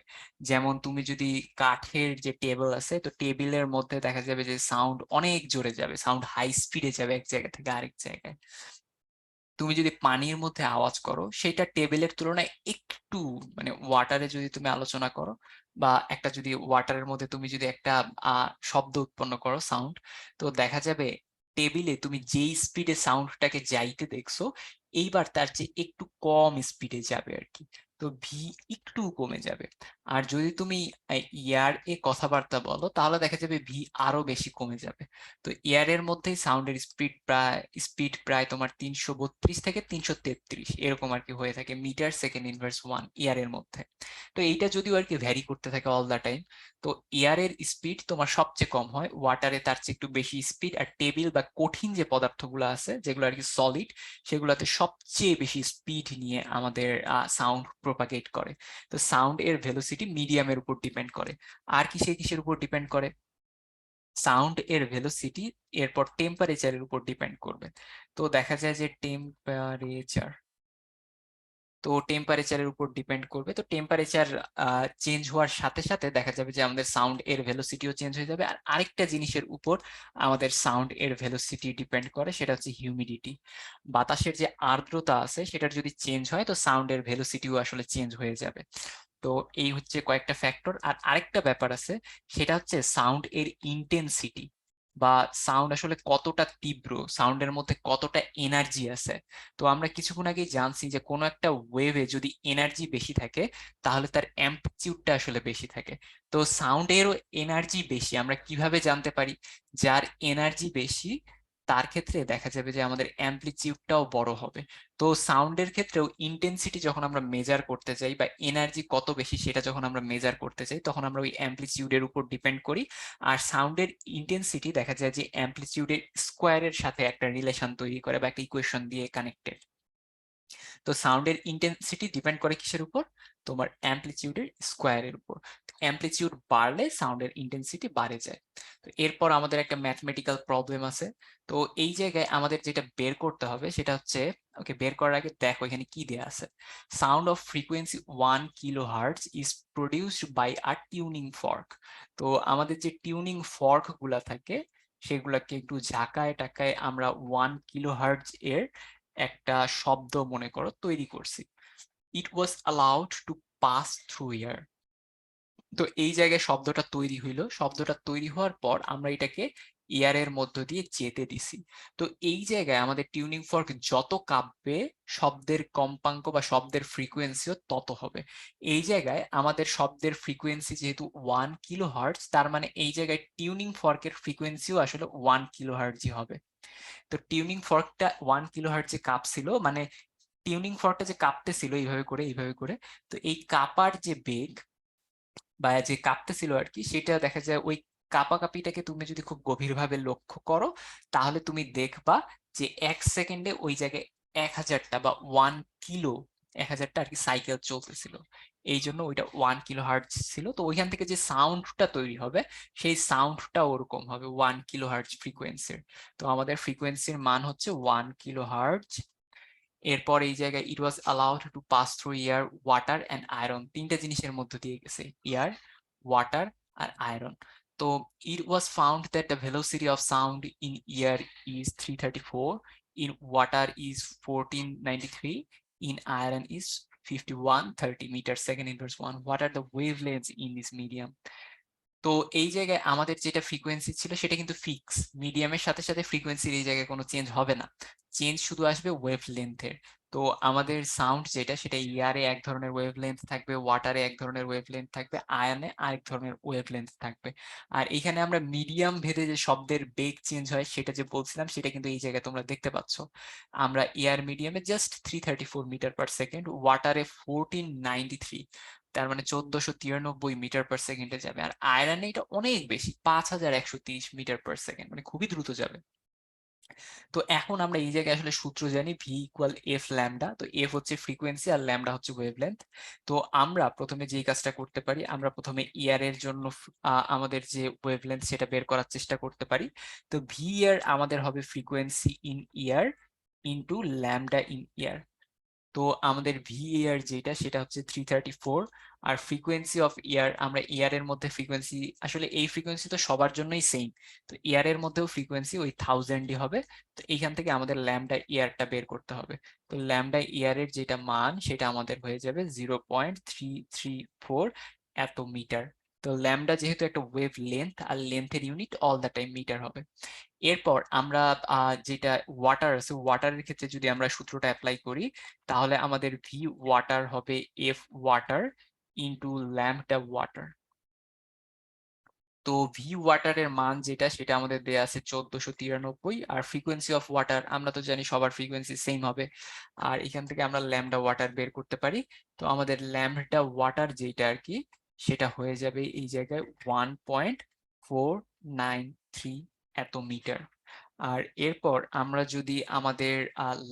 Speaker 2: যেমন তুমি যদি কাঠের যে টেবিল আছে, তো টেবিলের মধ্যে দেখা যাবে যে সাউন্ড অনেক জোরে যাবে, সাউন্ড হাই স্পিডে যাবে এক জায়গা থেকে আরেক জায়গায়। তুমি যদি পানির মধ্যে আওয়াজ করো সেটা টেবিলের তুলনায় একটু, মানে ওয়াটারে যদি তুমি আলোচনা করো বা একটা যদি ওয়াটারের মধ্যে তুমি যদি একটা শব্দ উৎপন্ন করো সাউন্ড, তো দেখা যাবে টেবিলে তুমি যেই স্পিডে সাউন্ডটাকে যাইতে দেখছো এইবার তার চেয়ে একটু কম স্পিডে যাবে আর কি। তো ভি একটু কমে যাবে। আর যদি তুমি ইয়ার এ কথাবার্তা বলো তাহলে দেখা যাবে ভি আরো বেশি কমে যাবে। তো এয়ারের মধ্যেই সাউন্ডের স্পিড প্রায় তোমার 332 থেকে 333 এরকম আর কি হয়ে থাকে মিটার সেকেন্ড ইনভার্স 1 এয়ারের মধ্যে। তো এইটা যদিও আর কি ভ্যারি করতে থাকে অল দা টাইম। তো এয়ারের স্পিড তোমার সবচেয়ে কম হয়, ওয়াটারে তার চেয়ে একটু বেশি স্পিড, আর টেবিল বা কঠিন যে পদার্থগুলো আছে যেগুলো আর কি সলিড, সেগুলোতে সবচেয়ে বেশি স্পিড নিয়ে আমাদের সাউন্ড প্রপাগেট করে। তো সাউন্ড এর ভেলোসিটি মিডিয়ামের উপর ডিপেন্ড করে। আর কিসের উপর ডিপেন্ড করে? সাউন্ড এর ভেলোসিটি এরপর টেম্পারেচারের উপর ডিপেন্ড করবে। তো দেখা যায় যে টেম্পারেচারের উপর ডিপেন্ড করবে। তো টেম্পারেচার চেঞ্জ হওয়ার সাথে সাথে দেখা যাবে যে আমাদের সাউন্ড এর ভেলোসিটিও চেঞ্জ হয়ে যাবে। আর আরেকটা জিনিসের উপর আমাদের সাউন্ড এর ভেলোসিটি ডিপেন্ড করে, সেটা হচ্ছে হিউমিডিটি। বাতাসের যে আর্দ্রতা আছে সেটার যদি চেঞ্জ হয় তো সাউন্ড এর ভেলোসিটিও আসলে চেঞ্জ হয়ে যাবে। তো এই হচ্ছে কয়েকটা ফ্যাক্টর। আর আরেকটা ব্যাপার আছে, সেটা হচ্ছে সাউন্ড এর ইন্টেন্সিটি, বা সাউন্ড আসলে কতটা তীব্র, সাউন্ডের মধ্যে কতটা এনার্জি আছে। তো আমরা কিছুক্ষণ আগেই জানছি যে কোনো একটা ওয়েভে যদি এনার্জি বেশি থাকে তাহলে তার অ্যাম্পলিটিউডটা আসলে বেশি থাকে। তো সাউন্ডেরও এনার্জি বেশি, আমরা কিভাবে জানতে পারি? যার এনার্জি বেশি তার ক্ষেত্রে দেখা যাবে যে আমাদের অ্যাম্পলিটিউডটাও বড় হবে। তো সাউন্ডের ক্ষেত্রেও ইন্টেন্সিটি যখন আমরা মেজার করতে চাই বা এনার্জি কত বেশি সেটা যখন আমরা মেজার করতে চাই তখন আমরা ওই অ্যাম্পলিটিউডের উপর ডিপেন্ড করি। আর সাউন্ডের ইন্টেন্সিটি দেখা যায় যে অ্যাম্পলিটিউডের স্কোয়ারের সাথে একটা রিলেশন তৈরি করে বা একটা ইকুয়েশন দিয়ে কানেক্টেড। তো সাউন্ডের ইন্টেন্সিটি ডিপেন্ড করে কিসের উপর? তোমার অ্যাম্পলিটিউডের স্কোয়ারের উপর। অ্যাম্পলিটিউড বাড়লে সাউন্ডের ইন্টেন্সিটি বাড়ে যায়। তো এরপর আমাদের একটা ম্যাথমেটিক্যাল প্রবলেম আছে। তো এই জায়গায় আমাদের যেটা বের করতে হবে সেটা হচ্ছে, ওকে, বের করার আগে দেখো এখানে কি দেয়া আছে। Sound of frequency 1 kilohertz is produced by a tuning fork. তো আমাদের যে টিউনিং ফর্ক গুলা থাকে সেগুলাকে একটু ঝাঁকায় টাকায় আমরা 1 কিলোহার্টজ এর একটা শব্দ মনে করো তৈরি করছি। It was allowed to pass through air. তো এই জায়গায় শব্দটা তৈরি হইলো, শব্দটা তৈরি হওয়ার পর আমরা এটাকে এয়ারের মধ্য দিয়ে যেতে দিছি। তো এই জায়গায় আমাদের টিউনিং ফর্ক যত কাঁপবে শব্দের কম্পাঙ্ক বা শব্দের ফ্রিকোয়েন্সিও তত হবে। এই জায়গায় আমাদের শব্দের ফ্রিকোয়েন্সি যেহেতু 1 কিলোহার্টজ, তার মানে এই জায়গায় টিউনিং ফর্কের ফ্রিকোয়েন্সিও আসলে 1 কিলোহার্টজই হবে। তো টিউনিং ফর্কটা 1 কিলোহার্টজে কাঁপছিল, মানে টিউনিং ফর্কটা যে কাঁপতেছিল এইভাবে করে, তো এই কাঁপার যে বেগ বা যে কাঁপতেছিল আর কি, সেটা দেখা যায় ওই কাঁপাকাঁপিটাকে তুমি যদি খুব গভীরভাবে লক্ষ্য করো, তাহলে তুমি দেখবা যে 1 সেকেন্ডে ওই জায়গায় 1000টা বা 1 কিলো 1000টা আর কি সাইকেল চলতেছিল। এই জন্য ওইটা 1 কিলোহার্টজ ছিল। তো ওইখান থেকে যে সাউন্ডটা তৈরি হবে সেই সাউন্ডটা ওরকম হবে 1 কিলোহার্টজ ফ্রিকোয়েন্সির। তো আমাদের ফ্রিকোয়েন্সির মান হচ্ছে 1 কিলোহার্টজ। এরপর এই জায়গায় it was allowed to pass through air, water and iron, তিনটা জিনিসের মধ্য দিয়ে গেছে, এয়ার, ওয়াটার আর আয়রন। তো it was found that the velocity of sound in air is 334, in water is 1493, in iron is 5130 metre second inverse 1। What are the wavelengths in this medium? তো এই জায়গায় আমাদের যেটা ফ্রিকোয়েন্সি ছিল সেটা কিন্তু ফিক্স। মিডিয়ামের সাথে সাথে ফ্রিকোয়েন্সির এই জায়গায় কোনো চেঞ্জ হবে না, চেঞ্জ শুধু আসবে ওয়েভ লেন্থের। তো আমাদের সাউন্ড যেটা সেটা ইয়ারে এক ধরনের ওয়েভ লেন্থ থাকবে, ওয়াটারে এক ধরনের ওয়েভ লেন্থ থাকবে, আয়নে আরেক ধরনের ওয়েভ লেন্থ থাকবে। আর এখানে আমরা মিডিয়াম ভেদে যে শব্দের বেগ চেঞ্জ হয় সেটা যে বলছিলাম সেটা কিন্তু এই জায়গায় তোমরা দেখতে পাচ্ছ। আমরা এয়ার মিডিয়ামে জাস্ট 334 মিটার পার সেকেন্ড, ওয়াটারে 1493, তার মানে 1493 মিটার পার সেকেন্ডে যাবে। আর আয়রনে এটা অনেক বেশি, 5130 মিটার পার সেকেন্ড, মানে খুবই দ্রুত যাবে। তো এখন আমরা এই জায়গায় আসলে সূত্র জানি, ভি ইকুয়াল এফ ল্যামডা। তো এফ হচ্ছে ফ্রিকোয়েন্সি আর ল্যামডা হচ্ছে ওয়েভলেন্থ। তো আমরা প্রথমে যেই কাজটা করতে পারি, আমরা প্রথমে ইয়ারের জন্য আমাদের যে ওয়েভলেন্থ সেটা বের করার চেষ্টা করতে পারি। তো ভি ইয়ার আমাদের হবে frequency in air into lambda in air. তো আমাদের ভিএআর যেটা সেটা হচ্ছে 334, আর ফ্রিকোয়েন্সি অফ এয়ার, আমরা এয়ারের মধ্যে ফ্রিকোয়েন্সি, আসলে এই ফ্রিকোয়েন্সি তো সবার জন্যই সেম, তো এয়ারের মধ্যেও ফ্রিকোয়েন্সি ওই 1000ই হবে। তো এইখান থেকে আমাদের ল্যামডা এয়ারটা বের করতে হবে। তো ল্যামডা এয়ারের যেটা মান সেটা আমাদের হয়ে যাবে 0.334 এত মিটার। তো ল্যামডা যেহেতু একটা ওয়েভ লেন্থ আর লেন্থের unit all the time metre হবে। এরপর আমরা যেটা ওয়াটার আছে, ওয়াটারের ক্ষেত্রে যদি আমরা সূত্রটা অ্যাপ্লাই করি, তাহলে আমাদের ভি ওয়াটার হবে F water into lambda water. তো ভি ওয়াটারের মান যেটা সেটা আমাদের দেয়া আছে 1493, আর ফ্রিকোয়েন্সি অফ ওয়াটার আমরা তো জানি সবার ফ্রিকোয়েন্সি সেম হবে, আর এখান থেকে আমরা ল্যাম্বডা ওয়াটার বের করতে পারি। তো আমাদের ল্যাম্বডা ওয়াটার যেটা আর কি সেটা হয়ে যাবে এই জায়গায় 1.493 এত মিটার। আর এরপর আমরা যদি আমাদের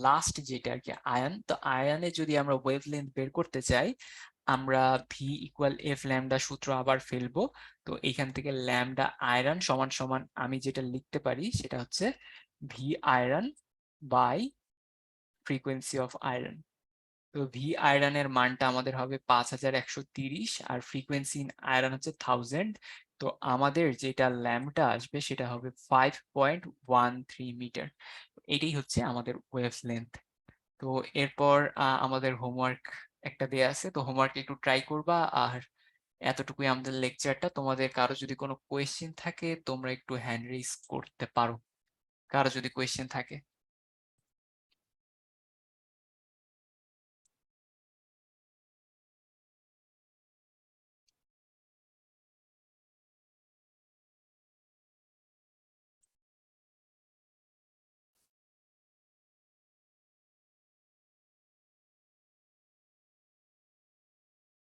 Speaker 2: লাস্ট যেটা আর কি আয়ন, তো আয়নে যদি আমরা ওয়েভলেন্থ বের করতে চাই, আমরা ভি ইকুয়াল এফ ল্যামডা সূত্র আবার ফেলবো। তো এইখান থেকে ল্যামডা আয়রন সমান সমান আমি যেটা লিখতে পারি সেটা হচ্ছে V iron by frequency of iron. তো ভি আয়রনের মানটা আমাদের হবে 5130, আর ফ্রিকোয়েন্সি ইন আয়রন হচ্ছে 1000। তো আমাদের যেটা ল্যামডা আসবে সেটা হবে 5.13 মিটার। এটাই হচ্ছে আমাদের ওয়েভ লেন্থ। তো এরপর আমাদের হোমওয়ার্ক একটা দেয়া আছে, তো হোমওয়ার্ক একটু ট্রাই করবা। আর এতটুকুই আমাদের লেকচারটা। তোমাদের কারো যদি কোনো কোয়েশ্চেন থাকে তোমরা একটু হ্যান্ড রেইজ করতে পারো, কারো যদি কোয়েশ্চেন থাকে।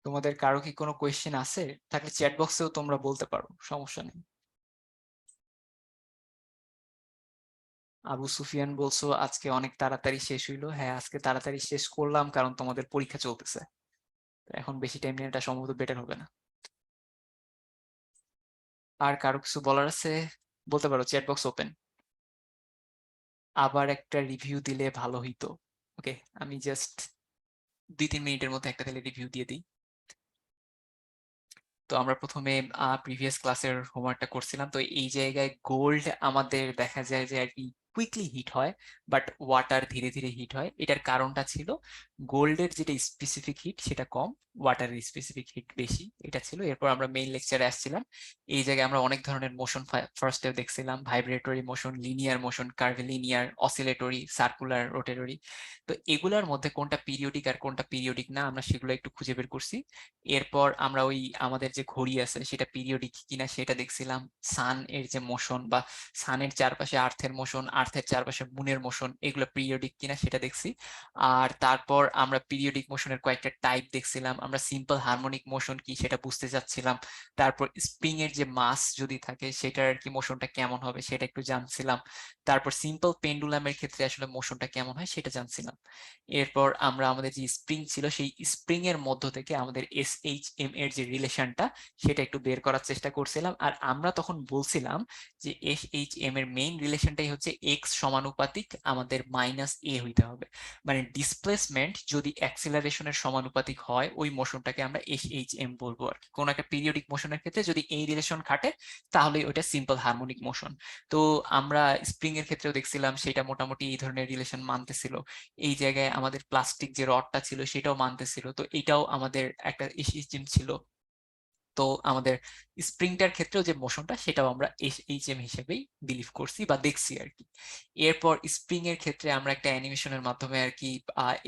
Speaker 2: তোমাদের কারো কি কোনো কোয়েশ্চেন আছে? থাকলে চ্যাট বক্সেও তোমরা বলতে পারো, সমস্যা নেই। আবু সুফিয়ান বলছো আজকে অনেক তাড়াতাড়ি শেষ হইলো। হ্যাঁ, আজকে তাড়াতাড়ি শেষ করলাম কারণ তোমাদের পরীক্ষা চলতেছে, তো এখন বেশি টাইম নিয়ে এটা সম্ভবত বেটার হবে না। আর কারো কিছু বলার আছে বলতে পারো, চ্যাট বক্স ওপেন। আবার একটা রিভিউ দিলে ভালো হইতো। ওকে, আমি জাস্ট 2-3 মিনিটের মধ্যে একটা তাহলে রিভিউ দিয়ে দিই। তো আমরা প্রথমে প্রিভিয়াস ক্লাসের হোমওয়ার্কটা করছিলাম। তো এই জায়গায় গোল্ড আমাদের দেখা যায় যে আর কি কুইকলি হিট হয় বাট ওয়াটার ধীরে ধীরে হিট হয়। এটার কারণটা ছিল গোল্ডের যেটা স্পেসিফিক হিট সেটা কম, ওয়াটারের স্পেসিফিক হিট বেশি, এটা ছিল। এরপর আমরা মেইন লেকচারে আসছিলাম। এই জায়গায় আমরা অনেক ধরনের মোশন ফার্স্টে দেখছিলাম, vibratory motion, linear motion, curvilinear, oscillatory, circular, rotatory. তো এগুলার মধ্যে কোনটা পিরিয়ডিক আর কোনটা পিরিয়ডিক না আমরা সেগুলো একটু খুঁজে বের করছি। এরপর আমরা ওই আমাদের যে ঘড়ি আছে সেটা পিরিয়ডিক কিনা সেটা দেখছিলাম। সান এর যে মোশন বা সানের চারপাশে আর্থের মোশন, আর্থের চারপাশে মুনের মোশন, এগুলো পিরিয়ডিক কিনা সেটা দেখছি। আর তারপর আমরা পিরিয়ডিক মোশনের কয়েকটা টাইপ দেখছিলাম, আমরা সিম্পল হারমোনিক মোশন কি সেটা বুঝতে চাচ্ছিলাম। তারপর স্প্রিং এর যে মাস যদি থাকে সেটার আর কি মোশনটা কেমন হবে সেটা একটু জানছিলাম। তারপর সিম্পল পেন্ডুলামের ক্ষেত্রে আসলে মোশনটা কেমন হয় সেটা জানছিলাম। এরপর আমরা আমাদের যে স্প্রিং ছিল সেই স্প্রিং এর মধ্য থেকে আমাদের SHM এর যে রিলেশনটা সেটা একটু বের করার চেষ্টা করছিলাম। আর আমরা তখন বলছিলাম যে SHM এর মেইন রিলেশনটাই হচ্ছে এক্স সমানুপাতিক আমাদের মাইনাস এ হইতে হবে। মানে ডিসপ্লেসমেন্ট যদি অ্যাক্সিলারেশনের সমানুপাতিক হয় ওই মোশনটাকে আমরা SHM বলবো আর কি। কোনো একটা পিরিয়ডিক মোশনের ক্ষেত্রে যদি এই রিলেশন খাটে তাহলে ওটা সিম্পল হারমোনিক মোশন। তো আমরা স্প্রিং এর ক্ষেত্রেও দেখছিলাম সেটা মোটামুটি এই ধরনের রিলেশন মানতেছিল। এই জায়গায় আমাদের প্লাস্টিক যে রডটা ছিল সেটাও মানতেছিল, তো এটাও আমাদের একটা SHM ছিল। তো আমাদের স্প্রিংটার ক্ষেত্রেও যে মোশনটা সেটাও আমরা SHM হিসেবেই বিলিভ করছি বা দেখছি আর কি। এরপর স্প্রিং এর ক্ষেত্রে আমরা একটা অ্যানিমেশনের মাধ্যমে আর কি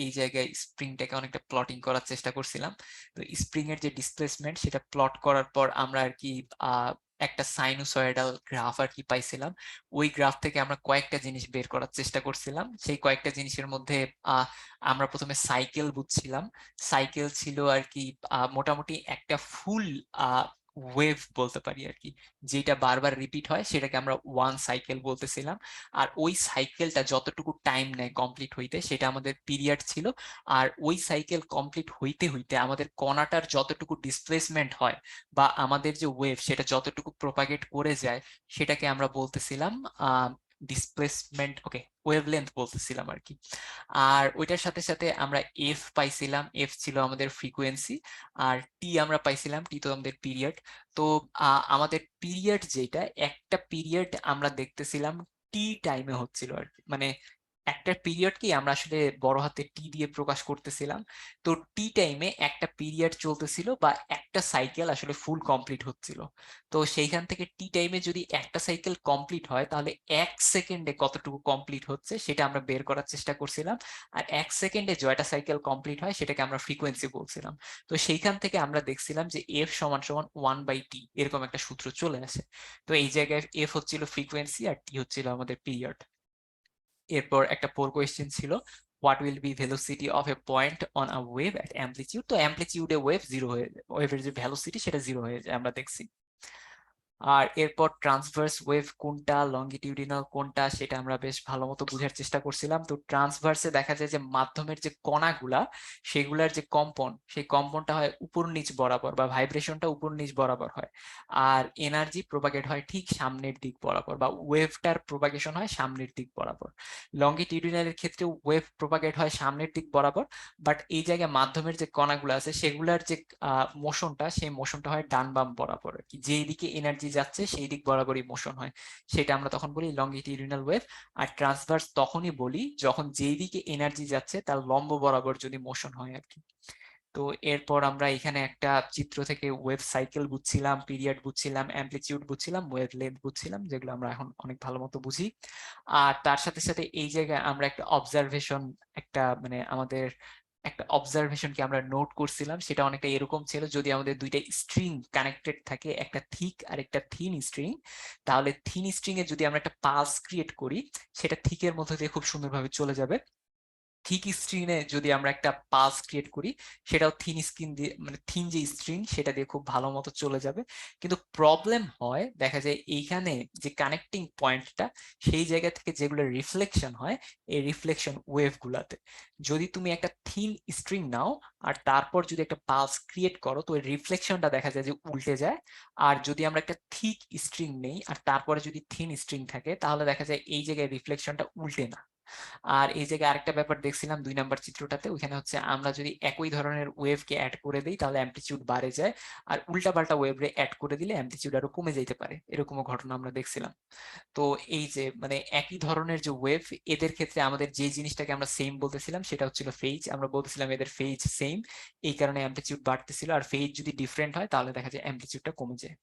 Speaker 2: এই জায়গায় স্প্রিংটাকে অনেকটা প্লটিং করার চেষ্টা করছিলাম। তো স্প্রিং এর যে ডিসপ্লেসমেন্ট সেটা প্লট করার পর আমরা আর কি একটা সাইনোসয়েডাল গ্রাফ আর কি পাইছিলাম। ওই গ্রাফ থেকে আমরা কয়েকটা জিনিস বের করার চেষ্টা করছিলাম। সেই কয়েকটা জিনিসের মধ্যে আমরা প্রথমে সাইকেল বুঝছিলাম। সাইকেল ছিল আর কি মোটামুটি একটা ফুল ওয়েভ বলতে পারি আর কি, যেটা বারবার রিপিট হয় সেটাকে আমরা ওয়ান সাইকেল বলতেছিলাম। আর ওই সাইকেলটা যতটুকু টাইম নেয় কমপ্লিট হইতে সেটা আমাদের পিরিয়ড ছিল। আর ওই সাইকেল কমপ্লিট হইতে হইতে আমাদের কণাটার যতটুকু ডিসপ্লেসমেন্ট হয় বা আমাদের যে ওয়েভ সেটা যতটুকু প্রপাগেট করে যায় সেটাকে আমরা বলতেছিলাম ডিসপ্লেসমেন্ট, ওকে, ওয়েভলেন্থ বলতেছিলাম আর কি। আর ওইটার সাথে সাথে আমরা এফ পাইছিলাম, এফ ছিল আমাদের ফ্রিকোয়েন্সি। আর টি আমরা পাইছিলাম, টি তো আমাদের পিরিয়ড। তো আমাদের পিরিয়ড যেটা, একটা পিরিয়ড আমরা দেখতেছিলাম টি টাইমে হচ্ছিল আর কি। মানে একটা পিরিয়ডকে আমরা আসলে বড় হাতে টি দিয়ে প্রকাশ করতেছিলাম। তো টি টাইমে একটা পিরিয়ড চলতেছিল বা একটা সাইকেল আসলে ফুল কমপ্লিট হচ্ছিল। তো সেইখান থেকে টি টাইমে যদি একটা সাইকেল কমপ্লিট হয় তাহলে 1 সেকেন্ডে কতটুকু কমপ্লিট হচ্ছে সেটা আমরা বের করার চেষ্টা করছিলাম। আর 1 সেকেন্ডে জয়টা সাইকেল কমপ্লিট হয় সেটাকে আমরা ফ্রিকোয়েন্সি বলছিলাম। তো সেইখান থেকে আমরা দেখছিলাম যে এফ সমান সমান 1/t এরকম একটা সূত্র চলে আসে। তো এই জায়গায় এফ হচ্ছিল ফ্রিকোয়েন্সি আর টি হচ্ছিল আমাদের পিরিয়ড। এরপর একটা পোর কোয়েশ্চেন ছিল, what will be velocity of A point on a wave at amplitude. তো অ্যামপ্লিটিউডে ওয়েভ জিরো হয়ে যায়, ওয়েভের যে ভেলোসিটি সেটা জিরো হয়ে যায় আমরা দেখছি। আর এরপর ট্রান্সভার্স ওয়েভ কোনটা, লঙ্গিটিউডিনাল কোনটা সেটা আমরা বেশ ভালো মতো বোঝার চেষ্টা করছিলাম। তো ট্রান্সভার্সে দেখা যায় যে মাধ্যমের যে কণাগুলা সেগুলার যে কম্পন, সেই কম্পনটা হয় উপর নিচ বরাবর বা ভাইব্রেশনটা উপর নিচ বরাবর হয়। আর এনার্জি প্রোপাগেট হয় ঠিক সামনের দিক বরাবর বা ওয়েভটার প্রোপাগেশন হয় সামনের দিক বরাবর। লঙ্গিটিউডিনালের ক্ষেত্রে ওয়েভ প্রোপাগেট হয় সামনের দিক বরাবর, বাট এই জায়গায় মাধ্যমের যে কণাগুলো আছে সেগুলার যে মোশনটা, সেই মোশনটা হয় ডান বাম বরাবর আর কি। যেই দিকে এনার্জি যাচ্ছে সেই দিক বরাবরই মোশন হয়, সেটা আমরা তখন বলি লঙ্গিটিউডিনাল ওয়েভ। আর ট্রান্সভার্স তখনই বলি যখন যেই দিকে এনার্জি যাচ্ছে তার লম্ব বরাবর যদি মোশন হয় আর কি। তো এরপর আমরা এখানে একটা চিত্র থেকে ওয়েভ সাইকেল বুঝছিলাম, পিরিয়ড বুঝছিলাম, অ্যামপ্লিটিউড বুঝছিলাম, ওয়েভ লেন্থ বুঝছিলাম, যেগুলো আমরা এখন অনেক ভালো মতো বুঝি। আর তার সাথে সাথে এই জায়গায় আমরা একটা অবজারভেশন, একটা মানে আমাদের একটা অবজারভেশনকে আমরা নোট করছিলাম। সেটা অনেকটা এরকম ছিল, যদি আমাদের দুইটা স্ট্রিং কানেক্টেড থাকে, একটা থিক আর একটা থিন স্ট্রিং, তাহলে থিন স্ট্রিং এ যদি আমরা একটা পালস ক্রিয়েট করি সেটা থিকের মধ্যে দিয়ে খুব সুন্দরভাবে চলে যাবে। থিক স্ট্রিংয়ে যদি আমরা একটা পালস ক্রিয়েট করি সেটাও থিন স্ক্রিন দিয়ে, মানে থিন যে স্ট্রিং সেটা দিয়ে খুব ভালো মতো চলে যাবে। কিন্তু প্রবলেম হয়, দেখা যায় এইখানে যে কানেক্টিং পয়েন্টটা সেই জায়গা থেকে যেগুলো রিফ্লেকশন হয় এই রিফ্লেকশন ওয়েভ গুলাতে, যদি তুমি একটা থিন স্ট্রিং নাও আর তারপর যদি একটা পালস ক্রিয়েট করো তো এই রিফ্লেকশনটা দেখা যায় যে উল্টে যায়। আর যদি আমরা একটা থিক স্ট্রিং নেই আর তারপরে যদি থিন স্ট্রিং থাকে তাহলে দেখা যায় এই জায়গায় রিফ্লেকশনটা উল্টে না, আর এই জায়গায় আরেকটা ব্যাপার দেখছিলাম ২ নাম্বার চিত্রটাতে, ওইখানে হচ্ছে আমরা যদি একই ধরনের ওয়েভকে এড করে দেই তাহলে অ্যামপ্লিচিউড বাড়ে যায়, আর উল্টাপাল্টা ওয়েভ রে এড করে দিলে অ্যামপ্লিচিউড আরো কমে যাইতে পারে, এরকমও ঘটনা আমরা দেখছিলাম। তো এই যে মানে একই ধরনের যে ওয়েভ, এদের ক্ষেত্রে আমাদের যে জিনিসটাকে আমরা সেম বলতেছিলাম সেটা হচ্ছিল ফেজ। আমরা বলতেছিলাম এদের ফেজ সেম, এই কারণে অ্যামপ্লিচিউড বাড়তেছিল, আর ফেজ যদি ডিফারেন্ট হয় তাহলে দেখা যায় অ্যামপ্লিচিউডটা কমে যায়।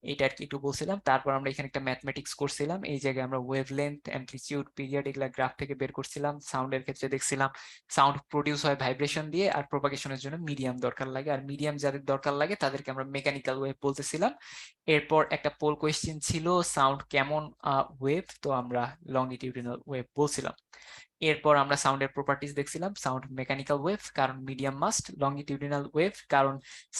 Speaker 2: এটা আর কি একটু বলছিলাম। তারপর আমরা এখানে একটা ম্যাথমেটিক্স করছিলাম, এই জায়গায় আমরা ওয়েভলেন্থ, অ্যামপ্লিচিউড, পিরিয়ড এগুলা গ্রাফ থেকে বের করছিলাম। সাউন্ডের ক্ষেত্রে দেখছিলাম সাউন্ড প্রডিউস হয় ভাইব্রেশন দিয়ে, আর প্রপাগেশনের জন্য মিডিয়াম দরকার লাগে, আর মিডিয়াম যাদের দরকার লাগে তাদেরকে আমরা মেকানিক্যাল ওয়েভ বলতেছিলাম। এরপর একটা পোল কোয়েশ্চেন ছিল সাউন্ড কেমন ওয়েভ, তো আমরা লংগিটিউডিনাল ওয়েভ বলছিলাম। এরপর আমরা সাউন্ডের প্রপার্টিজ দেখছিলাম, সাউন্ড মেকানিক্যাল ওয়েভ কারণ মিডিয়াম মাস্ট, লংগিটিউডিনাল ওয়েভ কারণ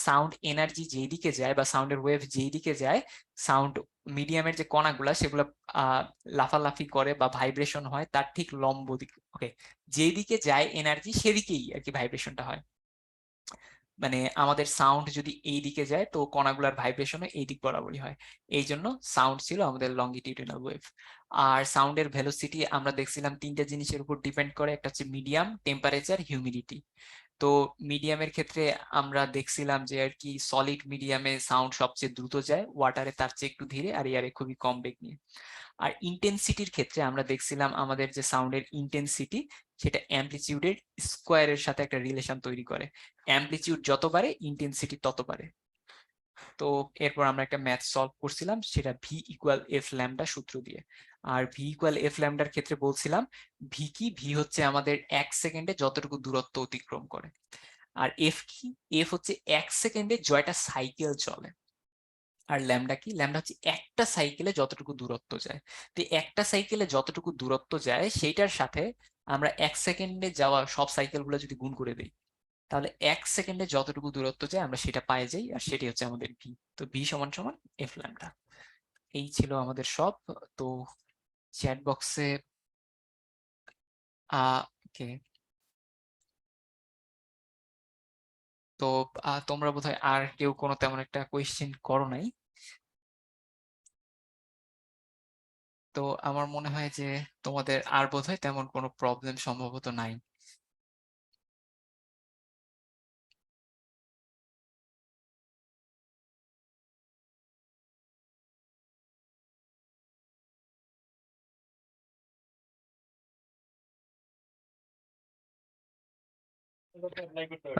Speaker 2: সাউন্ড এনার্জি যেই দিকে যায় বা সাউন্ডের ওয়েভ যেই দিকে যায়, সাউন্ড মিডিয়ামের যে কণাগুলা সেগুলো লাফালাফি করে বা ভাইব্রেশন হয় তার ঠিক লম্ব দিকে, ওকে, যেই দিকে যায় এনার্জি সেদিকেই আর কি ভাইব্রেশনটা হয়। মানে আমাদের সাউন্ড যদি এই দিকে যায় তো কণাগুলার ভাইব্রেশনও এই দিক বরাবরই হয়, এই জন্য সাউন্ড ছিল আমাদের লংগিটিউডিনাল ওয়েভ। আর সাউন্ডের ভেলোসিটি আমরা দেখছিলাম তিনটা জিনিসের উপর ডিপেন্ড করে, একটা হচ্ছে মিডিয়াম, টেম্পারেচার, হিউমিডিটি। তো মিডিয়ামের ক্ষেত্রে আমরা দেখছিলাম যে আর কি সলিড মিডিয়ামে সাউন্ড সবচেয়ে দ্রুত যায়, ওয়াটারে তার চেয়ে একটু ধীরে, আর এয়ারে খুবই কম বেগ নিয়ে। আর ইন্টেন্সিটির ক্ষেত্রে আমরা দেখছিলাম আমাদের যে সাউন্ডের ইন্টেন্সিটি সেটা অ্যামপ্লিচিউডের স্কোয়ারের সাথে একটা রিলেশন তৈরি করে, অ্যামপ্লিচিউড যত বাড়ে ইন্টেন্সিটি তত বাড়ে। তো এরপর আমরা একটা ম্যাথ সলভ করছিলাম, সেটা ভি ইকুয়াল এফ ল্যামডা সূত্র দিয়ে। আর ভি ইকুয়াল এফ ল্যামডার ক্ষেত্রে বলছিলাম ভি কি, ভি হচ্ছে আমাদের 1 সেকেন্ডে যতটুকু দূরত্ব অতিক্রম করে, আর এফ কি, এফ হচ্ছে 1 সেকেন্ডে জয়টা সাইকেল চলে। আর ল্যামডা কি, ল্যামডা হচ্ছে একটা সাইকেলে যতটুকু দূরত্ব যায়। তো একটা সাইকেলে যতটুকু দূরত্ব যায় সেইটার সাথে আমরা 1 সেকেন্ডে যাওয়া সব সাইকেল গুলো যদি গুণ করে দিই তাহলে 1 সেকেন্ডে যতটুকু দূরত্ব যায় আমরা সেটা পাই যাই, আর সেটি হচ্ছে আমাদের ভি। তো ভি সমান সমান এফ ল্যামডা। এই ছিল আমাদের সব। তো চ্যাট বক্সে ওকে, তো তোমরা বোধহয় আর কেউ কোনো তেমন একটা কোয়েশ্চেন করো নাই। তো আমার মনে হয় যে তোমাদের আর বোধহয় তেমন কোনো প্রবলেম সম্ভবত নাই।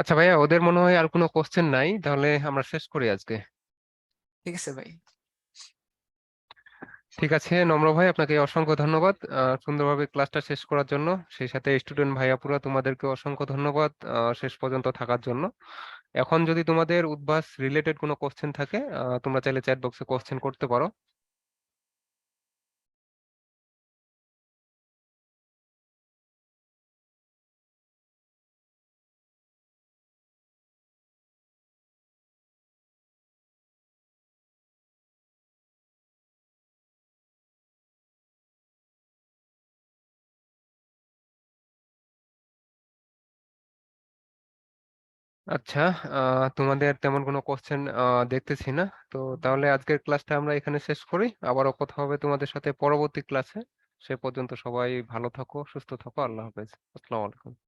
Speaker 1: আচ্ছা ভাইয়া, ওদের মনে হয় আর কোনো কোশ্চেন নাই, তাহলে আমরা শেষ করি আজকে।
Speaker 2: ঠিক আছে ভাই।
Speaker 1: ঠিক আছে নম্র ভাই, আপনাকে অসংখ্য ধন্যবাদ সুন্দরভাবে ক্লাসটা শেষ করার জন্য। সেই সাথে স্টুডেন্ট ভাইয়াপুরা তোমাদেরকে অসংখ্য ধন্যবাদ শেষ পর্যন্ত থাকার জন্য। এখন যদি তোমাদের উদ্ভাস রিলেটেড কোনো কোশ্চেন থাকে তোমরা চাইলে চ্যাট বক্সে কোশ্চেন করতে পারো। আচ্ছা, তোমাদের তেমন কোনো কোশ্চেন দেখতেছি না। তো তাহলে আজকের ক্লাসটা আমরা এখানে শেষ করি, আবারও কথা হবে তোমাদের সাথে পরবর্তী ক্লাসে। সে পর্যন্ত সবাই ভালো থাকো, সুস্থ থাকো, আল্লাহ হাফেজ, আসসালামু আলাইকুম।